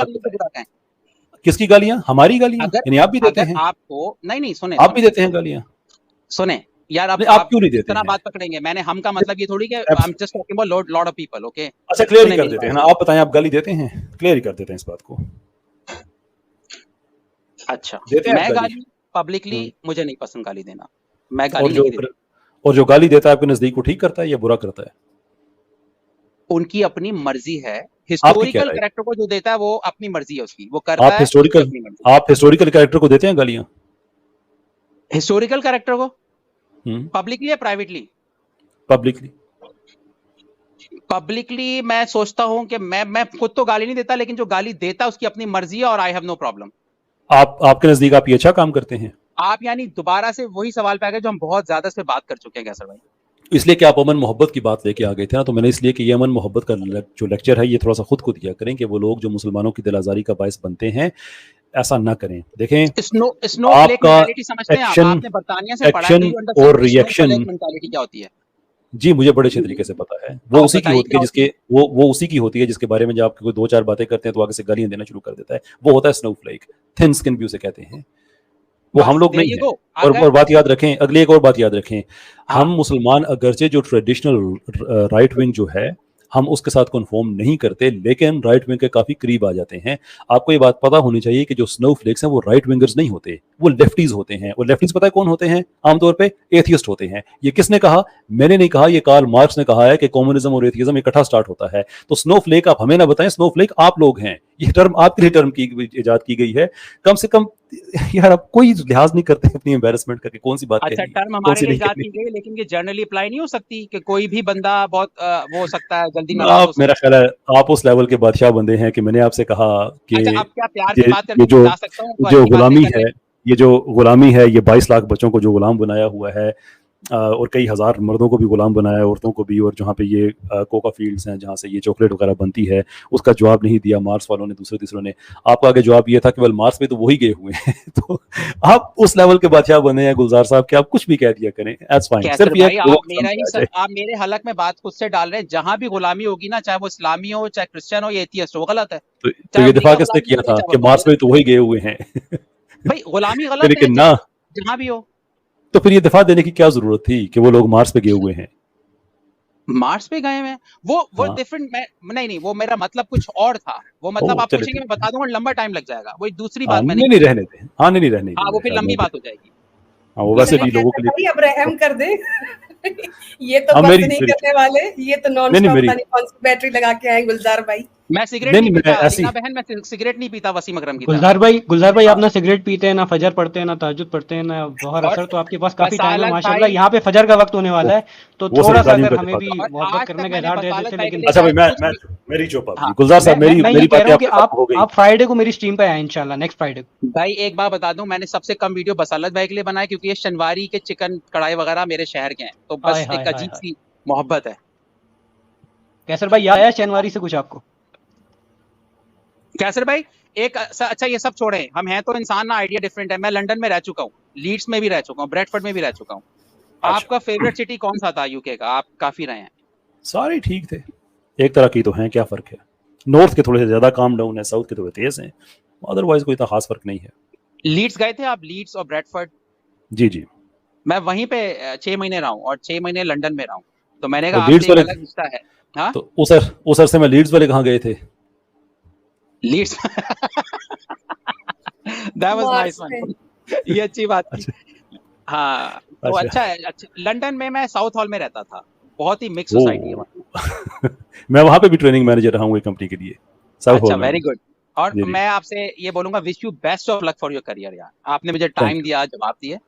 किसकी गालियां? हमारी गालियां? यानी आप भी देते हैं? आपको नहीं सुने, आप भी देते हैं गालियां? सुने यार, आप क्यों नहीं देते हैं? बात पकड़ेंगे, मैंने हम का मतलब ये थोड़ी कि I am just talking about lot of people, okay? अच्छा, क्लियर ही कर देते हैं ना, आप बताएं, आप गाली देते हैं? क्लियर ही कर देते हैं इस बात को। अच्छा, मैं गाली पब्लिकली मुझे नहीं पसंद गाली देना, मैं गाली नहीं देता। और जो गाली देता है आपके नजदीक वो ठीक करता है या बुरा करता है? उनकी अपनी मर्जी है। हिस्टोरिकल कैरेक्टर को जो देता है वो अपनी मर्जी है उसकी, वो करता है। आप हिस्टोरिकल कैरेक्टर को देते हैं गालियां? हिस्टोरिकल कैरेक्टर को पब्लिकली या प्राइवेटली? पब्लिकली मैं सोचता हूं कि मैं खुद तो गाली नहीं देता, लेकिन जो गाली देता है उसकी अपनी मर्जी है और आई हैव नो प्रॉब्लम। आपके नजदीक आप ये अच्छा काम करते हैं? आप यानी दोबारा से वही सवाल पे आ गए जो हम बहुत ज्यादा इस पे बात कर चुके हैं कैसर भाई। इसलिए कि आप अमन मोहब्बत की बात लेके आ गए थे ना, तो मैंने इसलिए कि ये अमन मोहब्बत का जो लेक्चर है ये थोड़ा सा खुद को दिया करें कि वो लोग जो मुसलमानों की दिल आजारी का बायस बनते हैं ऐसा ना करें। देखें, आपका एक्शन और रिएक्शन क्या होती है जी मुझे बड़े अच्छे तरीके से पता है। वो उसी की होती है जिसके वो उसी की होती है जिसके बारे में जब आप कोई 2-4 बातें करते हैं तो आगे से गालियां देना शुरू कर देता है। वो होता है स्नोफ्लेक, थिन स्किन भी उसे कहते हैं। वो हम लोग नहीं है। और बात याद रखें, अगली एक और बात याद रखें, हम मुसलमान अगरचे जो ट्रेडिशनल राइट विंग जो है हम उसके साथ कन्फर्म नहीं करते, लेकिन राइट विंग के काफी करीब आ जाते हैं। आपको ये बात पता होनी चाहिए कि जो स्नोफ्लेक्स हैं वो राइट विंगर्स नहीं होते, वो लेफ्टीज होते हैं। और लेफ्टीज पता है कौन होते हैं? आमतौर पे एथियस्ट होते हैं। ये किसने कहा? मैंने नहीं कहा, ये कार्ल मार्क्स ने कहा है कि कम्युनिज्म और एथियज्म इकट्ठा स्टार्ट होता है। तो स्नोफ्लेक आप हमें ना बताएं, स्नोफ्लेक आप लोग हैं। ये टर्म आपके लिए टर्म की इजाद की गई है। कम से कम यार आप कोई लिहाज नहीं करते अपनी एम्बैरेसमेंट करके कौन सी बात है। अच्छा, टर्म हमारे लिए इजाद की गई, लेकिन ये जनरली अप्लाई नहीं हो सकती कि कोई भी बंदा बहुत वो हो सकता है जल्दी में। आप मेरा ख्याल है आप उस लेवल के बादशाह बंदे हैं कि मैंने आपसे कहा कि अच्छा, आप क्या प्यार की बात करके जो बता सकता हूं जो गुलामी है, ये जो गुलामी है, ये 22 लाख बच्चों को जो गुलाम बनाया हुआ है और कई हज़ार मर्दों को भी गुलाम बनाया है, औरतों को भी। और जहाँ पे ये कोका फील्ड्स हैं जहाँ से ये चॉकलेट वगैरह बनती है, उसका जवाब नहीं दिया मार्स वालों ने, दूसरे तीसरों ने। आपका आगे जवाब ये था कि वेल मार्स पे तो वही गए हुए हैं। तो आप उस लेवल के बादशाह बने हैं गुलजार साहब कि आप कुछ भी कह दिया करें, दैट्स फाइन। सिर्फ ये आप मेरे हलक में बात खुद से डाल रहे हैं। जहाँ भी गुलामी होगी ना, चाहे वो इस्लामी हो, चाहे क्रिश्चियन हो, या एथियस्ट हो, गलत है। तो ये दिफा किसने किया था कि मार्स पे तो वही गए हुए हैं? भाई गुलामी गलत है जहाँ भी हो। तो फिर ये दिफा देने की क्या जरूरत थी कि वो लोग मार्स पे गए हुए हैं? मार्स पे गए हैं वो डिफरेंट। नहीं, वो मेरा मतलब कुछ और था। वो मतलब आप पूछेंगे मैं बता दूंगा, लंबा टाइम लग जाएगा। वो दूसरी बात मैंने नहीं रहने दे। हाँ नहीं रहने दे। वो फिर लंबी बात हो जाएगी। हाँ वो वैसे भी लोगों के लिए अब रहम कर दे। ये तो बस नहीं करने वाले, ये तो नॉन स्टॉप कौन सी बैटरी लगा के आए गुलजार भाई। मैं सिगरेट नहीं पीता बहन, मैं सिगरेट नहीं पीता वसीम अकरम की। गुलजार भाई आप ना सिगरेट पीते हैं, ना फजर पढ़ते हैं, ना तहज्जुद पढ़ते हैं, ना बहुत असर। तो आपके पास काफी टाइम है माशाल्लाह। यहाँ पे फजर का वक्त होने वाला है, तो थोड़ा सा अगर हमें भी मोहब्बत करने का इज़हार दे देते। लेकिन अच्छा भाई मैं मेरी चुप आप गुलजार साहब, मेरी बात है कि आप फ्राइडे को मेरी स्ट्रीम पे आए इंशाल्लाह, नेक्स्ट फ्राइडे को। भाई एक बात बता दूं, मैंने सबसे कम वीडियो बसालत भाई के लिए बनाया क्योंकि ये शनवारी के चिकन कढ़ाई वगैरह मेरे शहर के हैं, तो बस एक अजीब सी मोहब्बत है। कैसर भाई याद आया शनवारी से कुछ आपको? कैसर भाई एक अच्छा, ये सब छोड़े, हम हैं तो इंसान ना, आइडिया डिफरेंट है। मैं लंदन में रह चुका हूँ, लीड्स में भी रह चुका हूँ, ब्रेडफोर्ड में भी रह चुका हूँ। आपका फेवरेट सिटी कौन सा था यूके का? आप काफी रहे हैं। सारे ठीक थे, एक तरह की तो हैं, क्या फर्क है? नॉर्थ के थोड़े से ज्यादा काम डाउन है, साउथ के थोड़े तेज हैं, अदरवाइज कोई इतना खास फर्क नहीं है। लीड्स गए थे आप? लीड्स और ब्रेडफोर्ड? जी मैं वहीं पे 6 महीने रहा हूँ और 6 महीने लंदन में रहा हूँ, तो मैंने कहा आपसे अलग रिश्ता है। हाँ, तो उस अरसे में लीड्स वाले कहाँ गए थे? Leeds that was nice one. ये अच्छी बात थी। हाँ तो अच्छा है। अच्छा, लंदन में मैं साउथ हॉल में रहता था, बहुत ही मिक्स सोसाइटी है वहाँ। मैं वहाँ पे भी ट्रेनिंग मैनेजर रहा हूँ एक कंपनी के लिए, साउथ हॉल में। Very good. और मैं आपसे ये बोलूंगा, wish you best of luck for your career यार। आपने मुझे टाइम दिया, जवाब दिए,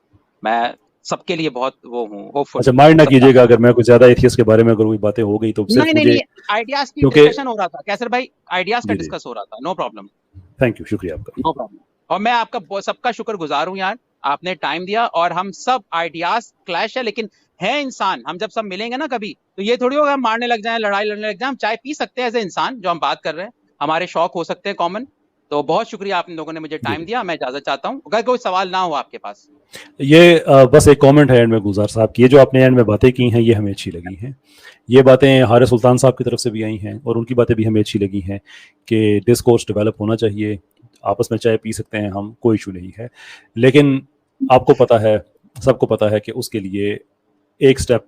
मैं सबके लिए बहुत वो हूँ होपफुल। अच्छा माइंड ना कीजिएगा अगर मैं कुछ ज्यादा एथियस्ट के बारे में अगर कोई बातें हो गई तो सिर्फ नहीं, आइडियाज की डिस्कशन हो रहा था कैसर भाई, आइडियाज का डिस्कस हो रहा था। नो प्रॉब्लम, थैंक यू, शुक्रिया आपका। No problem. और मैं आपका सबका शुक्रगुजार हूँ यार, आपने टाइम दिया। और हम सब आइडियाज क्लैश है, लेकिन है इंसान, हम जब सब मिलेंगे ना कभी, तो ये थोड़ी होगा हम मारने लग जाएं, लड़ाई लड़ने लग जाएं। हम चाय पी सकते हैं एज ए इंसान, जो हम बात कर रहे हैं, हमारे शौक हो सकते हैं कॉमन। तो बहुत शुक्रिया आप लोगों ने मुझे टाइम दिया। मैं इजाजत चाहता हूँ, अगर कोई सवाल ना हो आपके पास। ये बस एक कमेंट है एंड में गुलजार साहब की, ये जो आपने एंड में बातें की हैं ये हमें अच्छी लगी हैं। ये बातें हारिस सुल्तान साहब की तरफ से भी आई हैं और उनकी बातें भी हमें अच्छी लगी हैं कि डिस्कोर्स डेवलप होना चाहिए। आपस में चाय पी सकते हैं हम, कोई इशू नहीं है, लेकिन आपको पता है, सबको पता है कि उसके लिए एक स्टेप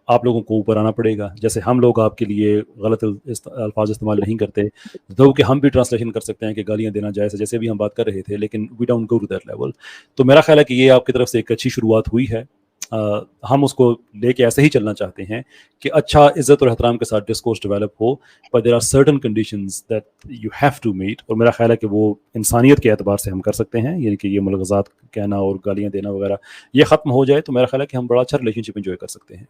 आप लोगों को ऊपर आना पड़ेगा। जैसे हम लोग आपके लिए गलत अल्फाज इस्तेमाल नहीं करते, दो कि हम भी ट्रांसलेशन कर सकते हैं कि गालियां देना जायज़ है, जैसे भी हम बात कर रहे थे, लेकिन we don't go to that level. तो मेरा ख्याल है कि ये आपकी तरफ से एक अच्छी शुरुआत हुई है। हम उसको लेके ऐसे ही चलना चाहते हैं कि अच्छा इज़्ज़त और एहतराम के साथ डिस्कोर्स डेवलप हो, पर there are certain conditions that you have to meet, और मेरा ख्याल है कि वो इंसानियत के एतबार से हम कर सकते हैं, यानी कि ये मुलग़ज़ात कहना और गालियाँ देना वगैरह ये ख़त्म हो जाए, तो मेरा ख्याल है कि हम बड़ा अच्छा रिलेशनशिप एंजॉय कर सकते हैं।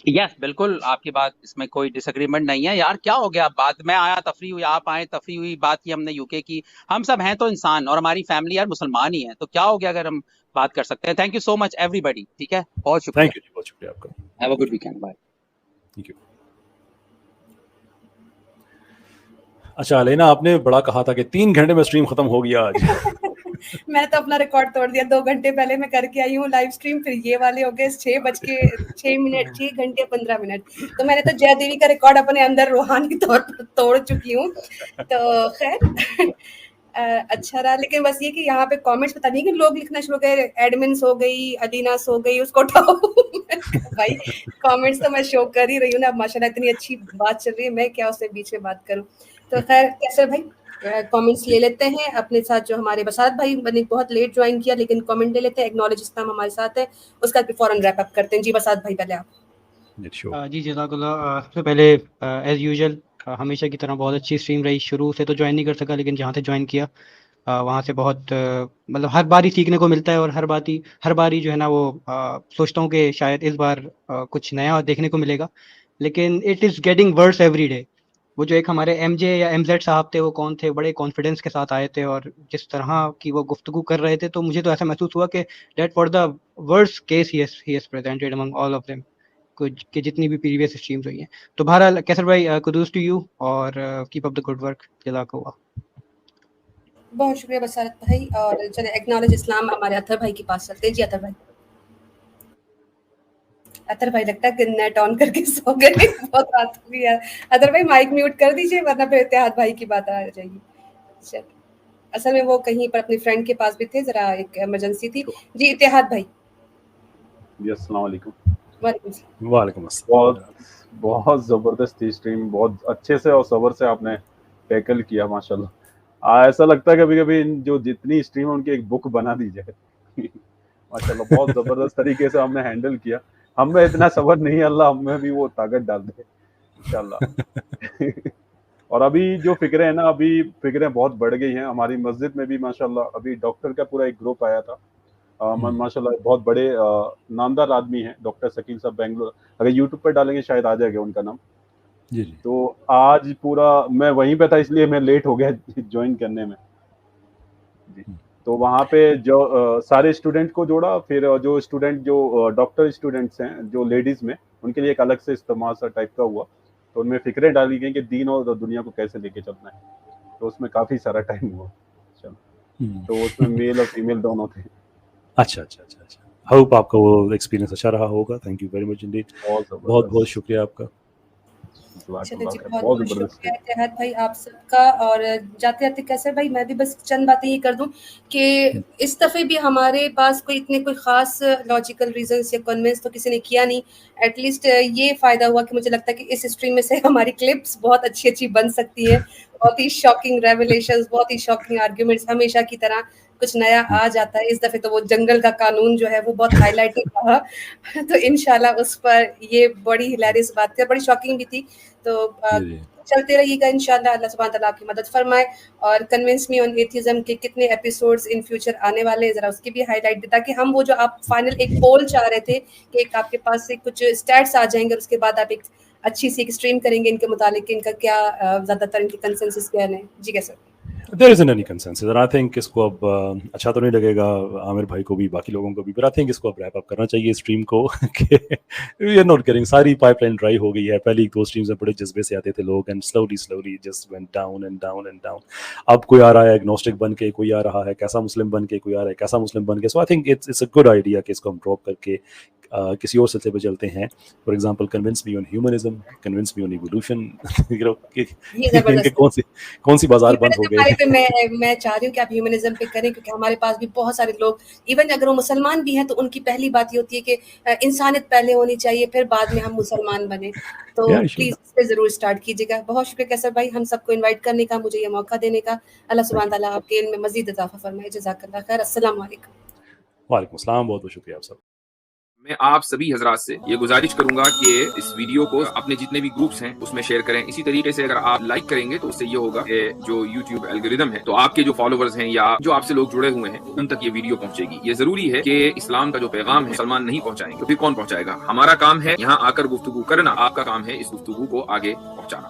यस बिल्कुल, आपकी बात इसमें कोई डिसएग्रीमेंट नहीं है। यार क्या हो गया, बात मैं आया तफरी हुई, आप आए तफरी हुई, बात की हमने यूके की, हम सब हैं तो इंसान, और हमारी फैमिली यार मुसलमान ही है, तो क्या हो गया अगर हम बात कर सकते हैं। Thank you so much everybody, ठीक है, बहुत शुक्रिया। थैंक यू, बहुत शुक्रिया आपका। Have a good weekend, bye. Thank you. अच्छा अलेना, आपने बड़ा कहा था कि 3 घंटे में स्ट्रीम खत्म हो गया आज। मैं तो अपना रिकॉर्ड तोड़ दिया, 2 घंटे पहले मैं करके आई हूँ लाइव स्ट्रीम, फिर ये वाले हो गए 6 घंटे 15 मिनट। तो मैंने तो जय देवी का रिकॉर्ड अपने अंदर रूहानी तौर पर तोड़ चुकी हूँ। तो खैर अच्छा रहा, लेकिन बस ये कि यहाँ पे कमेंट्स पता नहीं कि लोग लिखना शुरू हो गए, एडमिन्स हो गई, अलीना सो गई, उसको उठाओ। भाई कमेंट्स तो मैं शो कर ही रही हूँ ना, माशाल्लाह इतनी अच्छी बात चल रही है, मैं क्या उससे बीच में बात करूँ। तो खैर कैसर भाई कमेंट्स ले लेते हैं अपने साथ। जो हमारे बसात भाई ने बहुत लेट ज्वाइन किया, लेकिन कमेंट ले लेते हैं। एक्नॉलेज इस्लाम हमारे साथ है, उसका भी फौरन रैप अप करते हैं। जी बसात भाई पहले आप। जी जज़ाकल्लाह। सबसे पहले एज यूजुअल हमेशा की तरह बहुत अच्छी स्ट्रीम रही। शुरू से तो ज्वाइन नहीं कर सका, लेकिन जहाँ से ज्वाइन किया वहाँ से बहुत मतलब हर बार ही सीखने को मिलता है, और हर बार ही जो है ना वो सोचता हूँ कि शायद इस बार कुछ नया देखने को मिलेगा, लेकिन it is getting worse every day. वो जो एक हमारे MJ या MZ साहब थे, वो कौन थे, बड़े कॉन्फिडेंस के साथ आए थे, और जिस तरह की वो गुफ्तगू कर रहे थे, तो मुझे तो ऐसा महसूस हुआ कि that for the worst case he has presented among all of them, कि जितनी भी प्रीवियस स्ट्रीम्स हुई हैं। तो बहरहाल कैसर भाई कुदूस टू यू, और keep up the good work, जज़ाकल्लाह। बहुत शुक्रिया बसारत भाई। और चले एक्नॉलेज इस्लाम हमारे अतर भाई के पास चलते हैं। जी अतर भाई। अतर भाई लगता है कि नेट ऑन करके सो गए, बहुत रात हो गई है। अतर भाई माइक म्यूट कर दीजिए, वरना फिर इत्तेहाद भाई की बात आ जाएगी। चल असल में वो कहीं पर अपनी फ्रेंड के पास भी थे, जरा एक इमरजेंसी थी। जी इत्तेहाद भाई। जी अस्सलाम वालेकुम। वालेकुम अस्सलाम। बहुत ज़बरदस्त थी स्ट्रीम, बहुत अच्छे से और सब्र से आपने टैकल किया माशाल्लाह। ऐसा लगता है कभी-कभी जो जितनी स्ट्रीम है उनकी एक बुक बना दी जाए। माशाल्लाह बहुत ज़बरदस्त तरीके से हमने हैंडल किया। हम में इतना सब्र नहीं है, अल्लाह हम में भी वो ताकत डाल दे इंशाल्लाह। और अभी जो फिक्रें हैं ना, अभी फिक्रें बहुत बढ़ गई हैं हमारी मस्जिद में भी माशाल्लाह। अभी डॉक्टर का पूरा एक ग्रुप आया था, माशाल्लाह बहुत बड़े नामदार आदमी हैं, डॉक्टर शकील साहब बेंगलोर। अगर यूट्यूब पर डालेंगे शायद आ जाएगा उनका नाम। जी। तो आज पूरा मैं वहीं पे था, इसलिए मैं लेट हो गया ज्वाइन करने में। जी तो वहाँ पे जो सारे स्टूडेंट को जोड़ा, फिर जो स्टूडेंट जो डॉक्टर स्टूडेंट्स हैं जो लेडीज़ में, उनके लिए एक अलग से इज्तिमा सा टाइप का हुआ। तो उनमें फिक्रें डाली गई कि दीन और दुनिया को कैसे लेके चलना है। तो उसमें काफ़ी सारा टाइम हुआ। चलो तो उसमें मेल और फीमेल दोनों थे। अच्छा। होप आपका वो एक्सपीरियंस अच्छा रहा होगा। Thank you very much Indeed. बहुत शुक्रिया आपका। चलो जी बहुत शुक्रिया इत्तेहाद भाई आप सबका। और जाते जाते कैसर भाई मैं भी बस चंद बातें ये कर दूं कि इस दफ़े भी हमारे पास कोई खास लॉजिकल रीजंस या कन्विंस तो किसी ने किया नहीं। एटलीस्ट ये फ़ायदा हुआ कि मुझे लगता है कि इस स्ट्रीम में से हमारी क्लिप्स बहुत अच्छी बन सकती है। बहुत ही शॉकिंग रेवलेशंस, बहुत ही शॉकिंग आर्ग्यूमेंट्स, हमेशा की तरह कुछ नया आ जाता है। इस दफ़े तो वो जंगल का कानून जो है वो बहुत हाईलाइटेड रहा। तो इंशाल्लाह उस पर ये बड़ी हिलेरियस बात थी, बड़ी शॉकिंग भी थी। तो चलते रहिएगा इंशाल्लाह, अल्लाह सुब्हान तआला आपकी मदद फरमाए। और कन्विंस मी ऑन एथिज्म के कितने एपिसोड्स इन फ्यूचर आने वाले हैं, जरा उसकी भी हाईलाइट दे, ताकि हम वो जो आप फाइनल एक पोल चाह रहे थे कि एक आपके पास से कुछ स्टैट्स आ जाएंगे और उसके बाद आप एक अच्छी सी एक स्ट्रीम करेंगे इनके मुतालिक, इनका क्या ज़्यादातर इनके कंसेंसस क्या है। जी कैसे There isn't any consensus and I think इसको अब अच्छा तो नहीं लगेगा आमिर भाई को भी, बाकी लोगों को भी, but I think इसको अब रैप अप करना चाहिए स्ट्रीम को कि we are not getting, सारी पाइपलाइन ड्राई हो गई है। पहली 2 स्ट्रीम्स में बड़े जज्बे से आते थे लोग and slowly just went down and down। अब कोई आ रहा है एग्नोस्टिक बन के, कोई आ रहा है कैसा मुस्लिम बन के, कोई आ रहा है कैसा मुस्लिम बन के। So I think it's a good idea कि इसको हम ड्रॉप करके किसी और सिलसिले पे चलते हैं, for example convince me on humanism, convince me on evolution, कौन सी बाजार बंद हो गई। मैं चाह रही हूँ कि आप ह्यूमनिज्म पे करें, क्योंकि हमारे पास भी बहुत सारे लोग, इवन अगर वो मुसलमान भी हैं तो उनकी पहली बात ये होती है कि इंसानियत पहले होनी चाहिए, फिर बाद में हम मुसलमान बने। तो प्लीज इस पे जरूर स्टार्ट कीजिएगा। बहुत शुक्रिया कैसर भाई हम सबको इनवाइट करने का, मुझे ये मौका देने का। अल्लाह सुब्हान तआला आपके इल्म में मजीद इजाफा फरमाए। जज़ाकल्लाह खैर। अस्सलाम वालेकुम। वालेकुम अस्सलाम, बहुत बहुत शुक्रिया आप सब। मैं आप सभी हजरात से ये गुजारिश करूंगा कि इस वीडियो को अपने जितने भी ग्रुप्स हैं उसमें शेयर करें। इसी तरीके से अगर आप लाइक करेंगे तो उससे ये होगा कि जो YouTube एल्गोरिदम है तो आपके जो फॉलोवर्स हैं या जो आपसे लोग जुड़े हुए हैं उन तक ये वीडियो पहुंचेगी। ये जरूरी है कि इस्लाम का जो पैगाम है मुसलमान नहीं पहुंचाएंगे तो फिर कौन पहुंचाएगा। हमारा काम है यहाँ आकर गुफ्तगू करना, आपका काम है इस गुफ्तगू को आगे पहुंचाना।